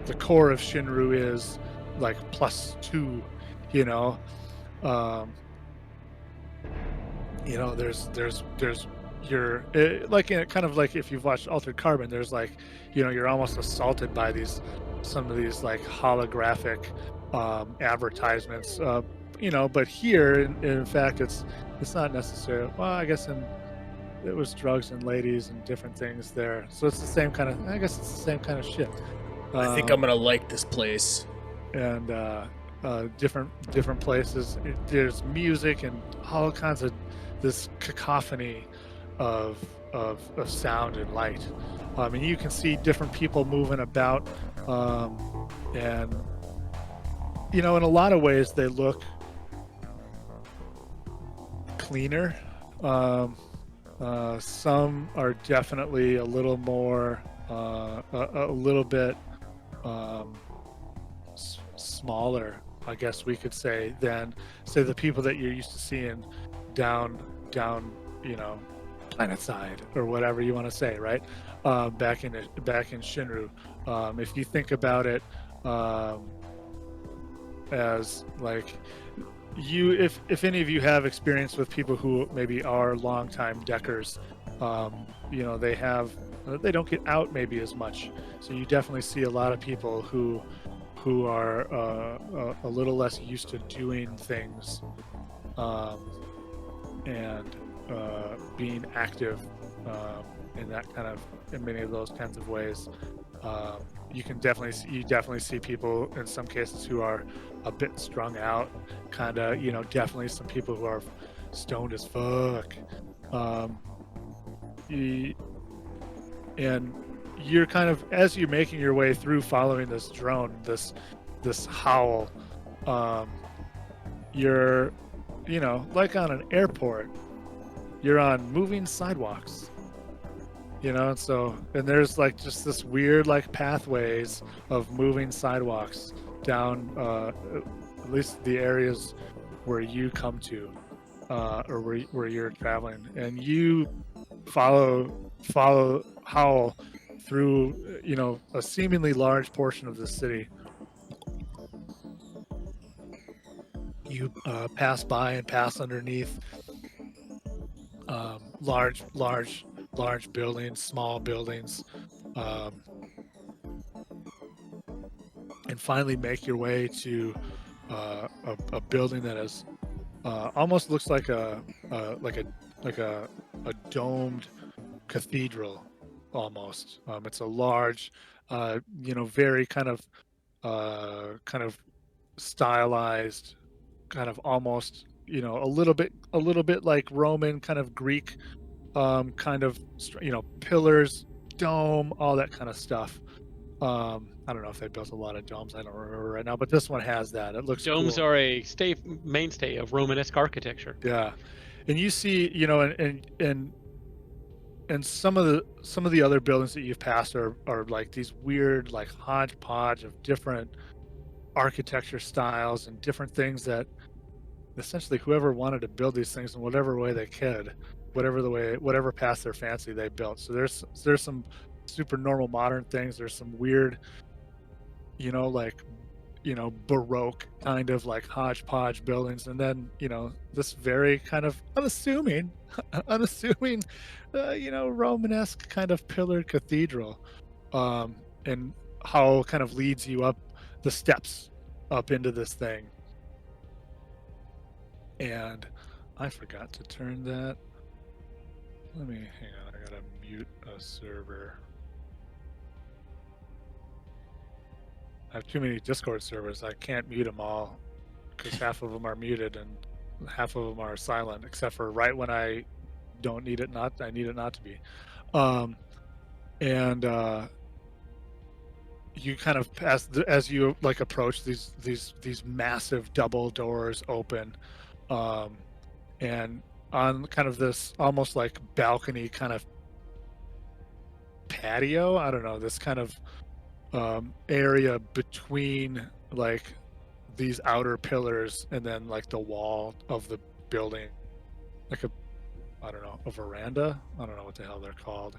S1: the core of Shinru is like +2, you know. You know, there's you're like, in kind of like if you've watched Altered Carbon, there's like, you know, you're almost assaulted by some of these like holographic advertisements, you know. But here, in fact, it's not necessarily, well, I guess it was drugs and ladies and different things there, so it's the same kind of, I guess it's the same kind of shit.
S2: I think I'm gonna like this place.
S1: And different places, there's music and all kinds of this cacophony of sound and light. And you can see different people moving about, and, you know, in a lot of ways they look cleaner. Some are definitely a little more, a little bit smaller, I guess we could say, than, say, the people that you're used to seeing down, you know, Planetside or whatever you want to say, right? Back in Shinru. If you think about it, as like, if any of you have experience with people who maybe are longtime deckers, you know, they don't get out maybe as much, so you definitely see a lot of people who who are a little less used to doing things and being active in that kind of in many of those kinds of ways. You definitely see people in some cases who are a bit strung out, kind of, definitely some people who are stoned as fuck. And you're kind of, as you're making your way through following this drone, this howl, you're, like on an airport, you're on moving sidewalks, and there's like just this weird like pathways of moving sidewalks down at least the areas where you come to, or where you're traveling, and you follow Howl through a seemingly large portion of the city. You pass by and pass underneath large buildings, small buildings, and finally make your way to a building that is almost looks like a domed cathedral almost. It's a large, very kind of stylized, kind of almost, a little bit like Roman, kind of Greek, kind of, pillars, dome, all that kind of stuff. I don't know if they built a lot of domes. I don't remember right now, but this one has that. It looks
S5: Domes
S1: cool.
S5: are a mainstay of Romanesque architecture.
S1: Yeah, and you see, and some of the other buildings that you've passed are like these weird, like hodgepodge of different architecture styles and different things that essentially whoever wanted to build these things in whatever way they could, whatever passed their fancy, they built. So there's some super normal modern things. There's some weird, like, Baroque kind of like hodgepodge buildings, and then this very kind of unassuming Romanesque kind of pillared cathedral, and how kind of leads you up the steps up into this thing. And I forgot to turn that. Let me hang on. I gotta mute a server. I have too many Discord servers. I can't mute them all because half of them are muted and half of them are silent, except for right when I don't need it not. I need it not to be. And you kind of as you like approach these massive double doors open, and on kind of this almost like balcony kind of patio. I don't know, this kind of area between like these outer pillars and then like the wall of the building, like a veranda. I don't know what the hell they're called.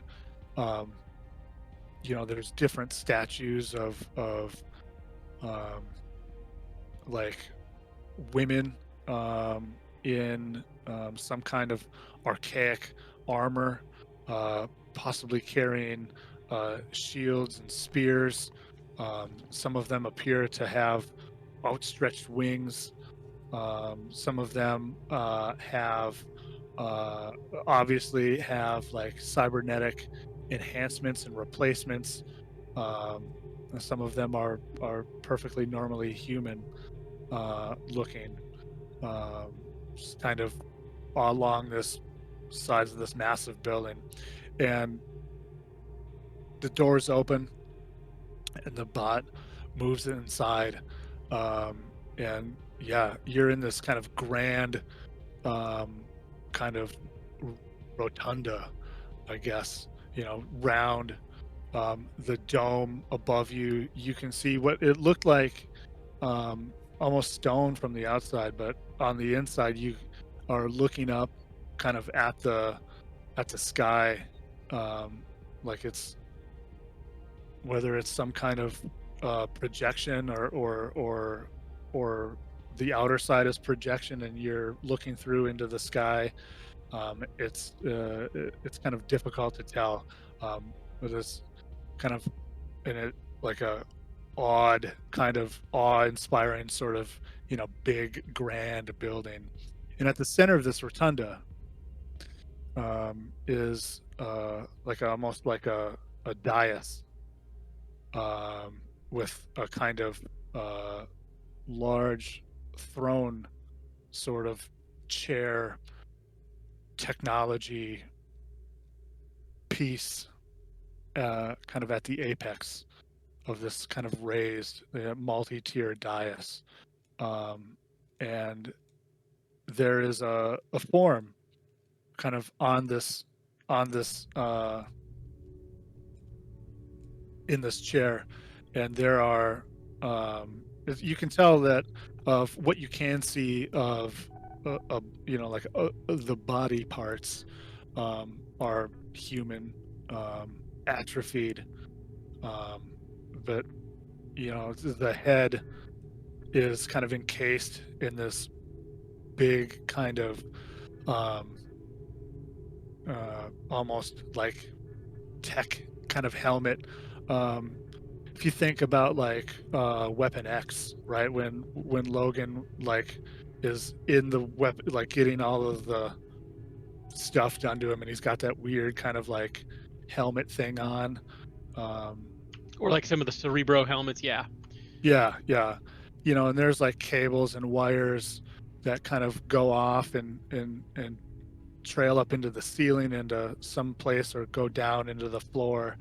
S1: There's different statues of like women in some kind of archaic armor, possibly carrying shields and spears. Some of them appear to have outstretched wings. Some of them obviously have like cybernetic enhancements and replacements. Some of them are perfectly normally human looking, kind of along this sides of this massive building. And the doors open and the bot moves inside, and yeah, you're in this kind of grand kind of rotunda, I guess, round. The dome above you, you can see what it looked like, almost stone from the outside, but on the inside you are looking up kind of at the sky, like it's, whether it's some kind of projection or the outer side is projection and you're looking through into the sky. It's kind of difficult to tell, but it's kind of in it like a odd, kind of awe-inspiring sort of, big, grand building. And at the center of this rotunda is almost like a dais with a kind of large throne sort of chair technology piece kind of at the apex of this kind of raised multi-tier dais. And there is a form kind of on this in this chair, and there are you can tell that of what you can see of the body parts are human, atrophied, but the head is kind of encased in this big kind of almost like tech kind of helmet. If you think about like Weapon X, right? When Logan like is in the weapon, like getting all of the stuff done to him, and he's got that weird kind of like helmet thing on.
S5: Or like some of the Cerebro helmets, yeah.
S1: Yeah. And there's like cables and wires that kind of go off and trail up into the ceiling into some place or go down into the floor.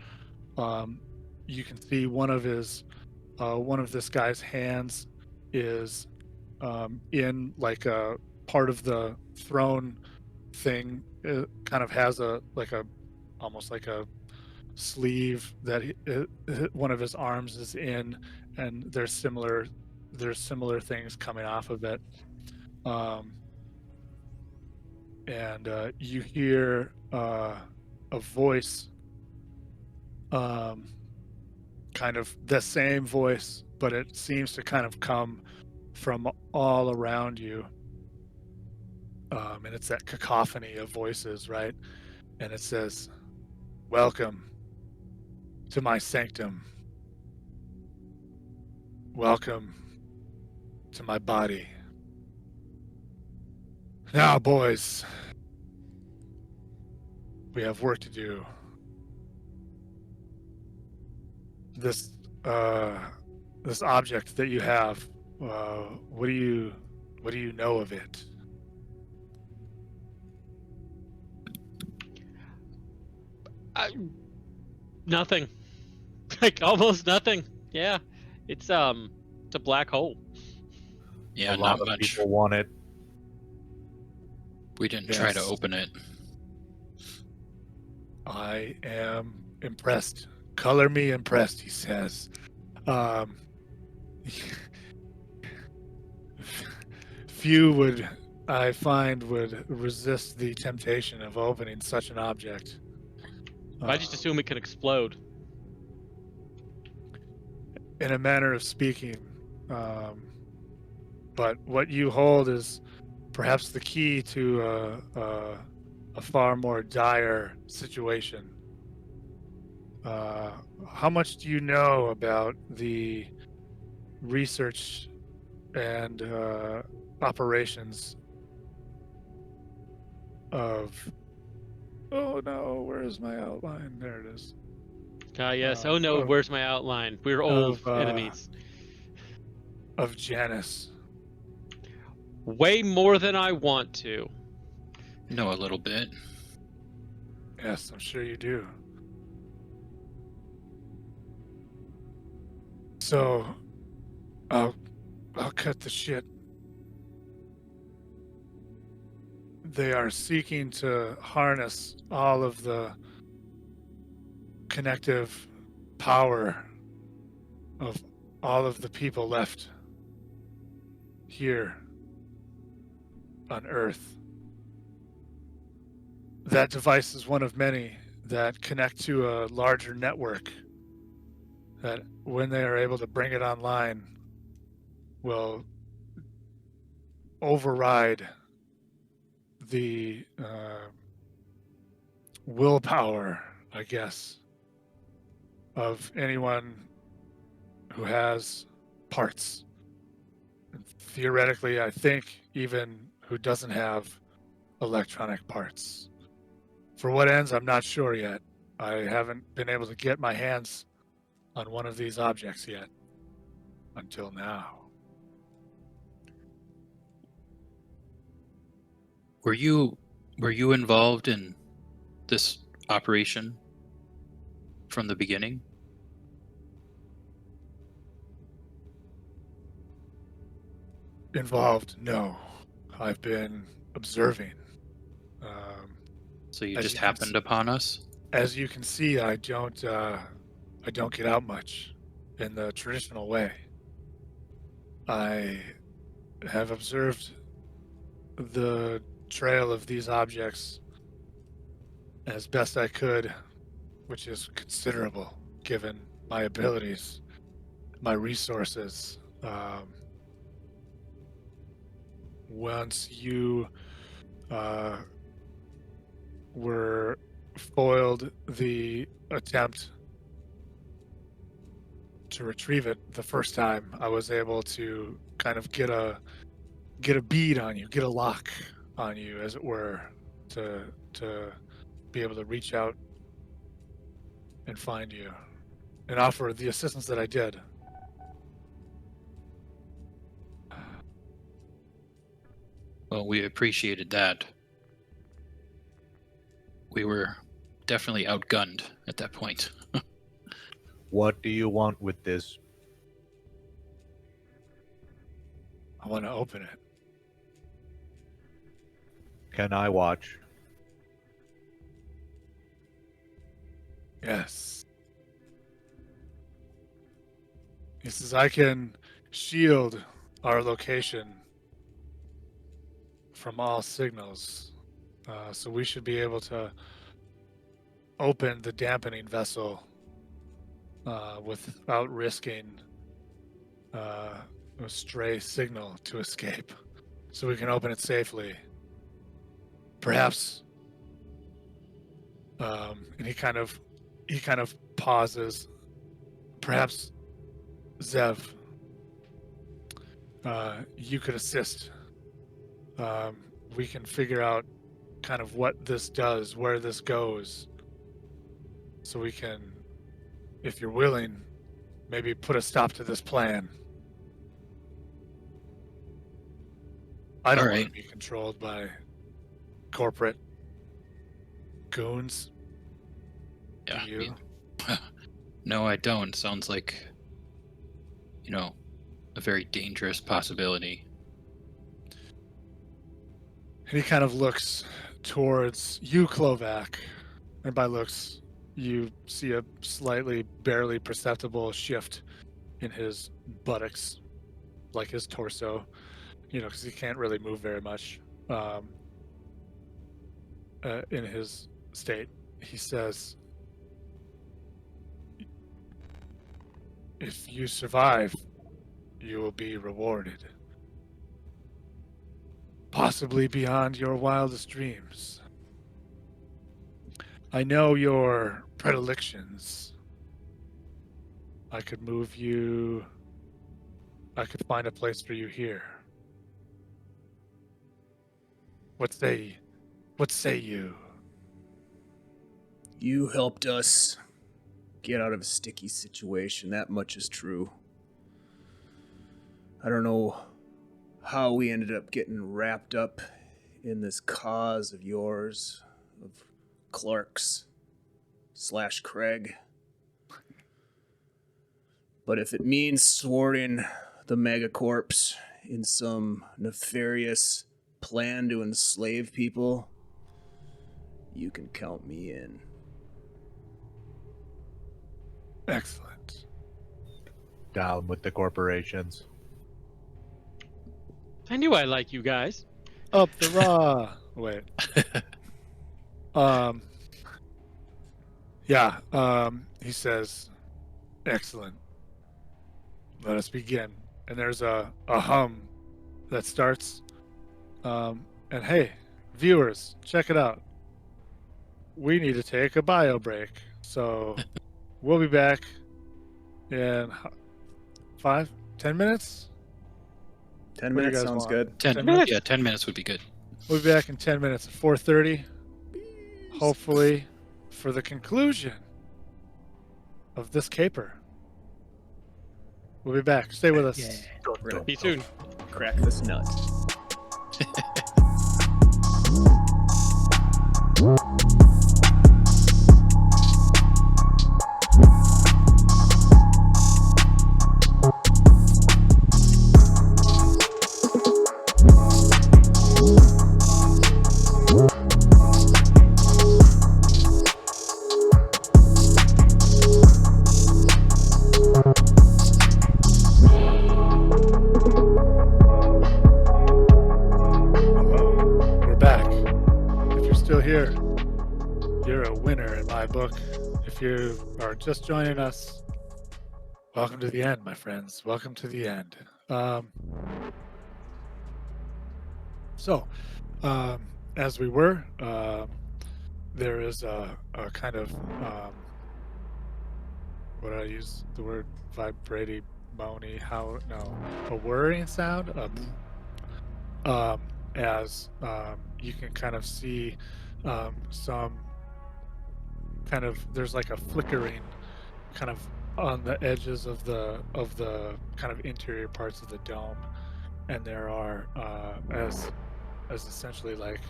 S1: You can see one of this guy's hands is in like a part of the throne thing. It kind of has almost like a sleeve that one of his arms is in, and there's similar things coming off of it. And you hear a voice, kind of the same voice, but it seems to kind of come from all around you. And it's that cacophony of voices, right? And it says, "Welcome to my sanctum. Welcome to my body. Now, boys, we have work to do. This object that you have, what do you know of it?"
S5: Nothing. Like almost nothing. Yeah. It's a black hole.
S4: Yeah,
S3: A
S4: not
S3: lot of
S4: much.
S3: people want it.
S4: We didn't try to
S1: Yes.
S4: open it.
S1: I am impressed. Color me impressed, he says. Few would, I find, would resist the temptation of opening such an object.
S5: I just assume it can explode.
S1: In a manner of speaking. But what you hold is perhaps the key to a far more dire situation. How much do you know about the research and operations of... Oh no, where's my outline? There it is.
S5: Yes. Oh no, where's my outline? We're old enemies.
S1: Of Janus.
S5: Way more than I want to.
S4: Know a little bit.
S1: Yes, I'm sure you do. So, I'll cut the shit. They are seeking to harness all of the connective power of all of the people left here on Earth. That device is one of many that connect to a larger network that, when they are able to bring it online, will override the willpower, I guess, of anyone who has parts. And theoretically, I think even who doesn't have electronic parts. For what ends, I'm not sure yet. I haven't been able to get my hands on one of these objects yet. Until now.
S4: Were you involved in this operation from the beginning?
S1: Involved? No. I've been observing.
S4: So you
S1: As
S4: just
S1: you can
S4: happened upon us?
S1: As you can see, I don't get out much in the traditional way. I have observed the trail of these objects as best I could, which is considerable given my abilities, my resources. Once you were foiled the attempt to retrieve it the first time, I was able to kind of get a bead on you, get a lock on you, as it were, to be able to reach out and find you and offer the assistance that I did.
S4: Well, we appreciated that. We were definitely outgunned at that point.
S3: What do you want with this?
S1: I want to open it.
S3: Can I watch?
S1: Yes. He says, I can shield our location from all signals. So we should be able to open the dampening vessel without risking a stray signal to escape. So we can open it safely. Perhaps, and he kind of pauses. Perhaps, Zev, you could assist. We can figure out kind of what this does, where this goes, so we can, if you're willing, maybe put a stop to this plan. I don't want to be controlled by corporate goons.
S4: Yeah.
S1: Do you?
S4: No, I don't. Sounds like, a very dangerous possibility.
S1: And he kind of looks towards you, Klovac. And by looks, you see a slightly, barely perceptible shift in his buttocks, like his torso, because he can't really move very much in his state. He says, if you survive, you will be rewarded. Possibly beyond your wildest dreams. I know your predilections. I could move you. I could find a place for you here. What say you?
S2: You helped us get out of a sticky situation. That much is true. I don't know how we ended up getting wrapped up in this cause of yours, of Clark's / Craig. But if it means thwarting the megacorps in some nefarious plan to enslave people, you can count me in.
S1: Excellent.
S3: Down with the corporations.
S5: I knew I like you guys.
S1: Up the raw. Wait. Yeah. He says, excellent. Let us begin. And there's a hum that starts. And hey, viewers, check it out. We need to take a bio break. So we'll be back in 5, 10 minutes?
S2: 10
S1: What do you
S2: minutes
S1: guys
S2: sounds
S1: want?
S2: good.
S4: 10
S5: minutes?
S4: Yeah, 10 minutes would be good.
S1: We'll be back in 10 minutes at 4:30. Hopefully, for the conclusion of this caper. We'll be back. Stay with us.
S2: Yeah.
S5: Be soon.
S2: Crack this nut.
S1: We're back. If you're still here, you're a winner in my book. If you are just joining us, welcome to the end, my friends. Welcome to the end. As we were, there is a kind of what did I use the word vibrating, moany? A whirring sound. As you can kind of see some kind of there's like a flickering kind of on the edges of the kind of interior parts of the dome, and there are as essentially like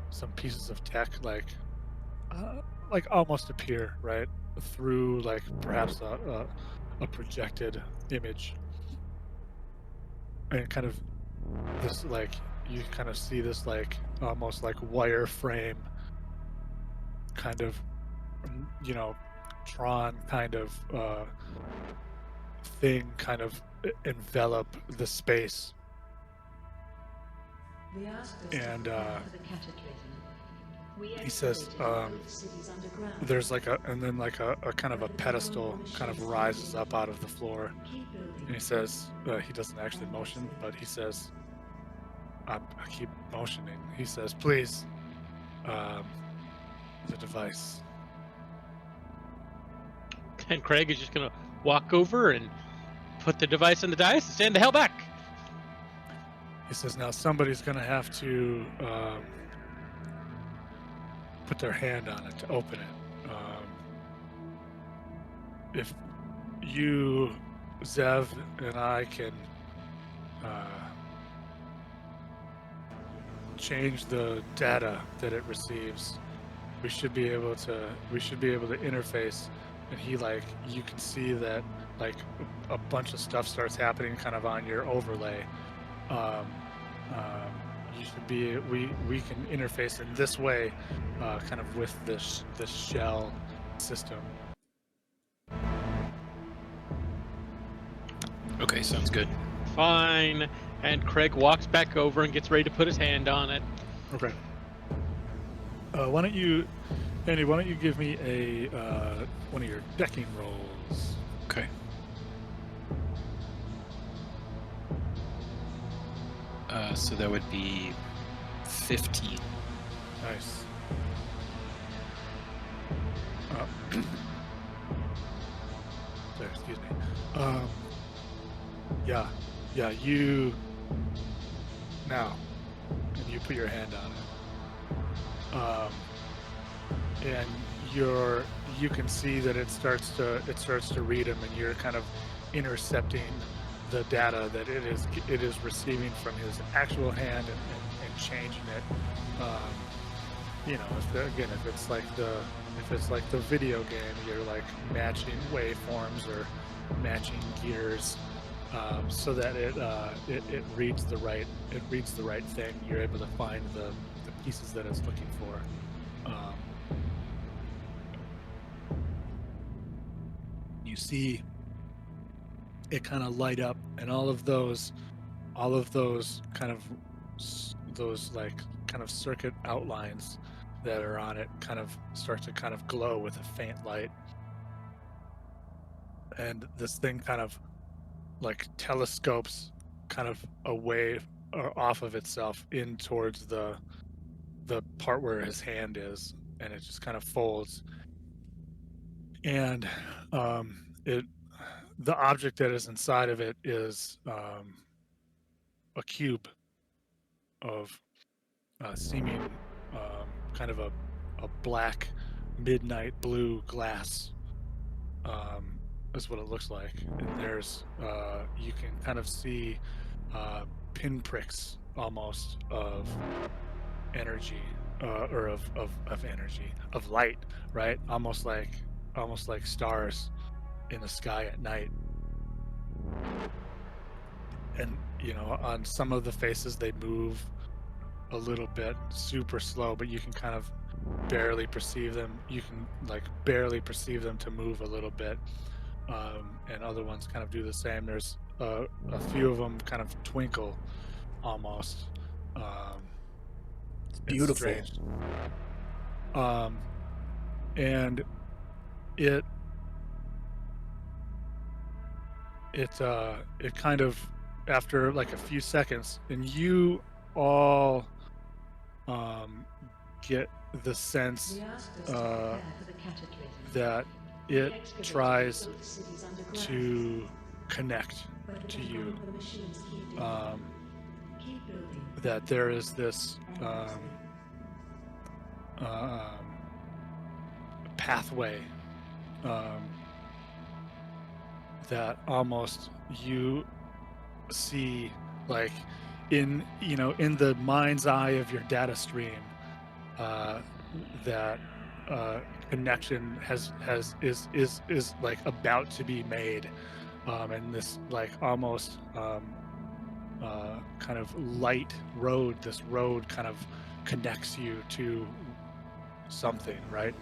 S1: some pieces of tech like almost appear right through like perhaps a projected image, and kind of this like you kind of see this like almost like wireframe kind of Tron kind of thing kind of envelop the space, and he says there's like and then like a kind of a pedestal kind of rises up out of the floor, and he says he doesn't actually motion, but he says I keep motioning. He says, please, the device.
S5: And Craig is just gonna walk over and put the device on the dice and stand the hell back.
S1: He says, now somebody's gonna have to put their hand on it to open it. If you, Zev, and I can change the data that it receives, we should be able to interface. And he you can see that like a bunch of stuff starts happening kind of on your overlay. You should be we can interface in this way kind of with this shell system.
S4: Okay, sounds good.
S5: Fine. And Craig walks back over and gets ready to put his hand on it.
S1: Okay. Why don't you, Andy? Why don't you give me a one of your decking rolls?
S4: Okay. So that would be 15.
S1: Nice. Sorry, excuse me. Yeah. You now, and you put your hand on it, and you can see that it starts to read them, and you're kind of intercepting the data that it is receiving from his actual hand and changing it. If it's like the video game, you're like matching waveforms or matching gears, so that it reads the right thing. You're able to find the pieces that it's looking for. You see it kind of light up, and all of those kind of circuit outlines that are on it kind of start to kind of glow with a faint light, and this thing kind of like telescopes kind of away or off of itself in towards the part where his hand is, and it just kind of folds, and the object that is inside of it is a cube of seeming kind of a black midnight blue glass, is what it looks like. And there's you can kind of see pinpricks almost of energy, or of energy, of light, right? Almost like stars in the sky at night. And on some of the faces they move a little bit, super slow, but you can kind of barely perceive them. You can like barely perceive them to move a little bit, and other ones kind of do the same. There's a few of them kind of twinkle almost.
S2: It's beautiful.
S1: Strange. And it kind of, after like a few seconds, and you all get the sense that it tries to connect to you, that there is this pathway that almost you see, like in the mind's eye of your data stream, that connection is like about to be made, and this like almost kind of light road, this road kind of connects you to something, right?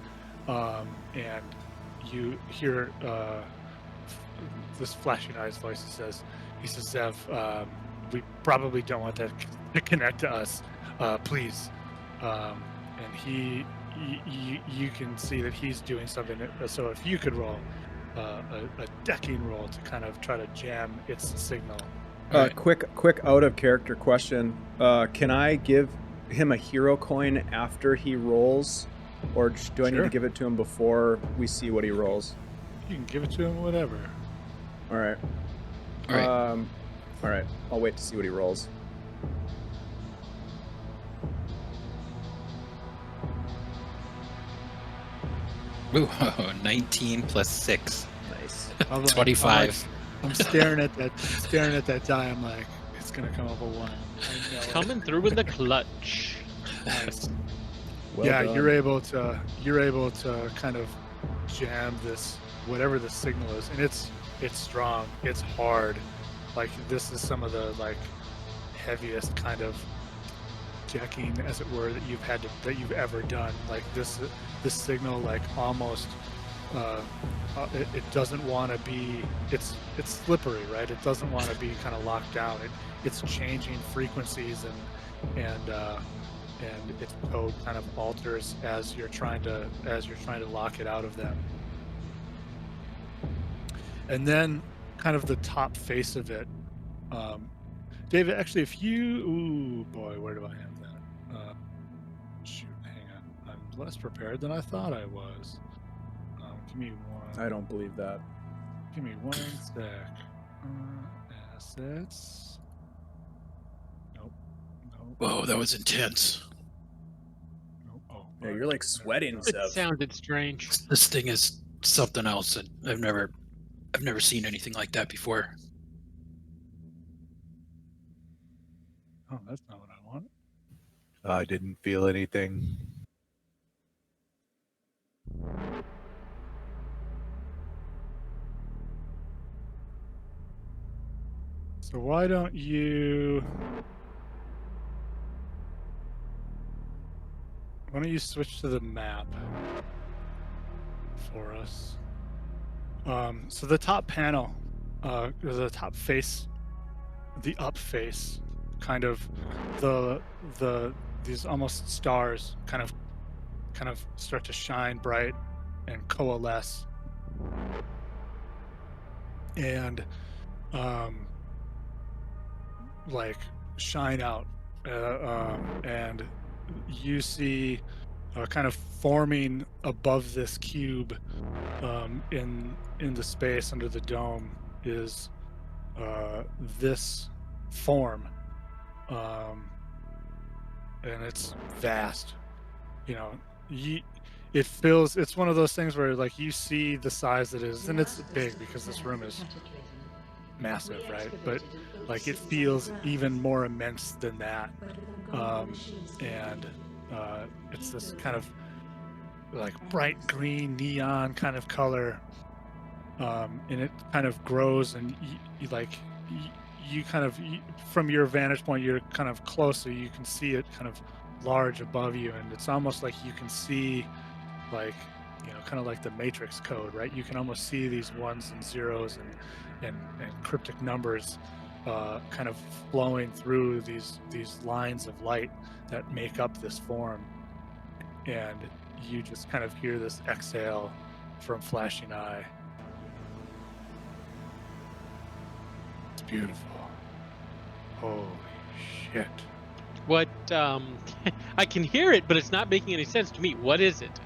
S1: And you hear this flashing eyes voice. He says, Zev, we probably don't want that to connect to us, please. And you can see that he's doing something. So if you could roll a decking roll to kind of try to jam its signal.
S2: Right. Quick out of character question. Can I give him a hero coin after he rolls, or do I need to give it to him before we see what he rolls?
S1: You can give it to him, whatever.
S2: All right. All right. I'll wait to see what he rolls.
S4: Ooh, 19 plus 6.
S2: Nice.
S4: 25.
S1: I'm staring at that die. I'm like, it's gonna come up a 1.
S5: Coming through in the clutch.
S1: Nice.
S2: Well
S1: yeah,
S2: done.
S1: you're able to kind of jam this, whatever the signal is, and it's strong, it's hard. Like, this is some of the like heaviest kind of jacking, as it were, that you've ever done. Like this signal, like almost it doesn't want to be, it's slippery, right? It doesn't want to be kind of locked down. It's changing frequencies, and its code kind of alters as you're trying to lock it out of them. And then kind of the top face of it, David, actually, if you, ooh boy, where do I have that? Shoot, hang on, I'm less prepared than I thought I was. Give me one.
S2: I don't believe that.
S1: Give me 1 sec. Assets. Nope.
S4: Whoa, that was intense.
S1: Nope. Oh,
S2: Yeah, you're like sweating,
S5: It
S2: Zev.
S5: sounded strange.
S4: This thing is something else, and I've never seen anything like that before.
S1: Oh, that's not what I want.
S3: I didn't feel anything.
S1: So why don't you switch to the map for us? So the top panel, the top face, the up face, kind of these almost stars kind of start to shine bright and coalesce, and like shine out, and you see kind of forming above this cube, in the space under the dome, is this form, and it's vast. You know, it's one of those things where like you see the size it is, and it's big because this room is massive, right? But like it feels even more immense than that, and it's this kind of like bright green neon kind of color, and it kind of grows, and you kind of from your vantage point, you're kind of close, so you can see it kind of large above you, and it's almost like you can see, like, you know, kind of like the Matrix code, right? You can almost see these ones and zeros and cryptic numbers kind of flowing through these lines of light that make up this form, and you just kind of hear this exhale from Flashing Eye. It's beautiful. Holy shit.
S5: What? I can hear it, but it's not making any sense to me. What is it?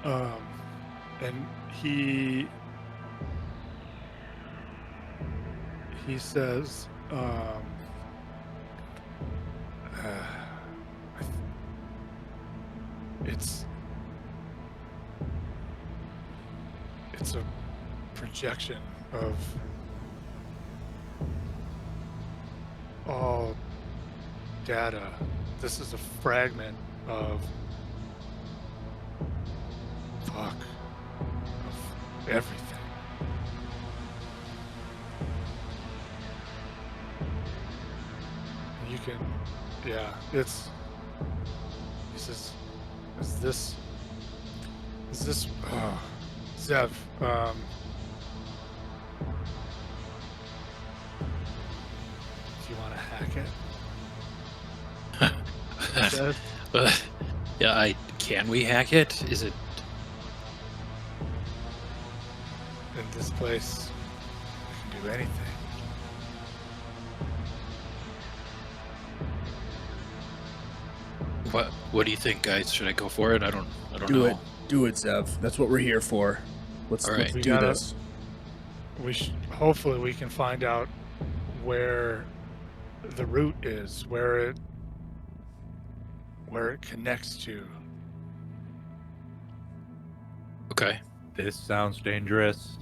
S1: And he says, it's a projection of all data. This is a fragment of everything. You can, yeah, it's, he says, is this, Zev, do you want to hack it? Zev?
S4: Yeah, can we hack it? Is it?
S1: In this place, we can do anything.
S4: What do you think, guys? Should I go for it? I don't
S2: Do
S4: know.
S2: it. Do it, Zev. That's what we're here for. Let's
S4: All right.
S2: do this.
S1: Hopefully we can find out where the root is, where it connects to.
S4: Okay.
S3: This sounds dangerous.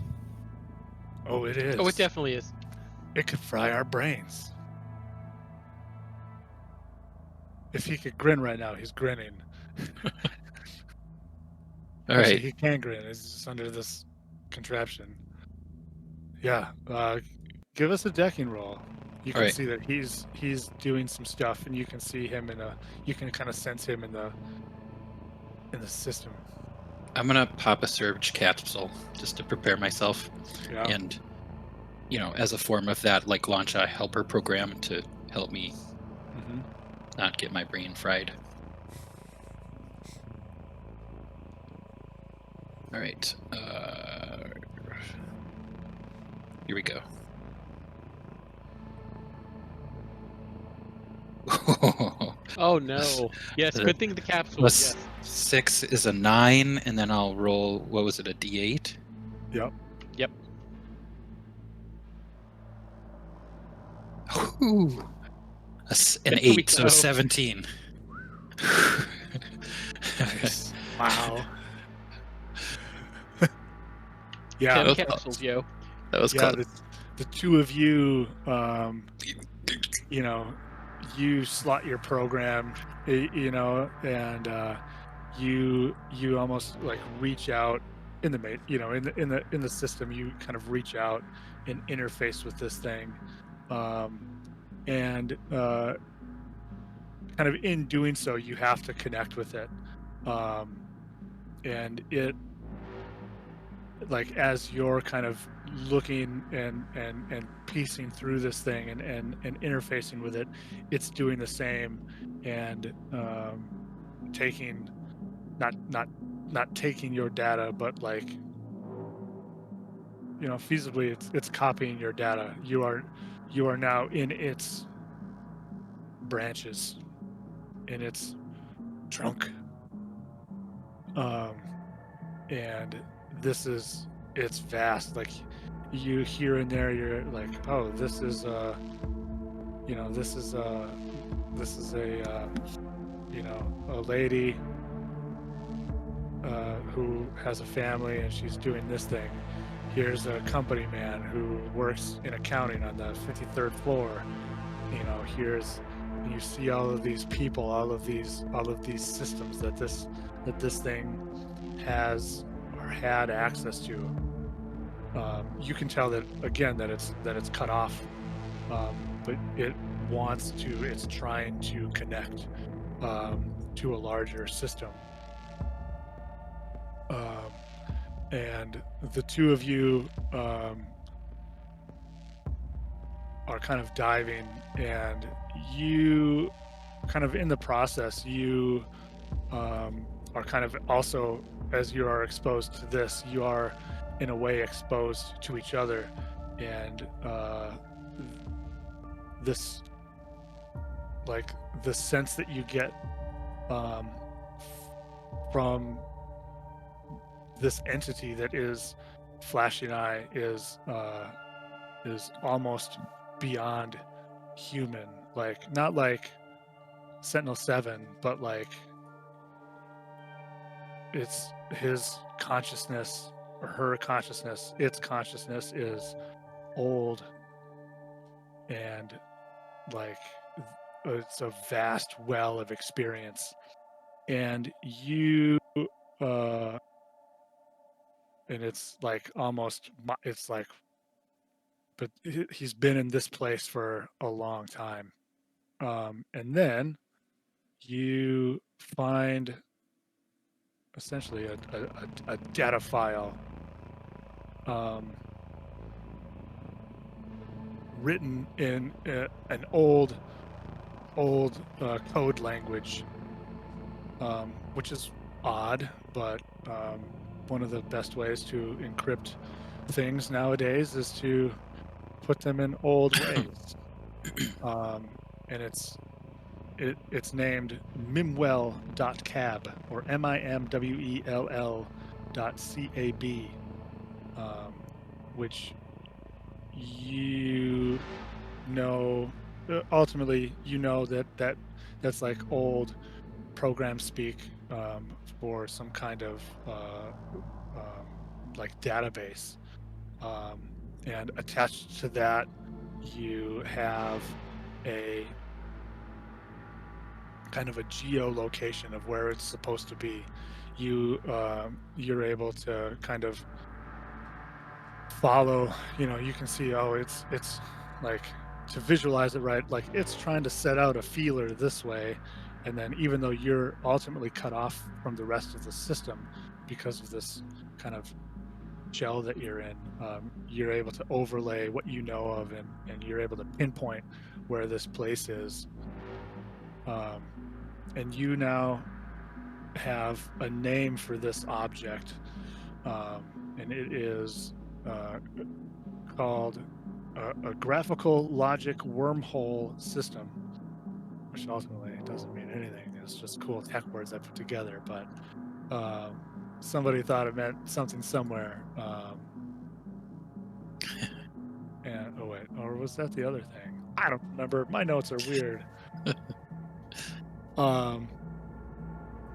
S1: Oh, it is.
S5: Oh, it definitely is.
S1: It could fry our brains. If he could grin right now, he's grinning.
S4: All
S1: Actually,
S4: right.
S1: he can grin. He's just under this contraption. Yeah. Give us a decking roll. You can
S4: Alright.
S1: see that he's doing some stuff, and you can see him you can kind of sense him in the system.
S4: I'm gonna pop a surge capsule just to prepare myself,
S1: Yeah.
S4: and as a form of that, like launch a helper program to help me not get my brain fried. All right. Here we go.
S5: Oh no. Yes, good thing the capsule.
S4: Plus
S5: Yes.
S4: 6 is a 9, and then I'll roll, what was it, a D8?
S1: Yep.
S5: Yep.
S4: Ooh. An
S5: There we
S4: 8, so
S5: go.
S4: 17.
S1: Nice. Wow. Yeah.
S5: 10
S4: was
S5: capsules, yo.
S4: That was
S1: Yeah.
S4: close.
S1: The two of you, you slot your program, and you almost like reach out in the system. You kind of reach out and interface with this thing, and kind of in doing so, you have to connect with it, and it, like, as you're kind of looking and piecing through this thing and interfacing with it, it's doing the same, and taking not taking your data, but like, feasibly it's copying your data. You are now in its branches, in its trunk, and it's vast. Like, you here and there, you're like, oh, this is you know, this is a you know, a lady who has a family and she's doing this thing. Here's a company man who works in accounting on the 53rd floor. You know, you see all of these people, all of these systems that this thing has or had access to. You can tell that again that it's cut off, but it's trying to connect to a larger system. And the two of you are kind of diving, and you kind of in the process, you are kind of also, as you are exposed to this, you are in a way exposed to each other, and this, like, the sense that you get from this entity that is Flashing Eye is almost beyond human, like not like Sentinel-7, but like it's his consciousness or her consciousness, its consciousness is old, and like it's a vast well of experience, and you and it's like almost, it's like, but he's been in this place for a long time. And then you find essentially a data file written in an old code language, which is odd, but one of the best ways to encrypt things nowadays is to put them in old ways. And it's named mimwell.cab, or mimwell.cab, which you know, ultimately you know that's like old program speak for some kind of like database, and attached to that you have a kind of a geolocation of where it's supposed to be. You're able to kind of follow, you know, you can see, oh, it's like, to visualize it right, like it's trying to set out a feeler this way, and then even though you're ultimately cut off from the rest of the system because of this kind of shell that you're in, you're able to overlay what you know of, and you're able to pinpoint where this place is. And you now have a name for this object, and it is called a graphical logic wormhole system, which ultimately doesn't mean anything. It's just cool tech words I put together, but somebody thought it meant something somewhere. And oh wait, or was that the other thing? I don't remember. My notes are weird.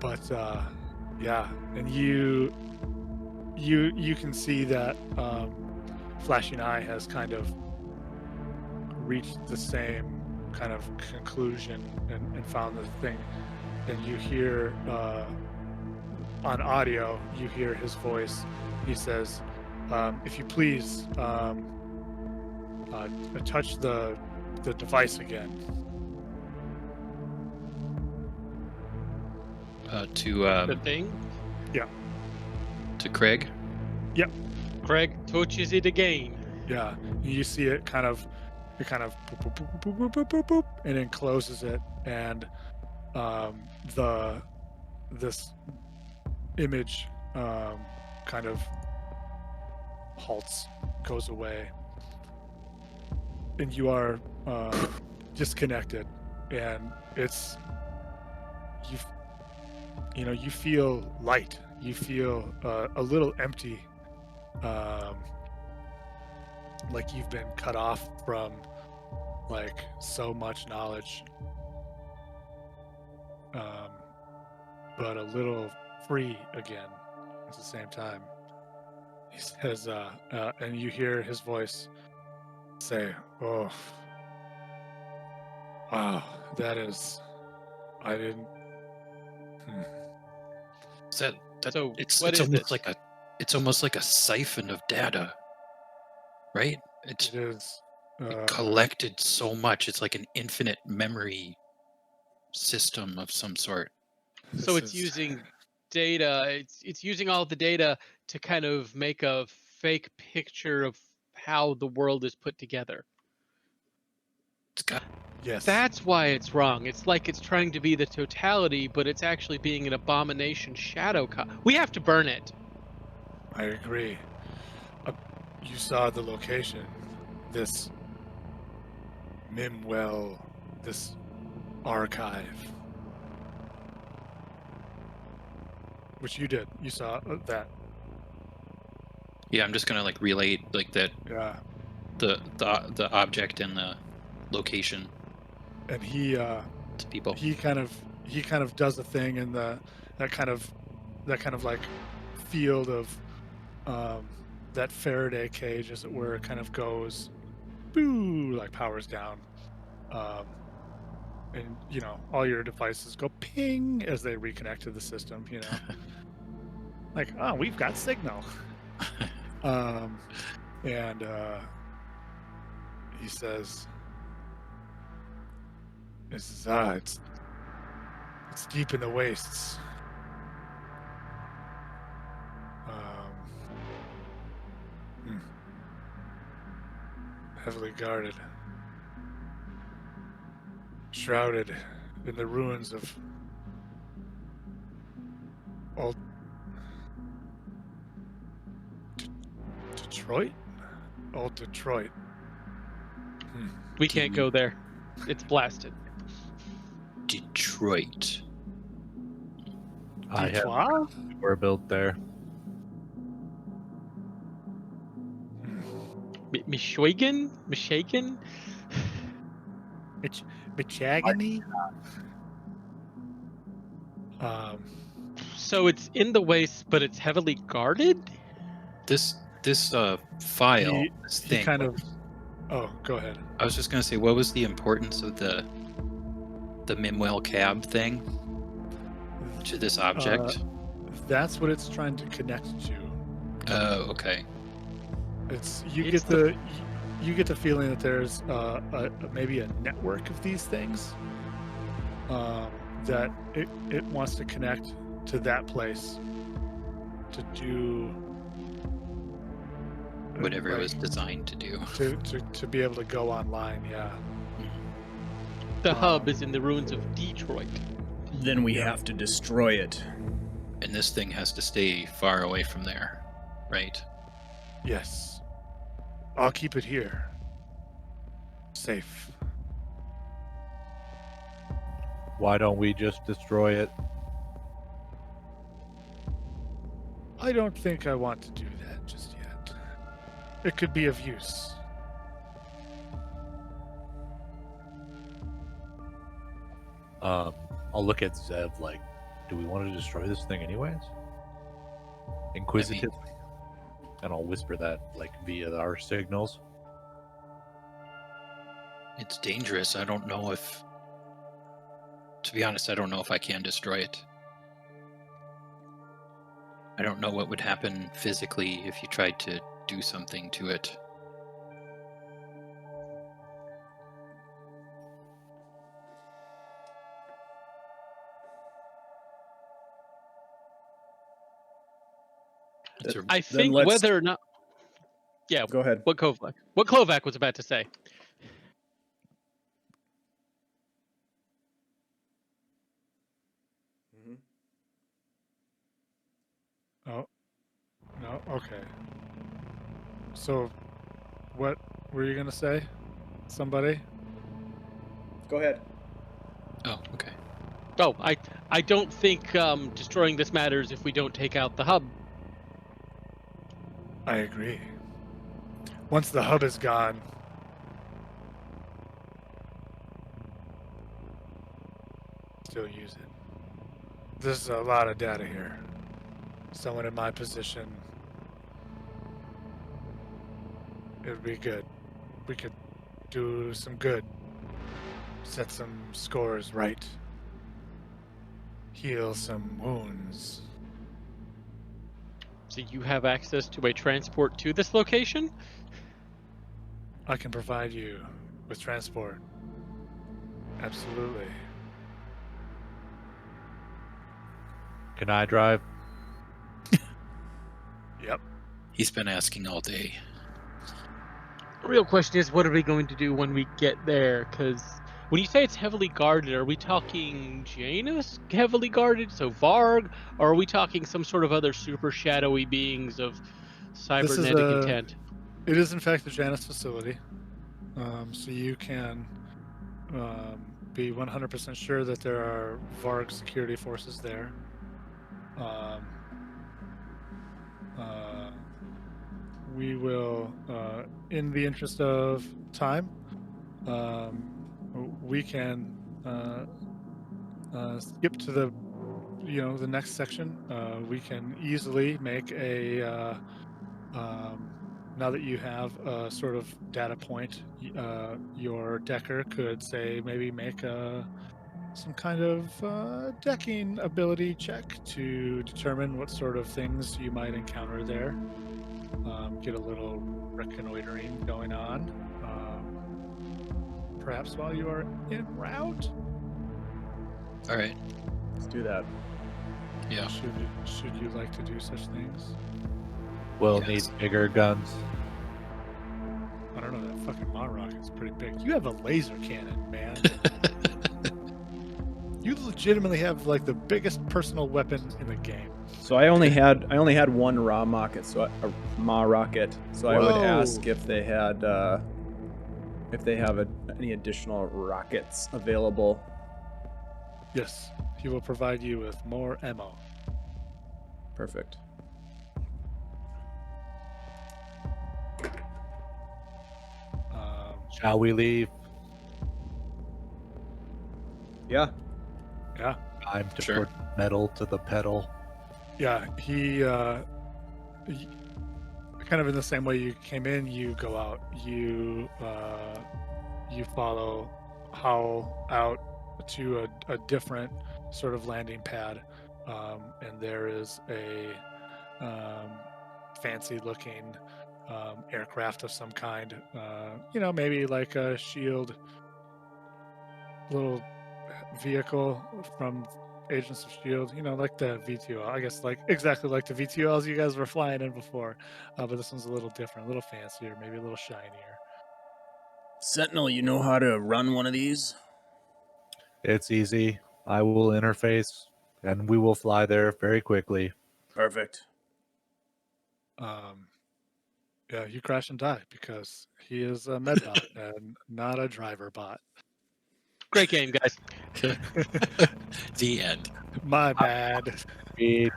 S1: But yeah, and you can see that Flashing Eye has kind of reached the same kind of conclusion and found the thing. And you hear on audio, you hear his voice. He says, if you please touch the device again.
S5: The thing?
S1: Yeah.
S4: To Craig?
S1: Yep.
S5: Craig touches it again.
S1: Yeah. You see it kind of boop, boop, boop, boop, boop, boop, boop, boop, and then closes it, and this image kind of halts, goes away, and you are disconnected, and it's you feel light, you feel a little empty, like you've been cut off from like so much knowledge, but a little free again at the same time. He says, and you hear his voice say, "Oh, wow, that is, I didn't."
S4: Is that
S5: So
S4: it's
S5: what
S4: it's
S5: is
S4: almost
S5: it?
S4: like it's almost like a siphon of data, right? It's
S1: It is.
S4: it collected so much. It's like an infinite memory system of some sort.
S5: So
S1: this
S5: it's
S1: is-
S5: using data. It's using all the data to kind of make a fake picture of how the world is put together.
S4: It's got
S1: Yes.
S5: That's why it's wrong. It's like it's trying to be the totality, but it's actually being an abomination shadow. We have to burn it.
S1: I agree. You saw the location. This Mimwell, this archive. Which you did. You saw that.
S4: yeah. I'm just gonna like relate like that
S1: Yeah.
S4: the object and the location
S1: And he
S4: to people.
S1: he kind of does a thing in that kind of like field of that Faraday cage, as it were, kind of goes boo, like powers down. And all your devices go ping as they reconnect to the system, like, oh, we've got signal. And he says, it's deep in the wastes. Heavily guarded, shrouded in the ruins of old Detroit? Old Detroit.
S5: We can't go there. It's blasted.
S4: Detroit.
S3: I have
S1: Detroit?
S3: we're built there.
S5: Michigan? Michigan?
S1: Michagany?
S5: So it's in the waste, but it's heavily guarded?
S4: This file,
S1: He-
S4: this
S1: he
S4: thing.
S1: kind of. Oh, go ahead.
S4: I was just gonna say, what was the importance of the Mimwell cab thing to this object?
S1: That's what it's trying to connect to.
S4: Oh, okay.
S1: It's
S5: It's
S1: you get the feeling that there's maybe a network of these things that it wants to connect to that place to do
S4: Whatever it
S1: like,
S4: was designed to do.
S1: to be able to go online. Yeah.
S5: The hub is in the ruins of Detroit.
S2: Then we have to destroy it.
S4: And this thing has to stay far away from there, right?
S1: Yes. I'll keep it here. Safe.
S3: Why don't we just destroy it?
S1: I don't think I want to do that just yet. It could be of use.
S3: I'll look at Zev like, do we want to destroy this thing anyways? Inquisitively. And I'll whisper that like via our signals.
S4: It's dangerous. I don't know if, to be honest, I don't know if I can destroy it. I don't know what would happen physically if you tried to do something to it. It's a-
S5: I think whether or not. Yeah,
S2: Go ahead.
S5: what Kovac was about to say.
S1: Oh. No. Okay. So, what were you gonna say? Somebody?
S2: Go ahead.
S4: Oh, okay.
S5: Oh, I don't think destroying this matters if we don't take out the hub.
S1: I agree. once the hub is gone, still use it. There's a lot of data here. Someone in my position, it would be good. We could do some good. Set some scores right. Heal some wounds.
S5: So you have access to a transport to this location?
S1: I can provide you with transport. Absolutely.
S3: Can I drive?
S1: Yep.
S4: He's been asking all day.
S5: The real question is, what are we going to do when we get there? Because when you say it's heavily guarded, are we talking Janus heavily guarded, so Varg, or are we talking some sort of other super shadowy beings of cybernetic intent?
S1: It is in fact the Janus facility. So you can be 100% sure that there are Varg security forces there. We will, in the interest of time, we can skip to the, the next section. We can easily make a, now that you have a sort of data point, your decker could say maybe make some kind of decking ability check to determine what sort of things you might encounter there. Get a little reconnoitering going on, perhaps while you are en route.
S4: All right.
S2: Let's do that.
S4: Yeah.
S1: Should you like to do such things?
S3: We'll
S4: Yes.
S3: need bigger guns.
S1: I don't know, that fucking Ma rocket's pretty big. You have a laser cannon, man. You legitimately have like the biggest personal weapon in the game.
S2: So I only had one raw rocket, so a Ma rocket. So I would
S1: Whoa.
S2: ask if they had any additional rockets available.
S1: Yes, he will provide you with more ammo.
S2: Perfect.
S3: Shall we leave?
S2: Yeah.
S1: Yeah.
S3: Time to
S4: Sure.
S3: put metal to the pedal.
S1: Yeah, he kind of in the same way you came in, you go out. You follow Howl out to a different sort of landing pad, and there is a fancy looking aircraft of some kind. Maybe like a shield little vehicle from Agents of Shield, like the VTOL. I guess like exactly like the VTOLs you guys were flying in before, but this one's a little different, a little fancier, maybe a little shinier.
S2: Sentinel, you know how to run one of these?
S3: It's easy. I will interface, and we will fly there very quickly.
S2: Perfect.
S1: Yeah, you crash and die because he is a medbot and not a driver bot.
S5: Great game, guys.
S4: The end.
S1: My bad.
S3: Speed.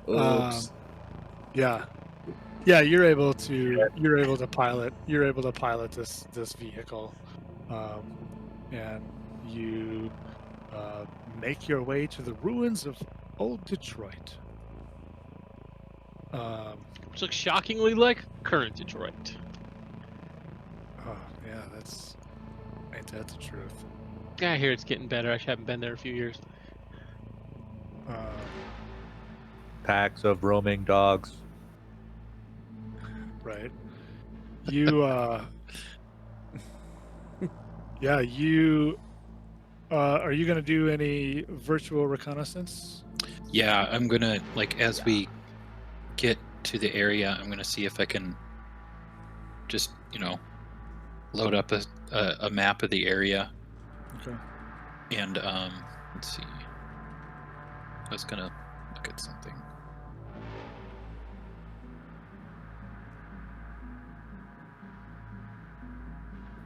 S2: Oops.
S1: Yeah, you're able to pilot this vehicle, and you make your way to the ruins of old Detroit.
S5: Which looks shockingly like current Detroit.
S1: Oh yeah, ain't that the truth?
S5: Yeah, I hear it's getting better. I haven't been there in a few years.
S3: Packs of roaming dogs.
S1: Right. You yeah, you are you gonna do any virtual reconnaissance?
S4: Yeah, I'm gonna as we get to the area, I'm gonna see if I can just load up a map of the area.
S1: Okay.
S4: And let's see. I was gonna look at something.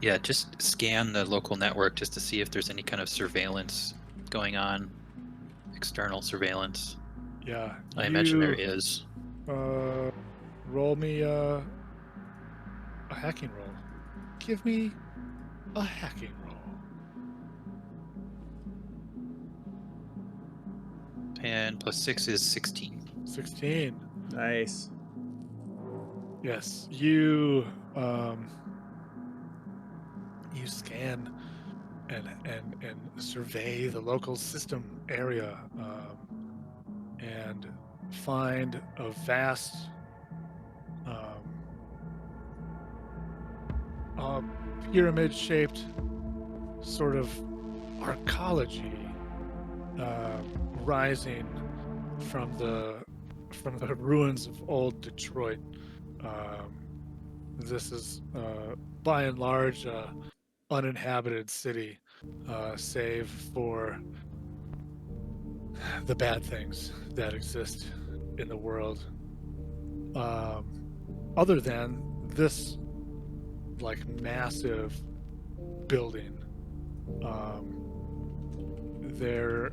S4: Yeah, just scan the local network just to see if there's any kind of surveillance going on, external surveillance.
S1: Yeah.
S4: I imagine there is.
S1: Roll me a hacking roll. Give me a hacking roll.
S4: And +6 is 16.
S1: 16.
S2: Nice.
S1: Yes, you scan and survey the local system area and find a vast pyramid-shaped sort of arcology rising from the ruins of old Detroit. This is by and large uninhabited city, save for the bad things that exist in the world. Other than this, like, massive building, there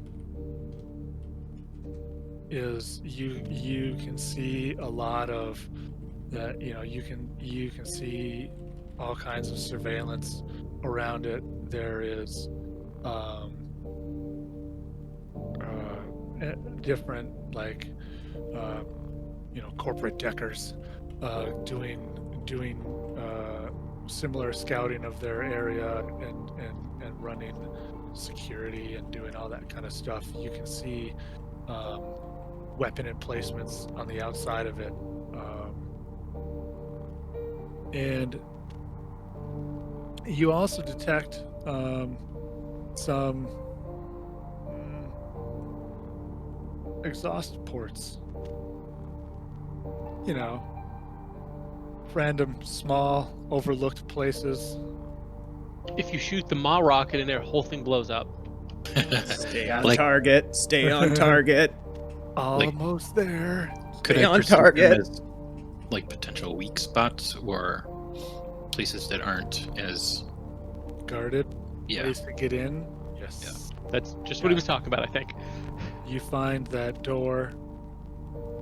S1: is you can see a lot of that. You can see all kinds of surveillance around it. There is different, like, corporate deckers doing similar scouting of their area and running security and doing all that kind of stuff. You can see weapon emplacements on the outside of it, and you also detect some exhaust ports. Random small overlooked places.
S5: If you shoot the Ma rocket in there, whole thing blows up.
S2: Stay on target. Stay on target.
S1: Almost there.
S4: Could
S2: Stay
S4: I
S2: on
S4: perceive them
S2: target.
S4: as, like, potential weak spots or places that aren't as
S1: Guarded.
S4: yeah.
S1: Place to get in. Yes.
S5: That's just what he was talking about, I think.
S1: You find that door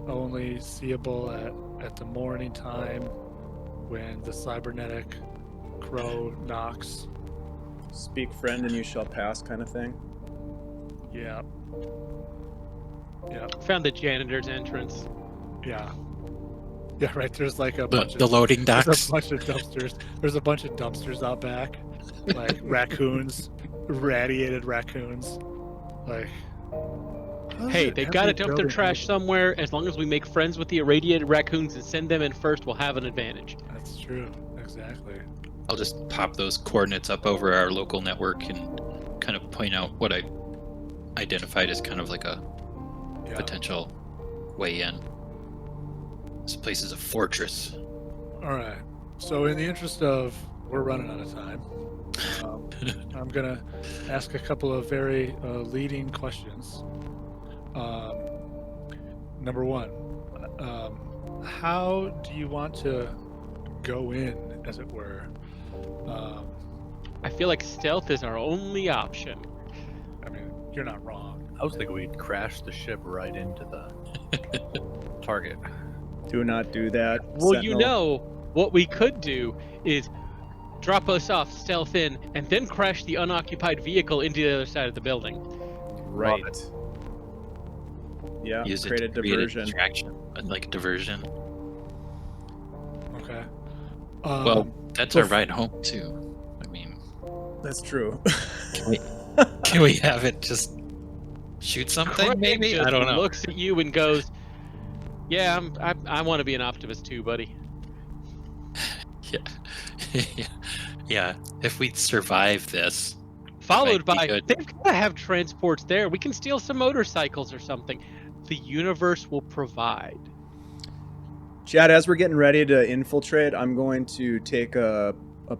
S1: only seeable at the morning time when the cybernetic crow knocks.
S2: Speak friend and you shall pass kind of thing.
S1: Yeah.
S5: Found the janitor's entrance.
S1: Yeah, right. There's like a
S4: The,
S1: bunch
S4: the
S1: of
S4: loading
S1: there's
S4: docks.
S1: a bunch of dumpsters. There's a bunch of dumpsters out back, like raccoons, radiated raccoons. Like,
S5: Hey, they gotta dump their trash somewhere. As long as we make friends with the irradiated raccoons and send them in first, we'll have an advantage.
S1: That's true. Exactly.
S4: I'll just pop those coordinates up over our local network and kind of point out what I identified as kind of like a potential way in. This place is a fortress.
S1: All right. So, in the interest of we're running out of time, I'm gonna ask a couple of very leading questions. Number one, how do you want to go in, as it were?
S5: I feel like stealth is our only option.
S1: I mean, you're not wrong.
S3: I was thinking we'd crash the ship right into the target.
S2: Do not do that.
S5: Well,
S2: Sentinel.
S5: what we could do is drop us off, stealth in, and then crash the unoccupied vehicle into the other side of the building.
S2: Right. Yeah,
S4: Use
S2: create a
S4: it to create
S2: diversion.
S4: a distraction, like a diversion.
S1: Okay.
S4: Well, that's our ride home too. I mean,
S2: That's true.
S4: can we have it just shoot something?
S5: Craig
S4: Maybe
S5: just
S4: I don't know.
S5: Looks at you and goes, "Yeah, I want to be an optimist too, buddy."
S4: Yeah. If we survive this,
S5: Followed
S4: might be
S5: by,
S4: good.
S5: they've got to have transports there. We can steal some motorcycles or something. The universe will provide.
S2: Chad, as we're getting ready to infiltrate, I'm going to take a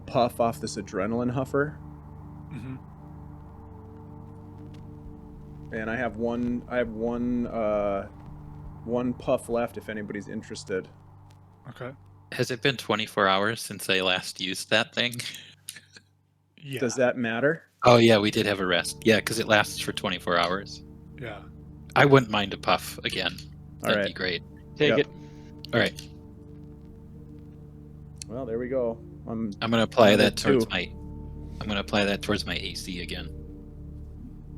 S2: puff off this adrenaline huffer.
S1: Mhm.
S2: And I have one puff left if anybody's interested.
S1: Okay.
S4: has it been 24 hours since I last used that thing?
S1: Yeah.
S2: Does that matter?
S4: Oh yeah, we did have a rest. Yeah, because it lasts for 24 hours.
S1: Yeah.
S4: I wouldn't mind a puff again. That'd
S2: All
S4: be
S2: right.
S4: great.
S5: Take
S2: Yep.
S5: it.
S4: All right.
S2: Well, there we go.
S4: I'm gonna apply
S2: Another
S4: that towards
S2: 2.
S4: my. I'm gonna apply that towards my AC again.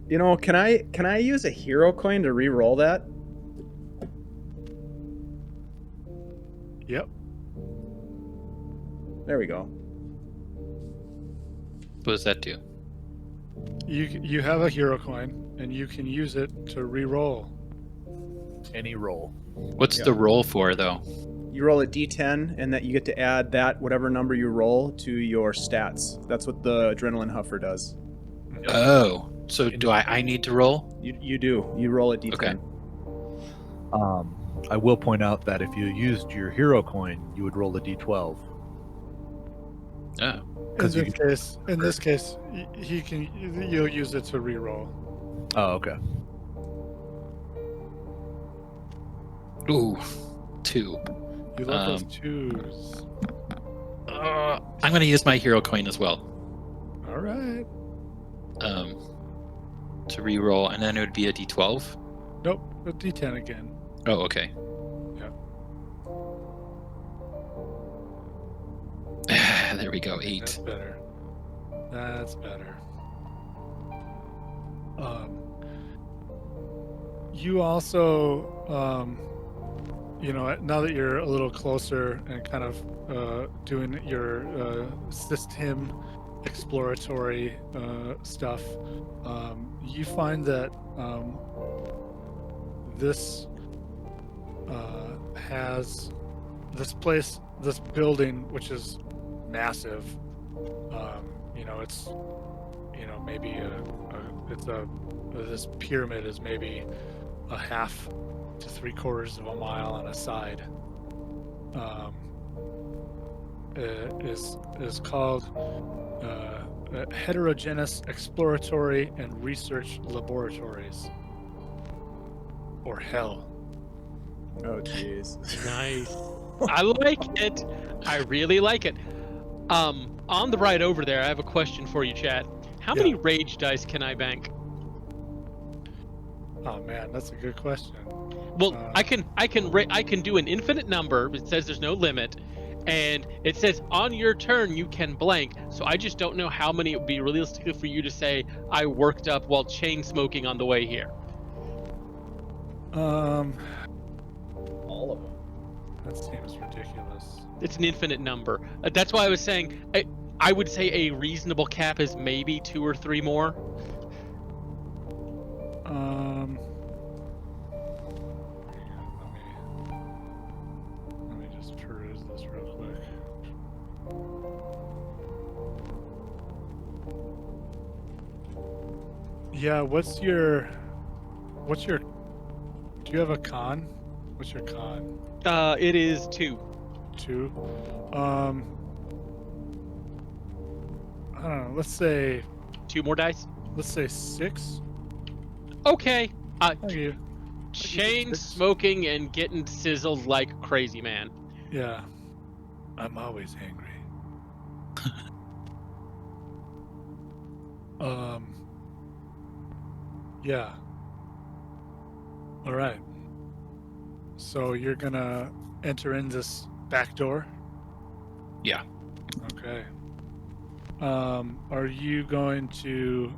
S2: You know, can I use a hero coin to re-roll that?
S1: Yep.
S2: There we go.
S4: What does that do?
S1: You have a hero coin, and you can use it to re-roll.
S3: Any roll.
S4: What's
S2: Yeah.
S4: the roll for though?
S2: You roll a d10, and that you get to add that whatever number you roll to your stats. That's what the adrenaline huffer does.
S4: Oh, so do I need to roll?
S2: You do. You roll a d10.
S4: Okay.
S3: I will point out that if you used your hero coin, you would roll a d12.
S4: Oh,
S1: In this case, you'll use it to re-roll.
S3: Oh, okay.
S4: ooh, 2.
S1: You love those 2s.
S4: I'm gonna use my hero coin as well.
S1: All right.
S4: To re-roll, and then it would be a D12.
S1: Nope, a D10 again.
S4: Oh, okay.
S1: Yeah.
S4: There we go.
S1: That's
S4: 8.
S1: better. That's better. You also, now that you're a little closer and kind of doing your system exploratory stuff, you find that this has this building, which is massive. It's maybe this pyramid is maybe a half to 3/4 of a mile on a side. Is called Heterogeneous Exploratory and Research Laboratories, or HEL.
S2: Oh, jeez.
S5: Nice. I like it. I really like it. On the ride over there, I have a question for you, Chad. How many rage dice can I bank?
S1: Oh man, that's a good question.
S5: Well, I can do an infinite number. It says there's no limit, and it says on your turn you can blank. So I just don't know how many it would be realistically for you to say I worked up while chain smoking on the way here.
S2: All of them.
S1: That seems ridiculous.
S5: It's an infinite number. That's why I was saying I would say a reasonable cap is maybe 2 or 3 more.
S1: Let me just peruse this real quick. Yeah, what's your do you have a con? What's your con?
S5: It is 2.
S1: 2. I don't know, let's say
S5: 2 more dice.
S1: 6.
S5: Okay.
S1: Thank you.
S5: Chain
S1: 6.
S5: smoking and getting sizzled like crazy, man.
S1: Yeah. I'm always angry. Yeah. All right. So you're gonna enter in this back door?
S4: Yeah.
S1: Okay. Are you going to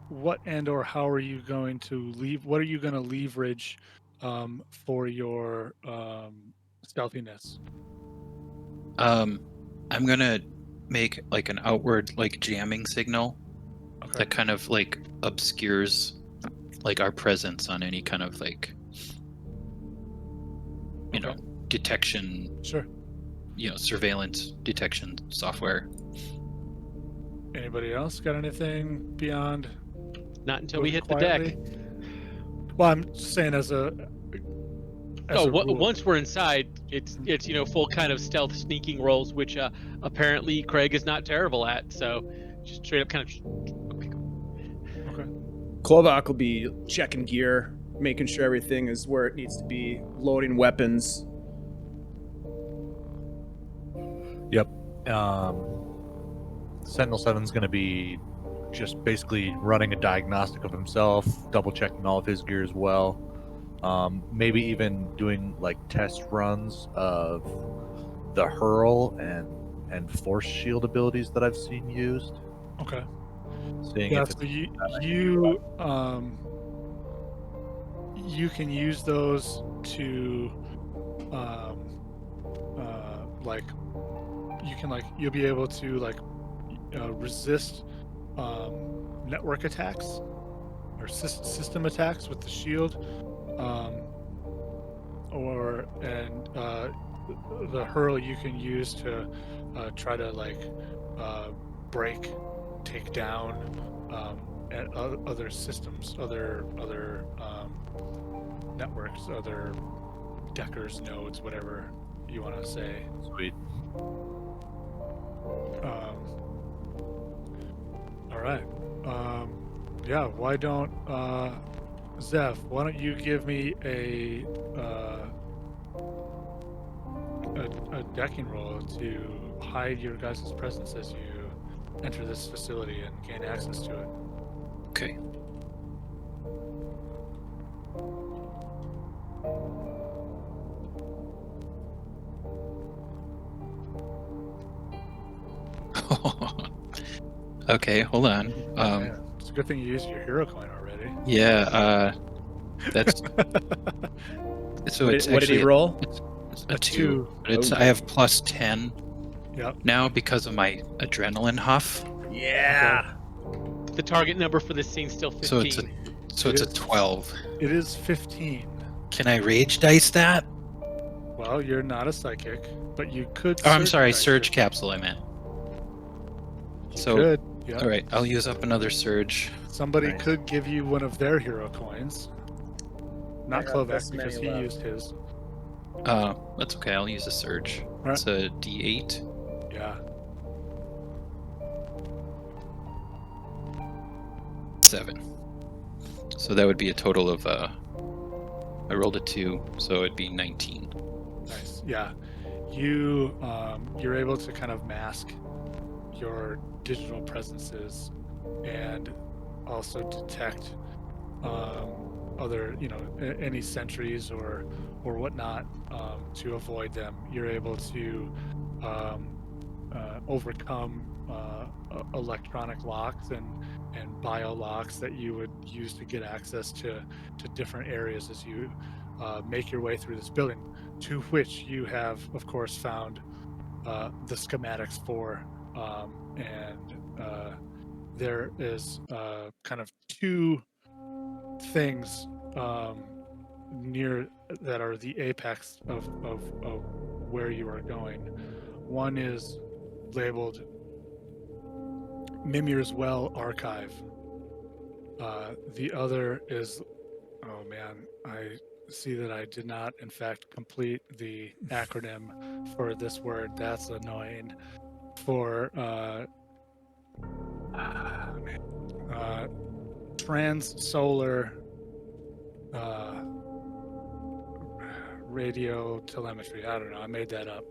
S1: what and or how are you going to leave? What are you going to leverage for your stealthiness?
S4: I'm gonna make like an outward like jamming signal
S1: Okay.
S4: that kind of like obscures like our presence on any kind of like detection,
S1: Sure.
S4: Surveillance detection software.
S1: Anybody else got anything beyond?
S5: Not until we
S1: moving
S5: hit the deck.
S1: quietly? Well, I'm just saying as a rule.
S5: Once we're inside, it's full kind of stealth sneaking rolls, which apparently Craig is not terrible at. So just straight up kind of.
S1: Okay.
S2: Klovak will be checking gear, making sure everything is where it needs to be, loading weapons.
S3: Yep. Sentinel 7's going to be just basically running a diagnostic of himself, double checking all of his gear as well, Maybe even doing like test runs of the hurl and force shield abilities that I've seen used.
S1: Okay.
S3: Seeing
S1: Yeah.
S3: if
S1: So
S3: it's
S1: you can use those to like you'll be able to resist network attacks or system attacks with the shield, the hurl you can use to try to break, take down at other systems, other networks, other deckers, nodes, whatever you want to say.
S3: sweet.
S1: All right. Yeah. Why don't Zev? Why don't you give me a decking roll to hide your guys' presence as you enter this facility and gain access to it.
S4: Okay. Okay, hold on.
S1: Yeah, it's a good thing you used your hero coin already.
S4: Yeah, that's so
S2: What
S4: it's
S2: did he
S4: actually
S2: roll?
S4: it's
S1: A
S4: a 2.
S1: two.
S4: But it's
S2: Oh.
S4: I have plus 10
S1: Yep.
S4: now because of my adrenaline huff.
S2: Yeah.
S5: The target number for this scene still 15.
S4: So it's a 12.
S1: It is 15.
S4: Can I rage dice that?
S1: Well, you're not a psychic, but you could.
S4: Oh, I'm sorry,
S1: dice
S4: surge
S1: it.
S4: capsule I meant.
S1: You
S4: So
S1: could. Yeah.
S4: all right, I'll use up another surge.
S1: Somebody
S3: Nice.
S1: could give you one of their hero coins. Not
S2: I have this
S1: Kovac because
S2: many
S1: he
S2: left.
S1: used his.
S4: That's okay. I'll use a surge.
S1: right.
S4: It's a D8.
S1: Yeah.
S4: 7. So that would be a total of I rolled a 2, so it'd be 19.
S1: Nice. Yeah. You're able to kind of mask your digital presences and also detect other, any sentries or whatnot to avoid them. You're able to overcome electronic locks and bio locks that you would use to get access to different areas as you make your way through this building, to which you have, of course, found the schematics for, and there is kind of 2 things near that are the apex of where you are going. One is labeled Mimir's Well Archive. The other is, oh man, I see that I did not, in fact, complete the acronym for this word. That's annoying. For trans-solar radio telemetry. I don't know. I made that up.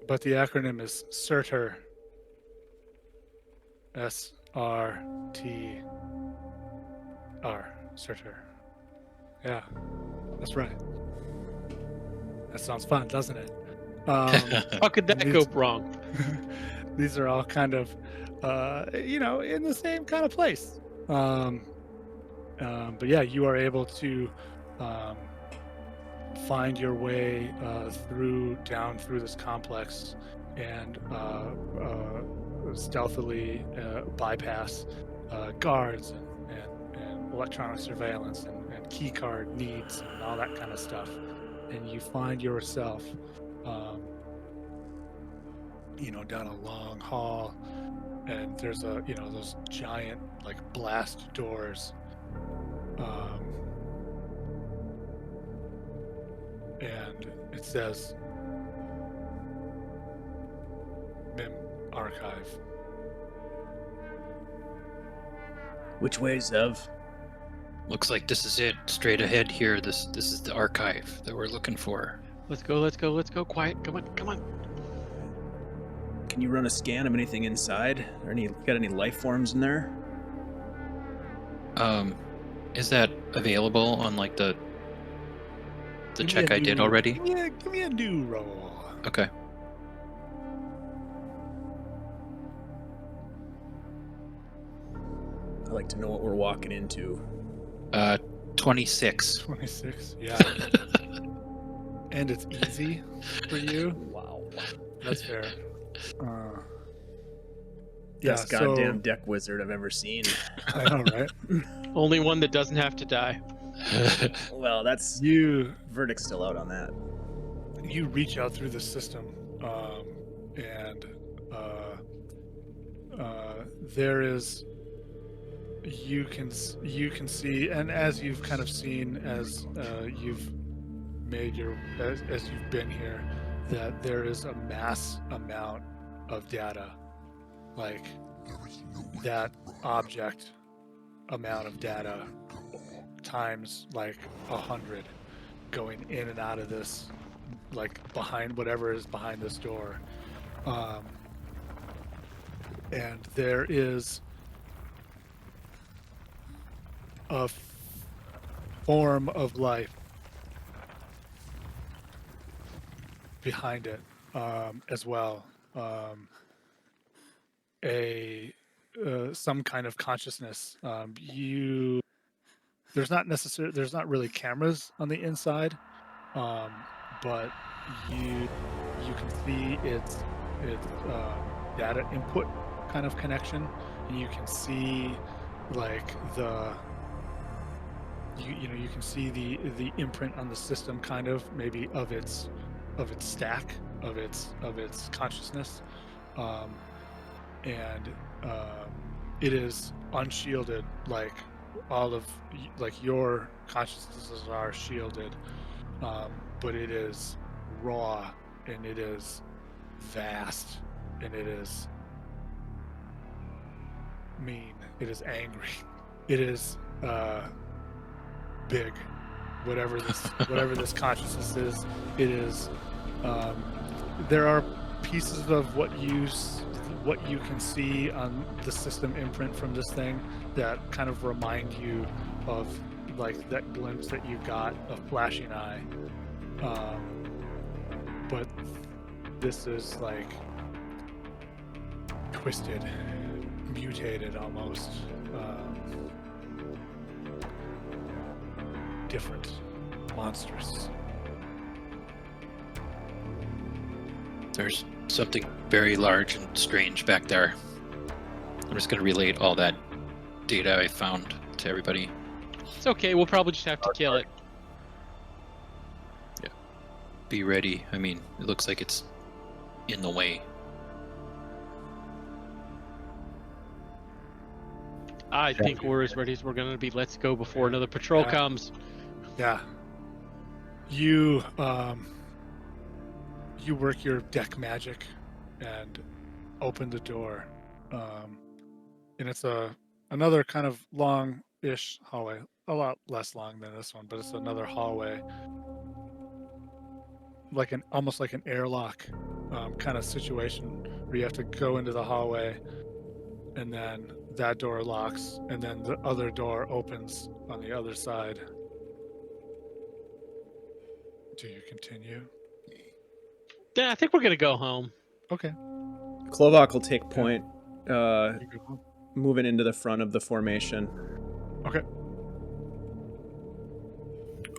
S1: But the acronym is SRTR. SRTR. SRTR. Yeah, that's right. That sounds fun, doesn't it?
S5: How could that go wrong?
S1: These are all kind of, in the same kind of place. But yeah, you are able to find your way down through this complex and stealthily bypass guards and electronic surveillance and key card needs and all that kind of stuff. And you find yourself, down a long hall, and there's those giant blast doors, and it says MIM Archive.
S2: Which way, Zev?
S4: Looks like this is it. Straight ahead here. This is the archive that we're looking for.
S5: Let's go. Quiet. Come on.
S2: Can you run a scan of anything inside? Got any life forms in there?
S4: Is that available on the the
S1: Give me
S4: check
S1: a
S4: I did
S1: new-
S4: already?
S1: Give me a new roll.
S4: Okay.
S2: I like to know what we're walking into.
S4: 26.
S1: 26. Yeah. And it's easy for you.
S2: Wow.
S1: That's fair.
S2: Best
S1: so-
S2: goddamn deck wizard I've ever seen.
S1: I know, right?
S5: Only one that doesn't have to die.
S2: Well, that's
S1: You
S2: verdict's still out on that.
S1: you reach out through the system, and there is you can see, and as you've kind of seen as you've made your as you've been here, that there is a mass amount of data, like that object amount of data times like 100 going in and out of this, like behind whatever is behind this door, and there is a form of life behind it, as well. Some kind of consciousness. There's not really cameras on the inside, but you can see its data input kind of connection, and you can see like you can see the imprint on the system, kind of maybe of its stack of its consciousness, and it is unshielded, like all of like your consciousnesses are shielded, but it is raw, and it is vast, and it is mean, it is angry, it is big, whatever this consciousness is. It is there are pieces of what you can see on the system imprint from this thing that kind of remind you of like that glimpse that you got of Flashing Eye, but this is like twisted, mutated almost, different, monstrous.
S4: There's something very large and strange back there. I'm just going to relate all that data I found to everybody.
S5: It's okay. We'll probably just have to kill it.
S4: Yeah. Be ready. I mean, it looks like it's in the way.
S5: I think we're as ready as we're gonna be. Let's go before another patrol comes.
S1: Yeah. You work your deck magic and open the door, and it's another kind of long-ish hallway, a lot less long than this one, but it's another hallway, like almost like an airlock kind of situation where you have to go into the hallway, and then that door locks, and then the other door opens on the other side. Do you continue?
S5: Yeah, I think we're gonna go home.
S1: Okay.
S2: Klovak will take point,
S1: You go home.
S2: moving into the front of the formation.
S1: Okay.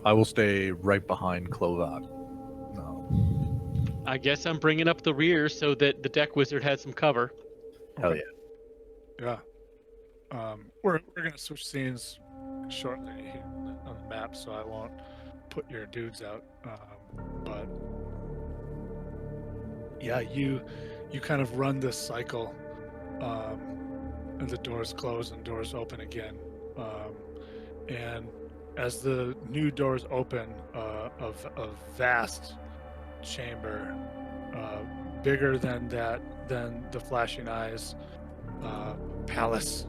S3: I will stay right behind Klovak. No.
S5: I guess I'm bringing up the rear so that the deck wizard has some cover.
S3: Hell yeah.
S1: Yeah. We're gonna switch scenes shortly here on the map, so I won't put your dudes out. But yeah, you kind of run this cycle, and the doors close and doors open again. And as the new doors open, of a vast chamber, bigger than the Flashing Eyes palace,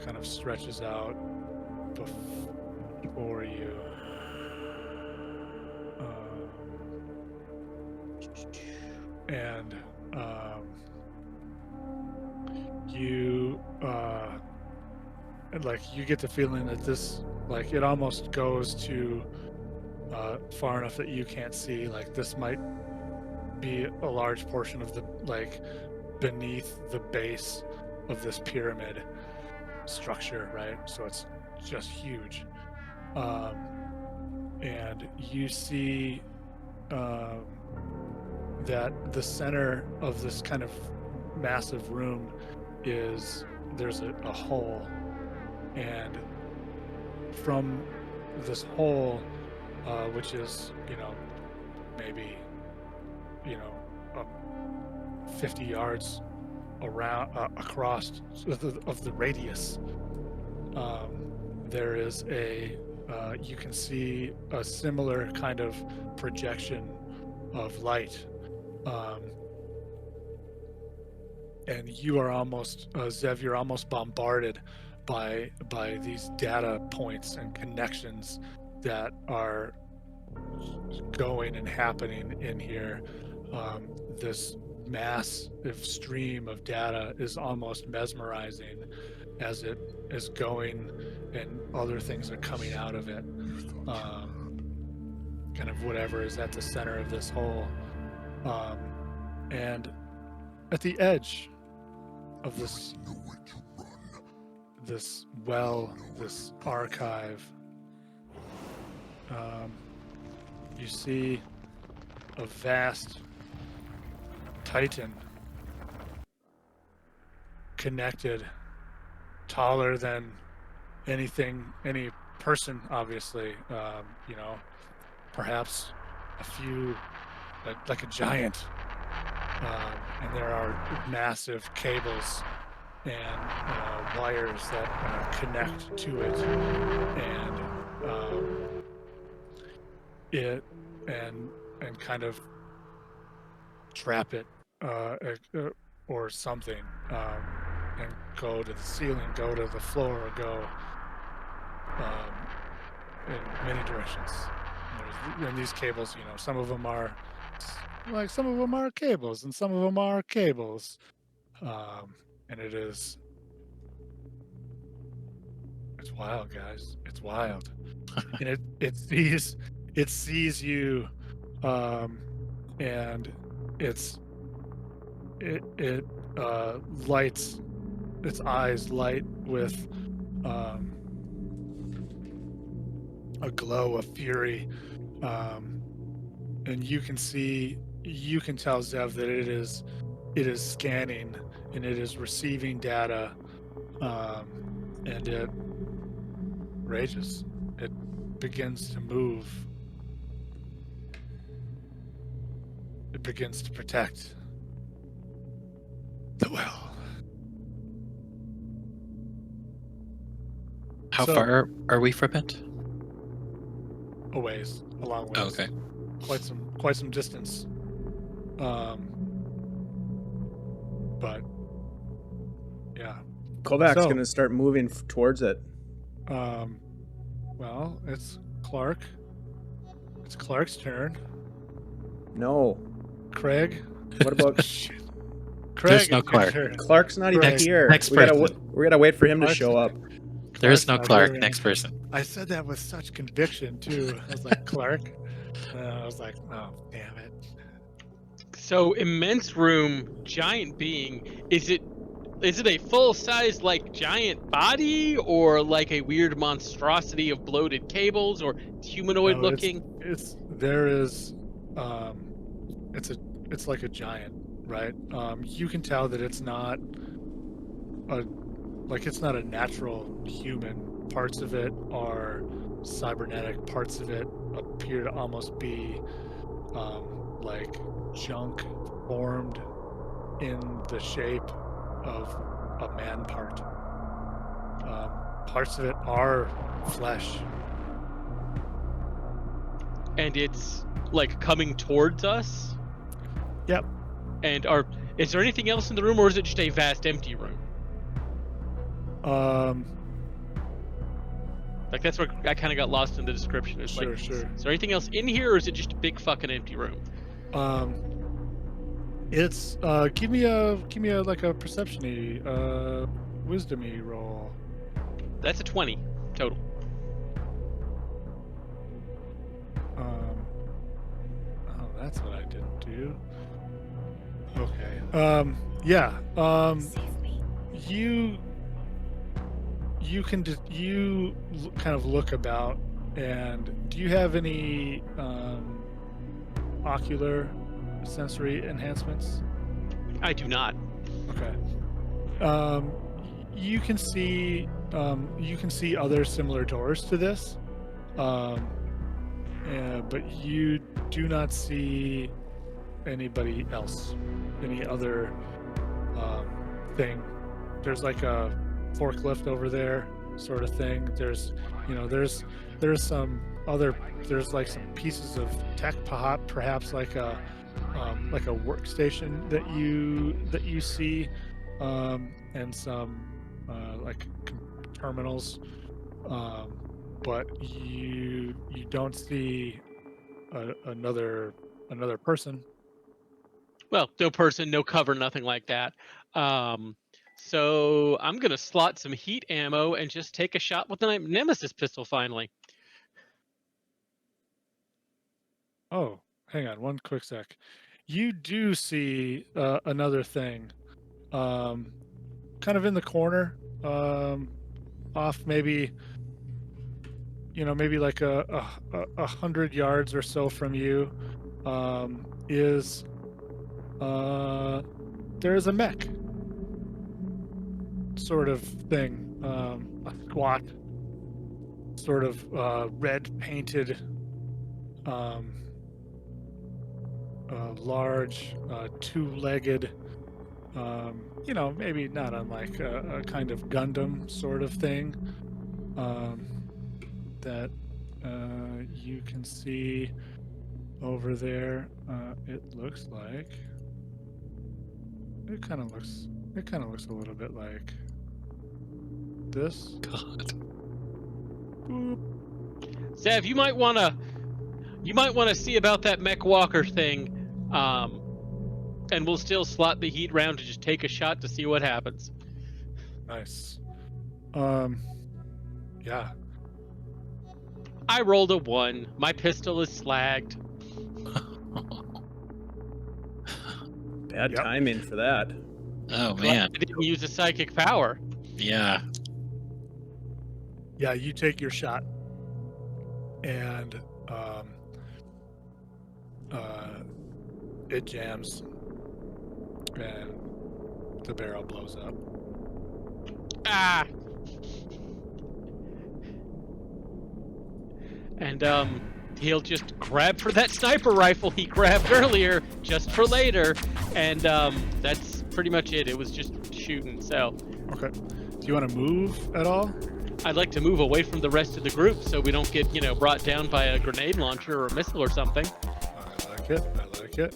S1: kind of stretches out before you. And you like you get the feeling that this like it almost goes to far enough that you can't see. Like this might be a large portion of the like beneath the base of this pyramid structure, right? So it's just huge. And you see that the center of this kind of massive room is there's a hole, and from this hole, which is maybe 50 yards around across of the radius, there is you can see a similar kind of projection of light, and you are almost Zev, you're almost bombarded by these data points and connections that are going and happening in here. This massive stream of data is almost mesmerizing as it is going, and other things are coming out of it. Kind of whatever is at the center of this hole. And at the edge of this archive, you see a vast titan, connected, taller than any person, obviously, perhaps a few, like a giant, and there are massive cables and wires that connect to it, and kind of trap it or something, and go to the ceiling, go to the floor, or go in many directions. And these cables, some of them are cables, and some of them are cables, and it's wild, guys. It's wild. And it sees you, and it lights, its eyes light with a glow of fury, and you can tell, Zev, that it is scanning, and it is receiving data, and it rages. It begins to move. It begins to protect the well.
S4: How far are we from it?
S1: A ways, a long ways.
S4: Oh, okay.
S1: Quite some distance. But yeah.
S2: Kovac's gonna start moving towards it.
S1: Well, it's Clark. It's Clark's turn.
S2: No.
S1: Craig.
S2: What about
S1: Shit.
S4: There's
S1: Craig,
S4: no
S1: it's your
S4: Clark.
S1: turn.
S2: Clark's not even here.
S4: Next
S2: we gotta
S4: person.
S2: wait for him to
S1: Clark's
S2: show up.
S4: There is no
S1: Clark's not
S4: Clark.
S1: here.
S4: Next person.
S1: I said that with such conviction too. I was like, Clark. And I was like, oh, damn it.
S5: So immense room, giant being. Is it a full-size like giant body, or like a weird monstrosity of bloated cables, or humanoid looking?
S1: It's like a giant, right? You can tell that it's not a natural human. Parts of it are cybernetic. Parts of it appear to almost be like junk formed in the shape of a man part. Parts of it are flesh.
S5: And it's like coming towards us?
S1: Yep.
S5: And is there anything else in the room, or is it just a vast empty room? Like, that's where I kind of got lost in the description. It's
S1: Sure.
S5: Is there anything else in here, or is it just a big fucking empty room?
S1: It's give me a like a perception-y, wisdom-y roll.
S5: That's a 20 total.
S1: That's what I didn't do. Okay. Yeah. You can just kind of look about, and do you have any ocular sensory enhancements?
S5: I do not.
S1: Okay. You can see other similar doors to this, but you do not see anybody else, any other thing. There's like a forklift over there, sort of thing. There's some other, there's like some pieces of tech, perhaps like a workstation that you see, and some like terminals, but you don't see another person.
S5: Well, no person, no cover, nothing like that. So I'm gonna slot some heat ammo and just take a shot with the Nemesis pistol finally.
S1: Oh, hang on one quick sec. You do see another thing, kind of in the corner, off maybe like a 100 yards or so from you, is there's a mech sort of thing, a squat, sort of red painted, large, two-legged, maybe not unlike a kind of Gundam sort of thing, that you can see over there. It looks like it kind of looks a little bit like this.
S4: God.
S1: Boop.
S5: Zev, you might wanna see about that mech walker thing, and we'll still slot the heat round to just take a shot to see what happens.
S1: Nice. Yeah.
S5: I rolled a 1. My pistol is slagged.
S2: Bad
S1: Yep.
S2: timing for that.
S4: Oh
S5: Glad
S4: man.
S5: I didn't use a psychic power.
S4: Yeah.
S1: Yeah, you take your shot, and it jams, and the barrel blows up.
S5: Ah. And he'll just grab for that sniper rifle he grabbed earlier, just for later. And that's pretty much it. It was just shooting. So
S1: Okay. Do you want to move at all?
S5: I'd like to move away from the rest of the group so we don't get, brought down by a grenade launcher or a missile or something.
S1: I like it.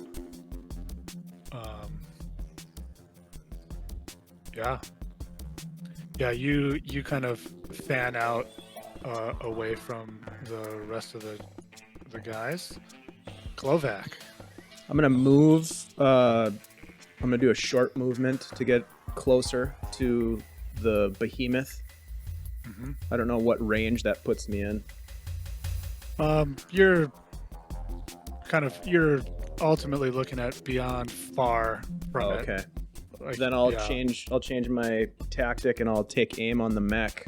S1: Yeah, you kind of fan out away from the rest of the guys. Klovac.
S2: I'm gonna move. I'm gonna do a short movement to get closer to the behemoth.
S1: Mm-hmm.
S2: I don't know what range that puts me in.
S1: You're ultimately looking at beyond far from it.
S2: Okay.
S1: Like,
S2: Then I'll
S1: yeah.
S2: change my tactic and I'll take aim on the mech.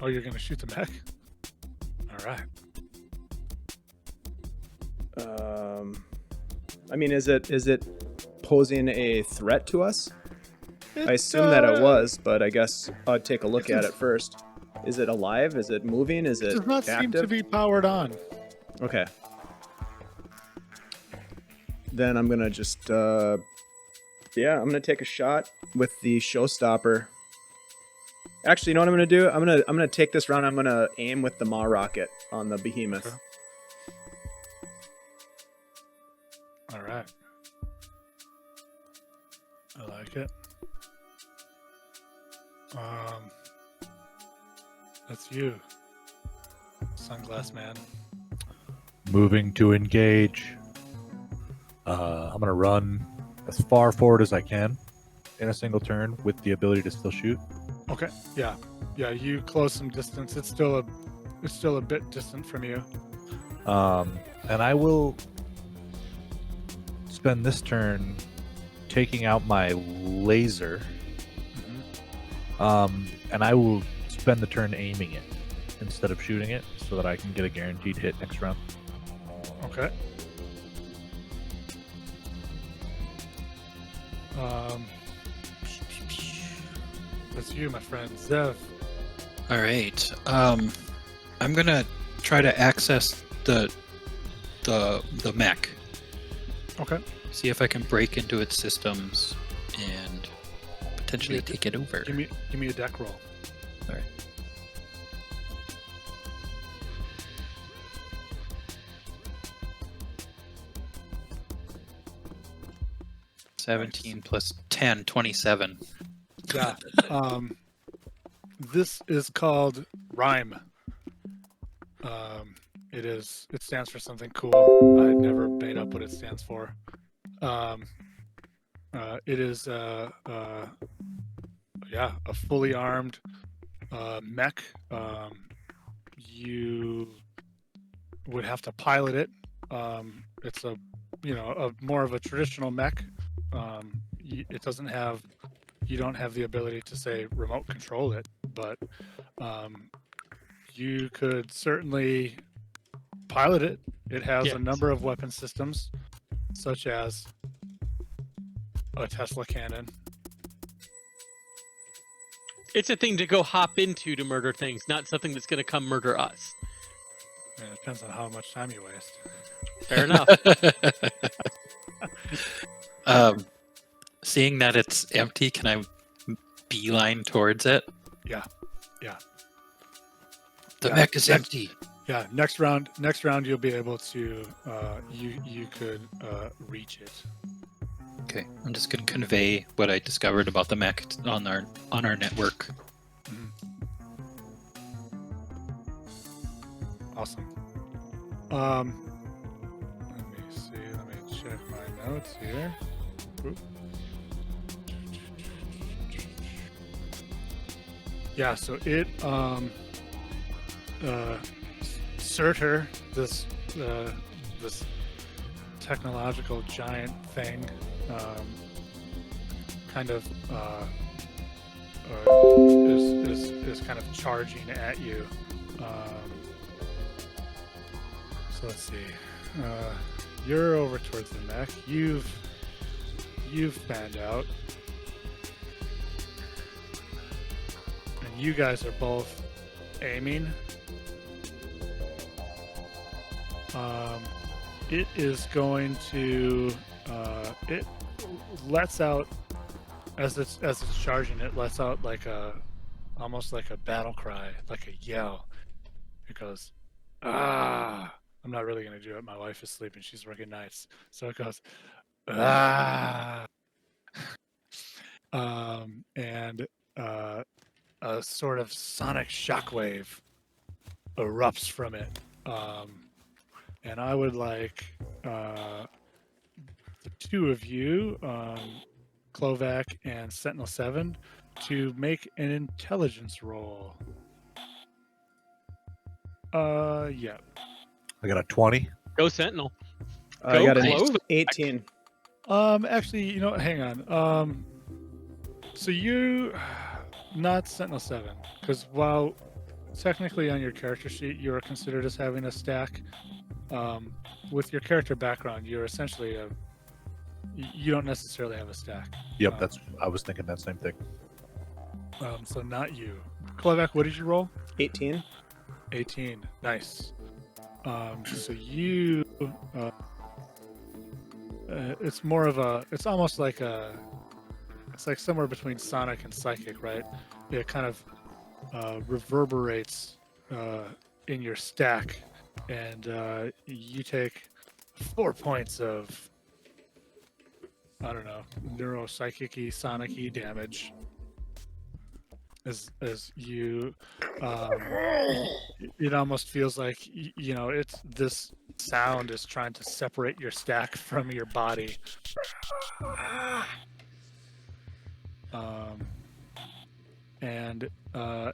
S1: Oh, you're gonna shoot the mech? All right.
S2: I mean, is it posing a threat to us? I assume that it was, but I guess I'll take a look at it first. Is it alive? Is it moving? Is
S1: It
S2: it
S1: does not seem
S2: active?
S1: to be powered on.
S2: Okay. Then I'm gonna just I'm gonna take a shot with the showstopper. Actually, you know what I'm gonna do? I'm gonna take this round. I'm gonna aim with the Maw rocket on the behemoth.
S1: Okay. All right. I like it. That's you, Sunglass Man.
S3: Moving to engage. I'm gonna run as far forward as I can in a single turn with the ability to still shoot.
S1: Okay. Yeah. You close some distance. It's still a bit distant from you.
S3: And I will spend this turn taking out my laser. And I will spend the turn aiming it instead of shooting it so that I can get a guaranteed hit next round.
S1: Okay. That's you, my friend. Zev.
S4: All right. I'm gonna try to access the mech.
S1: Okay.
S4: See if I can break into its systems and potentially take it over.
S1: Give me a deck roll.
S4: All right. (17 plus 10, 27).
S1: Yeah. This is called Rhyme. It stands for something cool. I never made up what it stands for. It is a fully armed mech. You would have to pilot it. It's a more of a traditional mech. It doesn't have. You don't have the ability to say remote control it, but you could certainly pilot it. It has
S5: Yes.
S1: a number of weapon systems, such as a Tesla cannon.
S5: It's a thing to go hop into to murder things, not something that's going to come murder us.
S1: And it depends on how much time you waste.
S5: Fair enough.
S4: Seeing that it's empty, can I beeline towards it?
S1: Yeah.
S4: The
S1: Yeah,
S4: mech is
S1: next-
S4: empty.
S1: Yeah, next round you'll be able to you could reach it.
S4: Okay, I'm just gonna convey what I discovered about the mech on our network.
S1: Awesome. Let me see. Let me check my notes here. Oop. Yeah, so it Surtur, this technological giant thing, kind of is kind of charging at you. So let's see. You're over towards the mech. You've fanned out, and you guys are both aiming. It is going to. It lets out as it's charging. It lets out almost like a battle cry, like a yell. It goes, ah. I'm not really gonna do it. My wife is sleeping. She's working nights, so it goes, ah. And a sort of sonic shockwave erupts from it. And I would like the two of you, Klovac and Sentinel-7, to make an intelligence roll. Yeah.
S3: I got a 20.
S5: Go Sentinel.
S2: I
S5: Go
S2: got an
S5: Clove.
S2: 18.
S1: Actually, hang on. So you, not Sentinel-7, because while technically on your character sheet you are considered as having a stack, with your character background, you're essentially you don't necessarily have a stack.
S3: Yep, I was thinking that same thing.
S1: So not you. Klovac, what did you roll?
S2: 18.
S1: 18. Nice. So you, it's more of it's almost like it's like somewhere between sonic and psychic, right? It kind of reverberates in your stack, and you take 4 points of, I don't know, neuropsychic-y, sonic-y damage as you it almost feels like it's this sound is trying to separate your stack from your body. And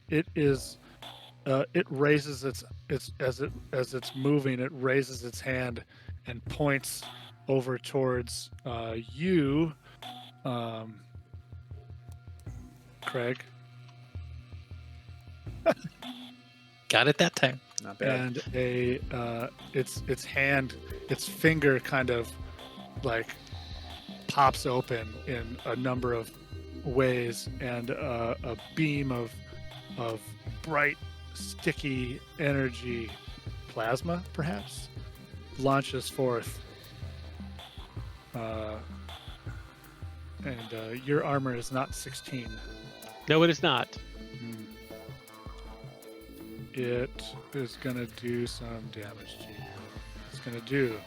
S1: it is it raises its as it's moving, it raises its hand and points over towards you, Craig.
S4: Got it that time.
S2: Not bad.
S1: And its finger kind of like pops open in a number of ways, and a beam of bright, sticky energy, plasma perhaps, launches forth. And your armor is not 16.
S5: No, it is not.
S1: It is gonna do some damage to you. It's gonna do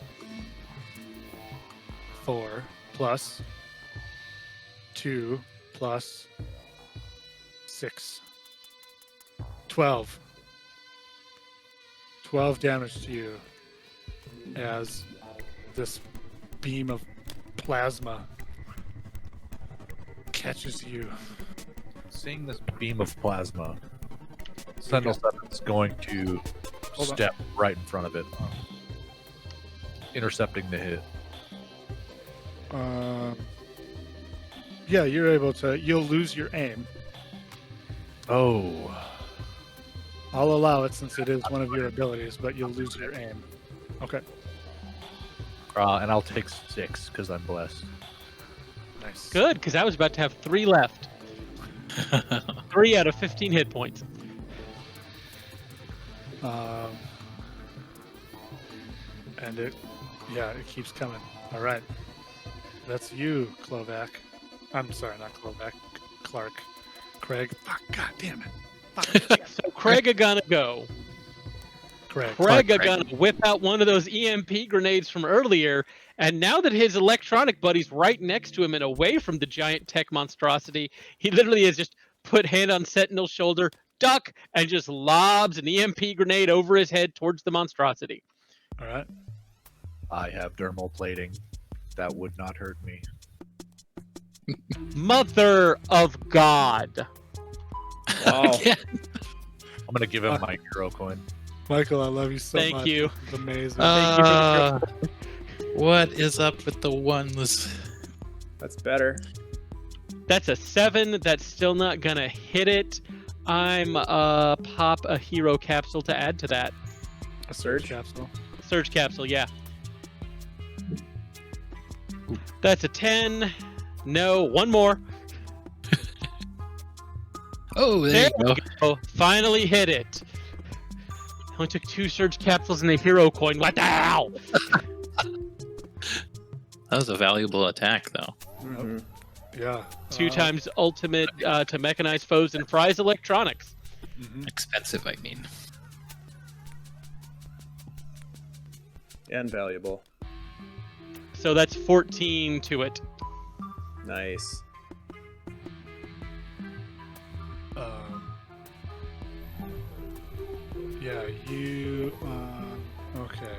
S1: 4 plus 2 plus 6. 12. 12 damage to you as this beam of plasma catches you.
S3: Seeing this beam of plasma, Sentinel 7's going to
S1: Hold on.
S3: step right in front of it, intercepting the hit.
S1: Yeah, you're able to. You'll lose your aim.
S3: Oh,
S1: I'll allow it since it is one of your abilities, but you'll lose your aim. Okay.
S3: and I'll take 6 because I'm blessed.
S1: Nice.
S5: Good, because I was about to have 3 left. 3 out of 15 hit points.
S1: And it keeps coming. All right. That's you, Klovac. I'm sorry, not Klovac. Clark. Craig. Fuck, god damn it. Fuck.
S5: So Craig are gonna go.
S1: Craig.
S5: Craig are gonna whip out one of those EMP grenades from earlier, and now that his electronic buddy's right next to him and away from the giant tech monstrosity, he literally has just put hand on Sentinel's shoulder, duck, and just lobs an EMP grenade over his head towards the monstrosity.
S1: All right.
S3: I have dermal plating. That would not hurt me.
S5: Mother of God.
S2: Wow.
S4: Yeah.
S3: I'm gonna give him my hero coin.
S1: Michael, I love you so much.
S5: Thank you.
S1: This is amazing.
S4: What is up with the ones?
S2: That's better.
S5: That's a 7. That's still not gonna hit it. I'm pop a hero capsule to add to that.
S2: A surge.
S1: Capsule.
S5: Surge capsule, yeah. That's a 10. No, one more.
S4: Oh, there you go.
S5: Oh, finally hit it. I only took 2 surge capsules and a hero coin. What the hell?
S4: That was a valuable attack, though.
S2: Mhm.
S1: Yeah.
S5: 2 times ultimate to mechanize foes and fries electronics.
S4: Expensive, I mean.
S2: And valuable.
S5: So that's 14 to it.
S2: Nice.
S1: Yeah, you. Okay.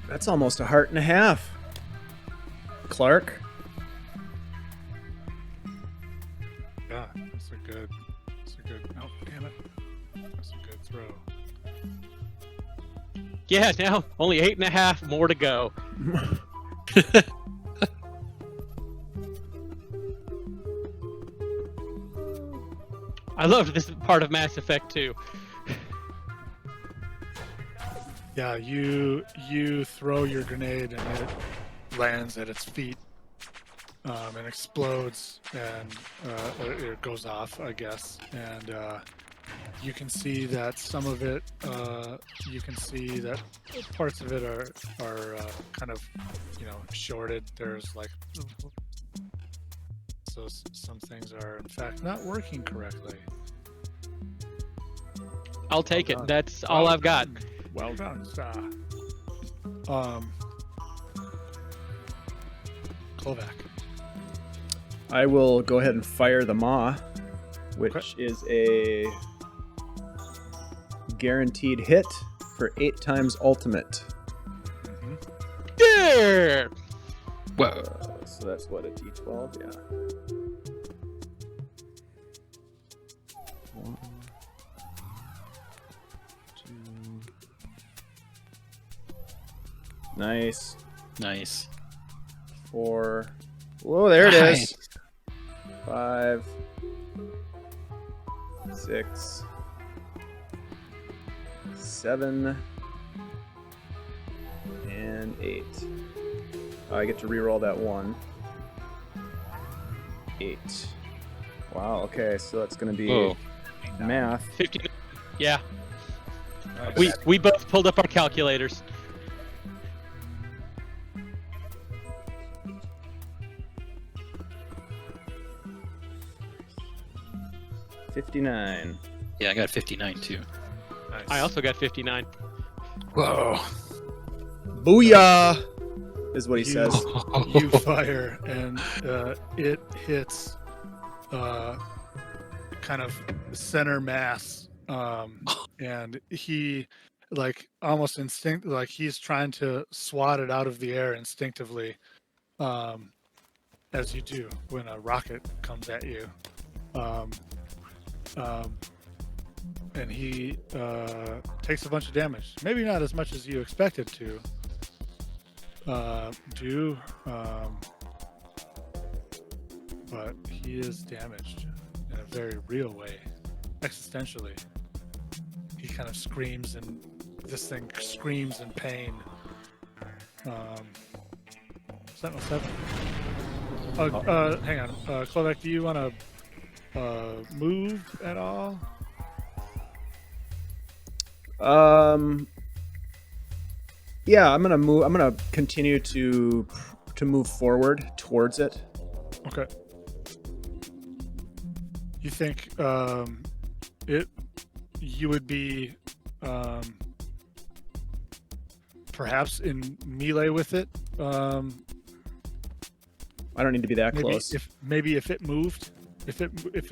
S2: That's almost a heart and a half. Clark.
S1: Yeah, that's a good. Oh, damn it. That's a good throw.
S5: Yeah, now only 8.5 more to go. I loved this part of Mass Effect 2.
S1: Yeah, you throw your grenade and it lands at its feet, and explodes, and it goes off, I guess. And you can see that some of it, you can see that parts of it are kind of, shorted. There's like, so some things are in fact not working correctly.
S5: I'll take it. That's all I've got.
S1: Well done, sir. Kovac.
S2: I will go ahead and fire the Maw, which is a guaranteed hit for 8 times ultimate.
S5: Yeah!
S4: Whoa.
S2: So So that's what, a D12? Yeah. 1, 2. Nice.
S4: Nice.
S2: 4. Whoa, there it is. 5, 6, 7, and 8. I get to reroll that 1. 8. Wow. Okay, so that's gonna be
S4: Whoa.
S2: math.
S5: 50. Yeah,
S1: Nice.
S5: we both pulled up our calculators.
S2: $59.
S4: Yeah, I got 59 too.
S1: Nice.
S5: I also got 59.
S4: Whoa.
S2: Booyah! Is what he
S1: You-
S2: says.
S1: You fire, and it hits kind of center mass, and he almost like he's trying to swat it out of the air instinctively, as you do when a rocket comes at you. And he takes a bunch of damage. Maybe not as much as you expected to do, but he is damaged in a very real way, existentially. He kind of screams, and this thing screams in pain. Sentinel 7. Hang on. Klovak, do you want to move at all?
S2: Yeah, I'm gonna move. I'm gonna continue to move forward towards it.
S1: Okay. You think you would be perhaps in melee with it?
S2: I don't need to be that
S1: Maybe
S2: close.
S1: if it moved, if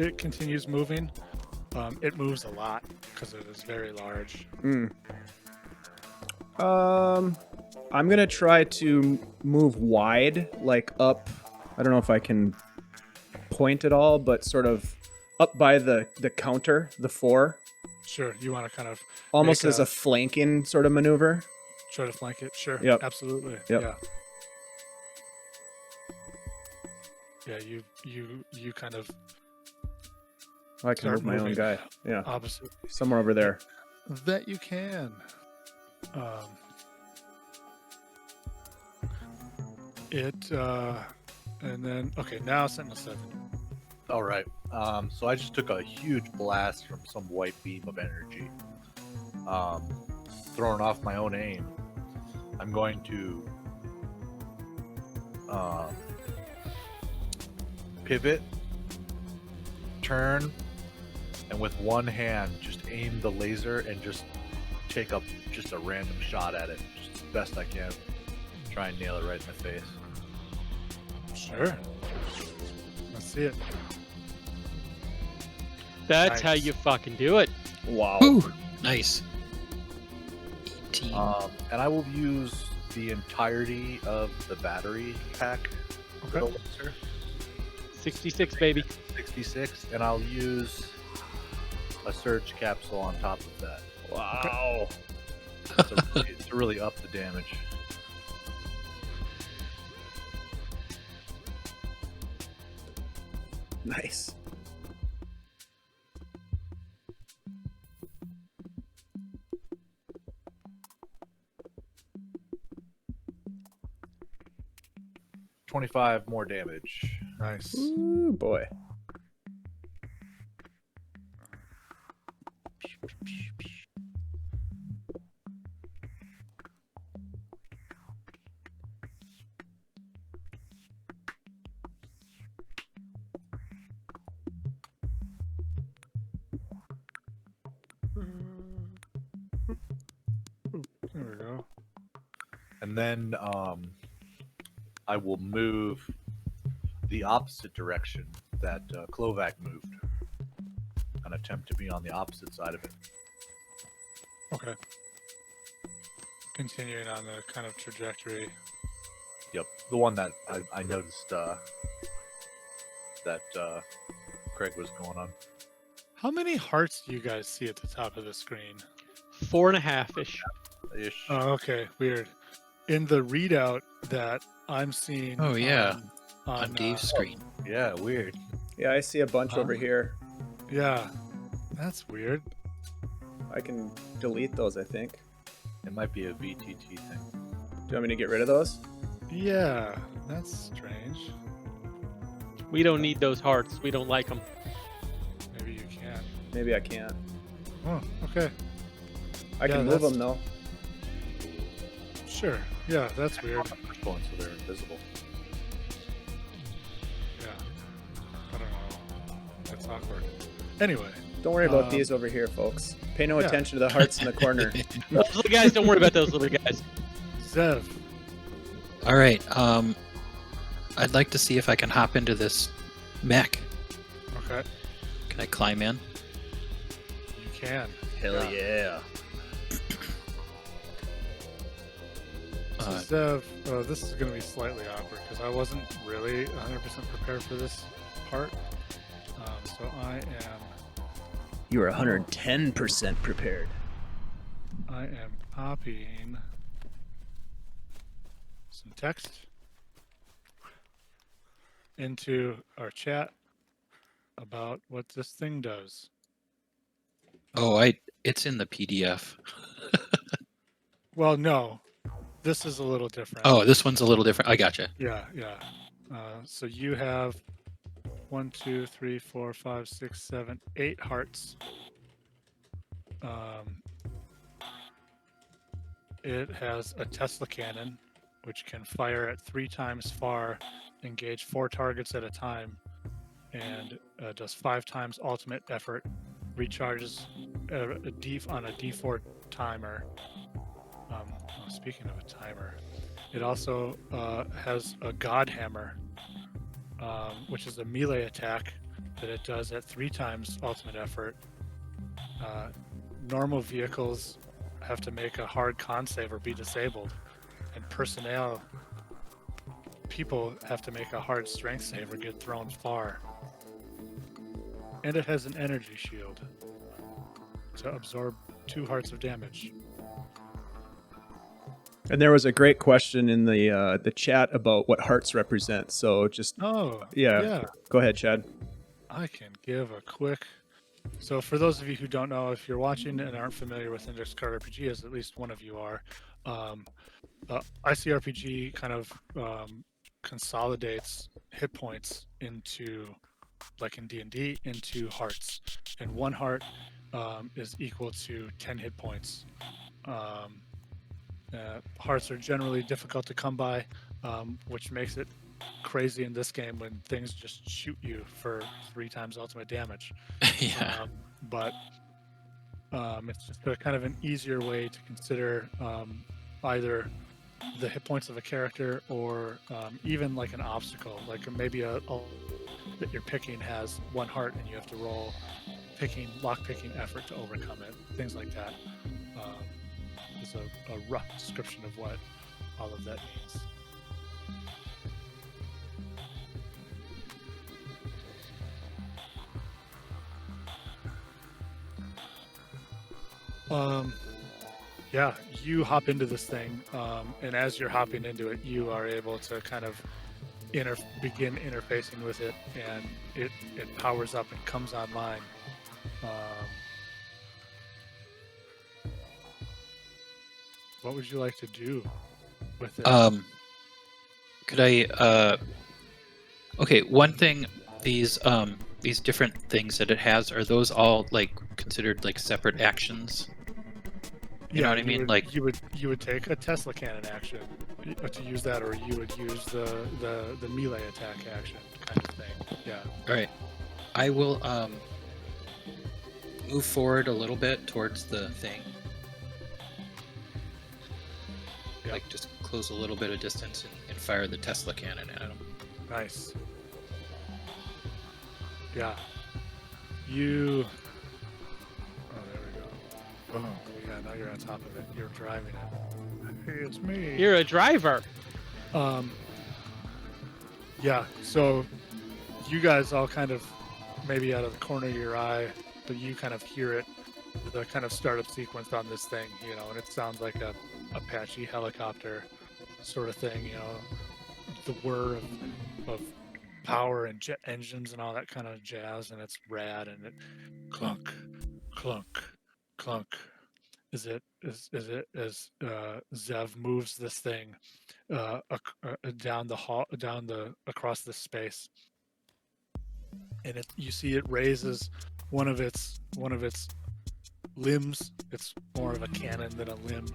S1: it continues moving, it moves a lot because it is very large.
S2: I'm gonna try to move wide, like up. I don't know if I can point at all, but sort of up by the counter, the 4,
S1: Sure, you want to kind of
S2: almost
S1: make
S2: as a flanking sort of maneuver.
S1: try to flank it. Sure.
S2: Yep.
S1: Absolutely.
S2: Yep.
S1: Yeah. Yeah. You kind of
S2: I can
S1: Start
S2: move my own
S1: moving.
S2: guy. Yeah,
S1: opposite
S2: somewhere over there.
S1: that you can. And then okay, now Sentinel 7.
S3: All right. So I just took a huge blast from some white beam of energy, throwing off my own aim. I'm going to pivot, turn, and with one hand just aim the laser and just take up just a random shot at it, just as best I can. Try and nail it right in the face.
S1: Sure. Let's see it.
S5: That's how
S1: Nice.
S5: you fucking do it.
S2: Wow.
S4: Woo. Nice. 18.
S3: And I will use the entirety of the battery pack for the
S1: Okay.
S3: laser,
S5: 66, baby.
S3: 66, and I'll use a surge capsule on top of that
S2: Wow.
S3: to really up the damage.
S2: Nice.
S3: $25 more damage.
S1: Nice.
S2: Ooh, boy.
S1: There we go.
S3: And then I will move the opposite direction that Klovak moved and attempt to be on the opposite side of it.
S1: Okay. Continuing on the kind of trajectory
S3: Yep, the one that I noticed that Craig was going on.
S1: How many hearts do you guys see at the top of the screen?
S5: 4.5-ish.
S3: Ish.
S1: Oh, okay, weird. In the readout that I'm seeing.
S4: Oh, yeah.
S1: On
S4: Dave's screen.
S3: Yeah, weird.
S2: Yeah, I see a bunch
S1: Huh?
S2: over here.
S1: Yeah, that's weird.
S2: I can delete those, I think.
S3: It might be a VTT thing.
S2: Do you want me to get rid of those?
S1: Yeah, that's strange.
S5: We don't need those hearts. We don't like them.
S1: Maybe you can.
S2: Maybe I can't.
S1: Oh, okay.
S2: I
S1: Yeah,
S2: can move
S1: that's-
S2: them though.
S1: Sure. Yeah, that's weird.
S3: So they're invisible.
S1: Yeah. I don't know. That's awkward. Anyway,
S2: Don't worry about
S1: Um,
S2: these over here, folks. Pay no
S1: yeah.
S2: attention to the hearts in the corner.
S5: Those little guys, don't worry about those little guys.
S1: Zev.
S4: All right. I'd like to see if I can hop into this mech.
S1: Okay.
S4: Can I climb in?
S1: You can.
S2: Hell yeah.
S1: So Zev, this is going to be slightly awkward because I wasn't really 100% prepared for this part. So I
S2: You are 110% prepared.
S1: am copying some text into our chat about what this thing does.
S4: Oh, it's in the PDF.
S1: Well, no, this is a little different.
S4: Oh, this one's a little different. I gotcha.
S1: Yeah, yeah. So you have 1, 2, 3, 4, 5, 6, 7, 8 hearts. It has a Tesla cannon, which can fire at 3 times far, engage 4 targets at a time, and does 5 times ultimate effort, recharges on a D4 timer. Speaking of a timer, it also has a God Hammer, which is a melee attack that it does at 3 times ultimate effort. Normal vehicles have to make a hard con save or be disabled, and people have to make a hard strength save or get thrown far. And it has an energy shield to absorb 2 hearts of damage.
S2: And there was a great question in the chat about what hearts represent. So just
S1: Yeah.
S2: go ahead, Chad.
S1: I can give a quick. So for those of you who don't know, if you're watching and aren't familiar with Index Card RPG, as at least one of you are, ICRPG kind of consolidates hit points into, like in D&D, into hearts, and 1 heart is equal to 10 hit points. Hearts are generally difficult to come by, which makes it crazy in this game when things just shoot you for 3 times ultimate damage.
S4: Yeah.
S1: But it's just a kind of an easier way to consider either the hit points of a character or even like an obstacle, like maybe a that you're picking has 1 heart and you have to roll lock picking effort to overcome it. Things like that. Is a rough description of what all of that means. Yeah, you hop into this thing, and as you're hopping into it, you are able to kind of begin interfacing with it, and it powers up and comes online. What would you like to do with it?
S4: Could I? Okay, one thing. These different things that it has, are those all like considered like separate actions? You know what I mean? Like
S1: you would take a Tesla cannon action to use that, or you would use the melee attack action kind of thing. Yeah.
S4: All right, I will move forward a little bit towards the thing.
S1: Yep.
S4: Like just close a little bit of distance and fire the Tesla cannon at him.
S1: Nice. Yeah. You. Oh, there we go. Oh, yeah. Now you're on top of it. You're driving it. Hey, it's me.
S5: You're a driver.
S1: Yeah, so you guys all kind of, maybe out of the corner of your eye, but you kind of hear it, the kind of startup sequence on this thing, you know, and it sounds like a Apache helicopter sort of thing, you know, the whir of power and jet engines and all that kind of jazz, and it's rad, and it clunk, clunk, clunk. As Zev moves this thing down the hall, across the space, and you see it raises one of its limbs. It's more of a cannon than a limb,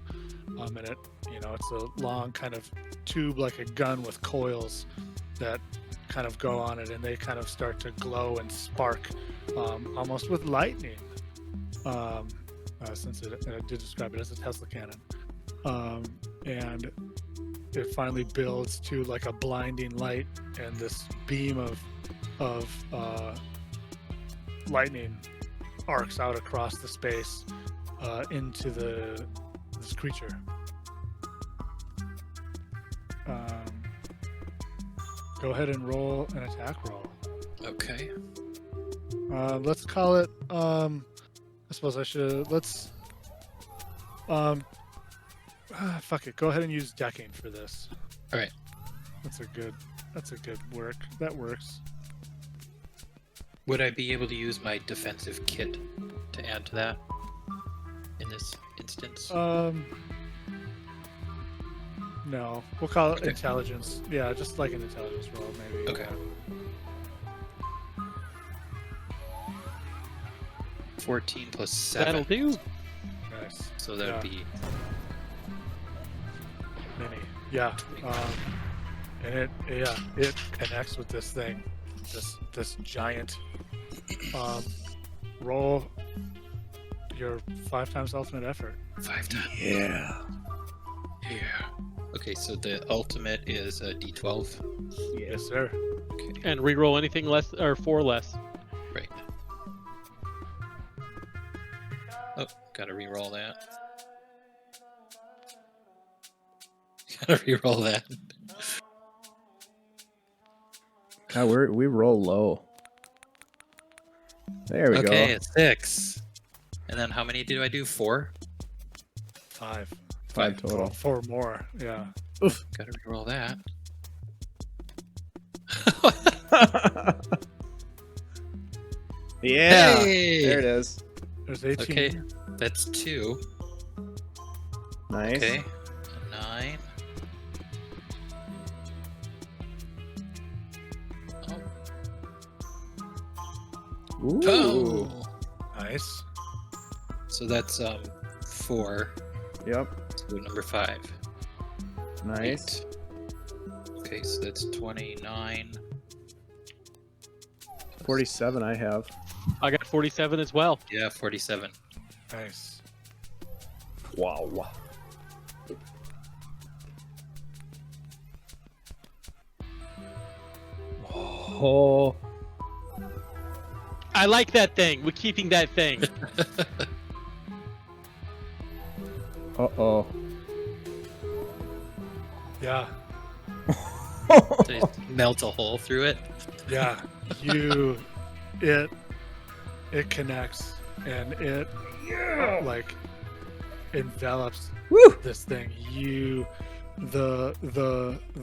S1: and it, you know, it's a long kind of tube like a gun with coils that kind of go on it, and they kind of start to glow and spark, almost with lightning. Since it did describe it as a Tesla cannon, and it finally builds to like a blinding light, and this beam of lightning arcs out across the space into this creature. Go ahead and roll an attack roll.
S4: Okay.
S1: Let's call it. I suppose I should. Let's. Fuck it. Go ahead and use decking for this.
S4: All right.
S1: That's a good work. That works.
S4: Would I be able to use my defensive kit to add to that in this instance?
S1: No. We'll call it
S4: Okay.
S1: intelligence. Yeah, just like an intelligence roll, maybe.
S4: Okay. 14 plus 7.
S5: That'll do.
S1: Nice.
S4: So that would be
S1: Mini. Yeah. And it connects with this thing, this giant. Roll your 5 times ultimate effort.
S4: 5 times.
S2: Yeah.
S4: Yeah. Okay, so the ultimate is a D12.
S1: Yes, sir.
S4: Okay,
S5: And reroll anything less or 4 less.
S4: right. Oh, gotta reroll that. Gotta reroll that.
S2: God, we roll low. There we
S4: Okay,
S2: go.
S4: it's 6. And then how many do I do? 4?
S1: 5.
S2: 5 total.
S1: 4 more. Yeah.
S4: Gotta reroll that.
S2: Yeah.
S4: Hey!
S2: There it is.
S1: There's 18.
S4: Okay, that's 2.
S2: Nice.
S4: Okay, 9.
S2: Ooh.
S4: Oh!
S1: Nice.
S4: So that's 4.
S2: Yep.
S4: So number 5.
S2: Nice.
S4: 8. Okay, so that's 29.
S2: 47 I have.
S5: I got 47 as well.
S4: Yeah, 47.
S1: Nice.
S2: Wow. Oh.
S5: I like that thing. We're keeping that thing.
S2: Uh-oh.
S1: Yeah.
S4: So you melt a hole through it.
S1: Yeah. It connects, and it like envelops
S2: Woo!
S1: this thing. The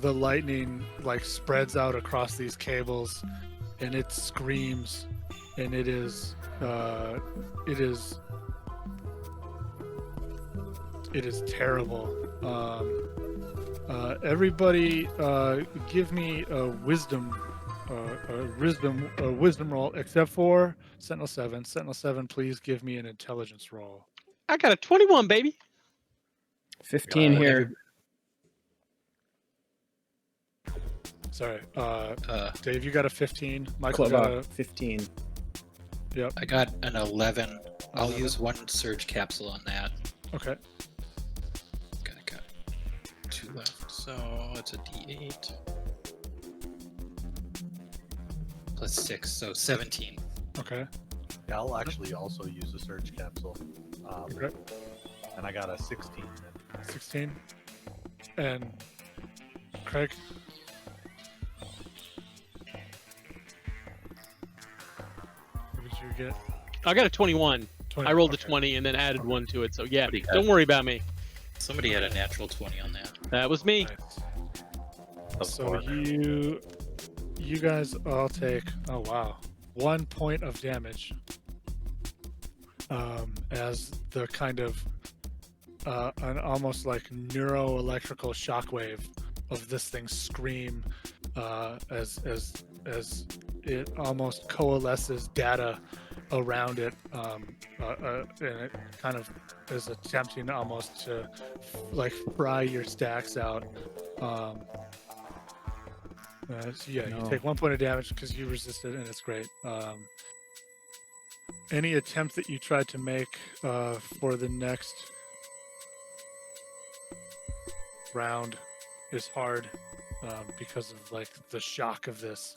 S1: lightning like spreads out across these cables, and it screams, and it is terrible. Everybody, give me a wisdom roll, except for Sentinel 7. Sentinel 7, please give me an intelligence roll.
S5: I got a 21, baby.
S2: 15 here.
S1: Sorry, Dave, you got a 15. Michael
S2: Club
S1: got
S2: up. 15.
S4: I got an 11. I'll use 1 surge capsule on that.
S1: Okay.
S4: I got 2 left, so it's a D8. Plus 6, so 17.
S1: Okay.
S3: Yeah, I'll actually also use a surge capsule.
S1: Okay.
S3: And I got a 16.
S1: 16. And Craig. you get?
S5: I got a 21.
S1: 20.
S5: I rolled a
S1: Okay.
S5: 20 and then added 1 to it. So yeah,
S4: Pretty good.
S5: don't worry about me.
S4: Somebody had a natural 20 on that.
S5: That was me.
S1: Nice. So you guys all take, oh wow, 1 point of damage as the kind of an almost like neuroelectrical shockwave of this thing scream as it almost coalesces data around it, and it kind of is attempting almost to like fry your stacks out. So yeah,
S2: No.
S1: you take 1 point of damage because you resisted, and it's great. Any attempt that you tried to make for the next round is hard because of like the shock of this,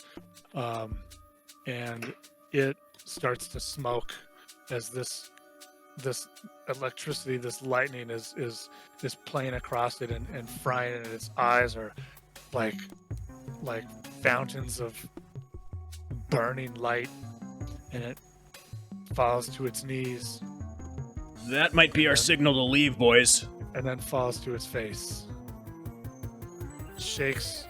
S1: and it starts to smoke as this electricity, this lightning is playing across it and frying it, and its eyes are like fountains of burning light, and it falls to its knees
S2: That might be our signal to leave, boys.
S1: and then falls to its face. Shakes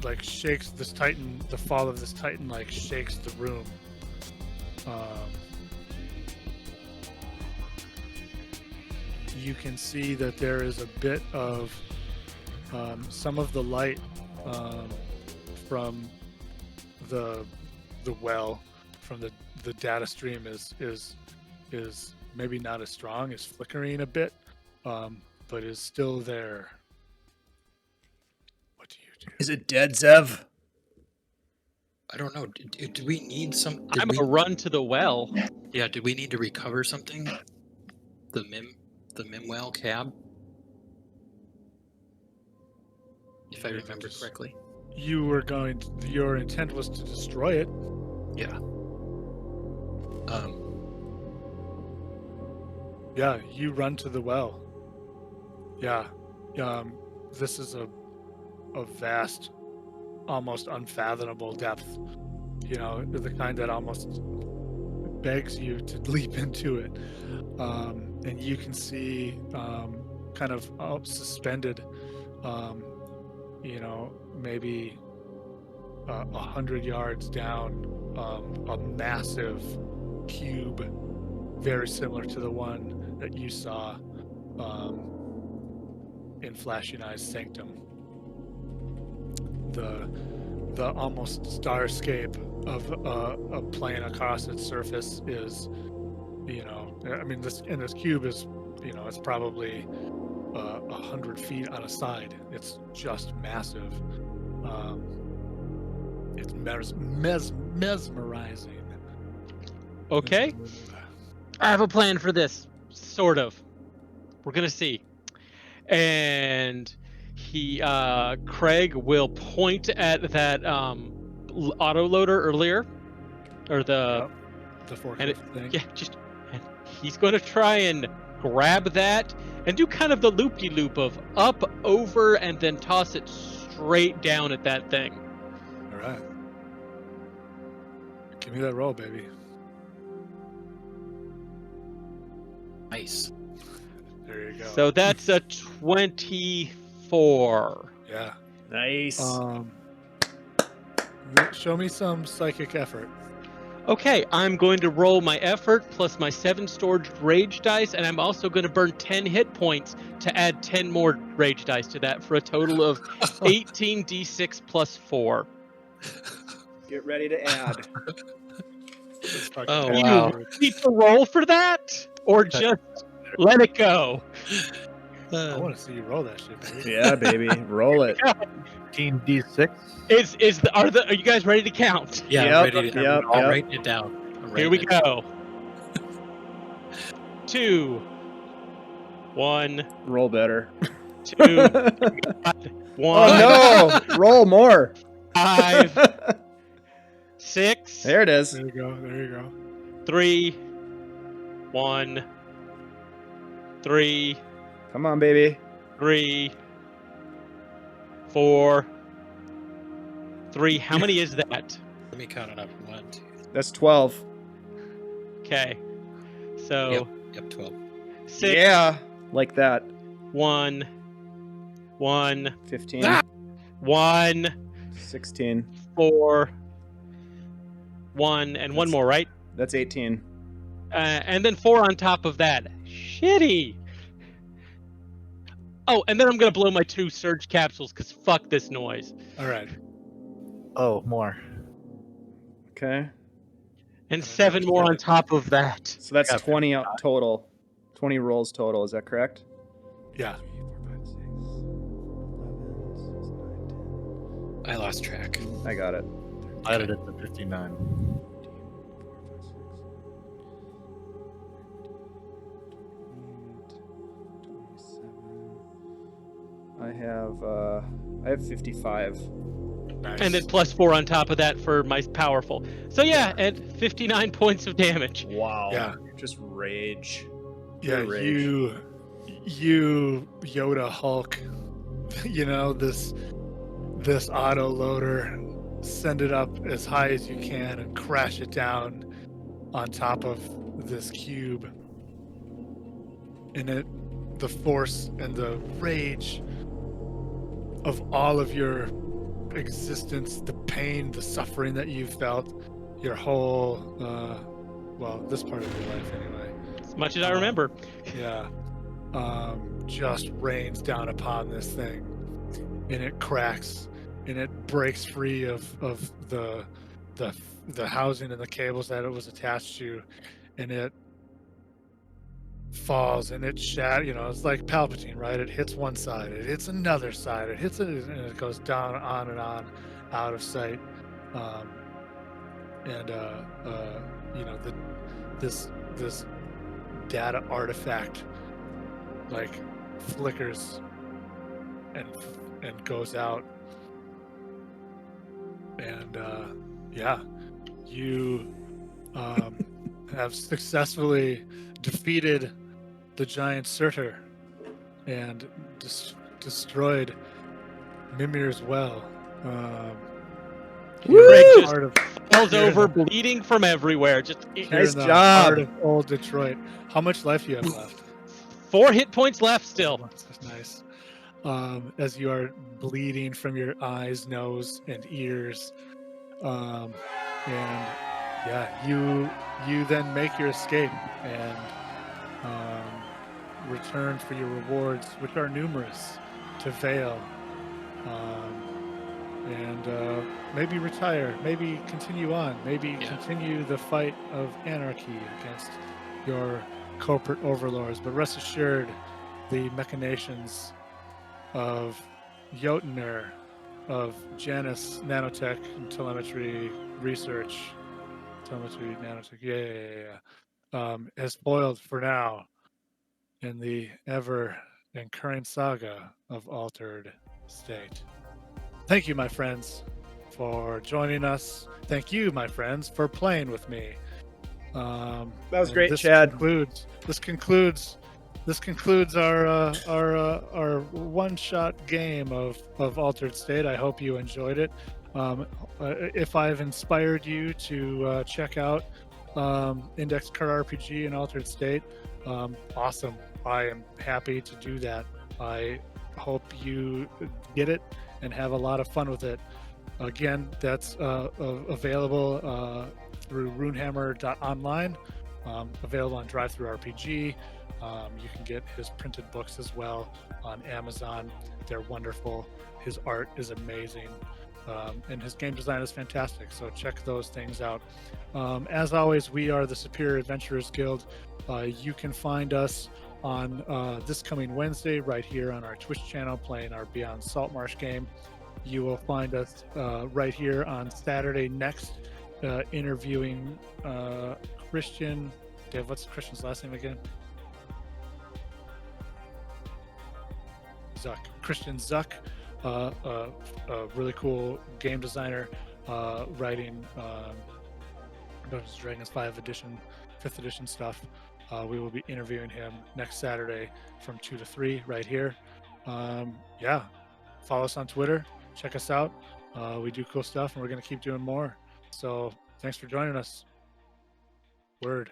S1: this titan. The fall of this titan like shakes the room. You can see that there is a bit of some of the light from the well, from the data stream is maybe not as strong, is flickering a bit, but is still there. What do you do?
S2: Is it dead, Zev?
S4: I don't know. Do we need some?
S5: I'm gonna run to the well.
S4: Yeah. Do we need to recover something? The Mimwell cab, if I remember correctly.
S1: You were going. Your intent was to destroy it.
S4: Yeah.
S1: Yeah, you run to the well. Yeah. This is a vast, almost unfathomable depth. You know, the kind that almost begs you to leap into it. And you can see kind of suspended, maybe 100 yards down, a massive cube, very similar to the one that you saw in Flashing Eyes Sanctum. The almost starscape of a plane across its surface is, this cube is, it's probably 100 feet on a side. It's just massive. It's mesmerizing.
S5: Okay. I have a plan for this, sort of. We're gonna see. And Craig will point at that autoloader earlier, or the
S1: forklift thing.
S5: yeah, and he's gonna try and grab that and do kind of the loop-de-loop of up, over, and then toss it straight down at that thing.
S1: All right. Give me that roll, baby.
S4: Nice.
S1: There you go.
S5: So that's a 24.
S1: Yeah.
S2: Nice.
S1: Show me some psychic effort.
S5: Okay, I'm going to roll my effort plus my 7 stored rage dice, and I'm also going to burn 10 hit points to add 10 more rage dice to that for a total of 18 d6 plus 4.
S2: Get ready to add.
S4: Oh,
S5: You
S4: wow.
S5: need to roll for that, or just let it go?
S1: I want to see you roll that shit, baby.
S2: Yeah, baby. Roll it.
S3: 18d6.
S5: Are you guys ready to count?
S4: Yeah,
S2: Yep,
S4: I'm ready to.
S2: yep,
S4: I'll
S2: yep.
S4: write it down.
S5: Here we go. 2, 1,
S2: Roll better.
S5: 2, 1,
S2: Oh no! Roll more.
S5: 5, 6,
S2: There it is.
S1: There you go. There you go.
S5: 3, 1, 3,
S2: Come on, baby.
S5: 3, 4, 3. How many is that?
S4: Let me count it up. 1, 2.
S2: That's 12.
S5: Okay. So
S4: Yep, 12.
S5: 6,
S2: Yeah, like that.
S5: 1,
S2: 15,
S4: Ah!
S5: 1,
S2: 16.
S5: 4, 1, and one
S2: That's-
S5: more, right?
S2: That's 18.
S5: And then 4 on top of that. Shitty. Oh, and then I'm gonna blow my 2 surge capsules because fuck this noise.
S1: All right.
S3: Oh, more.
S2: Okay.
S5: And
S1: And
S5: 7
S1: another
S5: more on
S1: 7.
S5: top of that.
S2: So that's
S3: Got
S2: 20 out total. 20 rolls total. Is that correct?
S1: Yeah.
S2: 3, 4, 5, 6, 11, 6, 9, 10.
S4: I lost track.
S2: I got it.
S3: I added it to 59.
S2: I have 55.
S1: Nice.
S5: And then plus 4 on top of that for my powerful. So yeah, at 59 points of damage.
S2: Wow.
S1: Yeah.
S2: Just rage.
S1: yeah,
S2: rage.
S1: you Yoda Hulk, you know, this auto loader, send it up as high as you can and crash it down on top of this cube. And the force and the rage of all of your existence, the pain, the suffering that you felt, your whole, well, this part of your life anyway.
S5: As much as I remember.
S1: Yeah. Just rains down upon this thing, and it cracks, and it breaks free of the housing and the cables that it was attached to, and it falls and it you know, it's like Palpatine, right? It hits one side, it hits another side, it hits it, and it goes down on and on, out of sight. You know, this data artifact like flickers and goes out, and yeah, you have successfully defeated the giant Surtur and destroyed Mimir's well.
S5: Greg just
S1: Part of,
S5: falls
S1: here in
S5: over,
S1: the-
S5: bleeding from everywhere. Just
S1: here
S2: Nice
S1: in the
S2: job.
S1: heart of old Detroit. How much life do you have left?
S5: 4 hit points left still.
S1: That's nice. As you are bleeding from your eyes, nose, and ears, and yeah, you then make your escape and return for your rewards, which are numerous, to Vale, and maybe retire, maybe continue on, maybe continue the fight of anarchy against your corporate overlords. But rest assured, the machinations of Jotner, of Janus Nanotech and Telemetry Research, Telemetry Nanotech, has spoiled for now in the ever incurring saga of Altered State. Thank you, my friends, for joining us. Thank you, my friends, for playing with me.
S2: That was
S1: and
S2: great,
S1: this
S2: Chad.
S1: This concludes our one-shot game of Altered State. I hope you enjoyed it. If I've inspired you to check out Index Card RPG and Altered State, awesome. I am happy to do that. I hope you get it and have a lot of fun with it. Again, that's available through Runehammer.online, available on DriveThruRPG. You can get his printed books as well on Amazon. They're wonderful. His art is amazing, and his game design is fantastic. So check those things out. As always, we are the Superior Adventurers Guild. You can find us on this coming Wednesday right here on our Twitch channel playing our Beyond Saltmarsh game. You will find us right here on Saturday next interviewing Christian. Dave, what's Christian's last name again? Zuck. Christian Zuck, a really cool game designer, writing Dungeons & Dragons 5th edition stuff. We will be interviewing him next Saturday from 2 to 3 right here. Yeah, follow us on Twitter. Check us out. We do cool stuff, and we're going to keep doing more. So thanks for joining us. Word.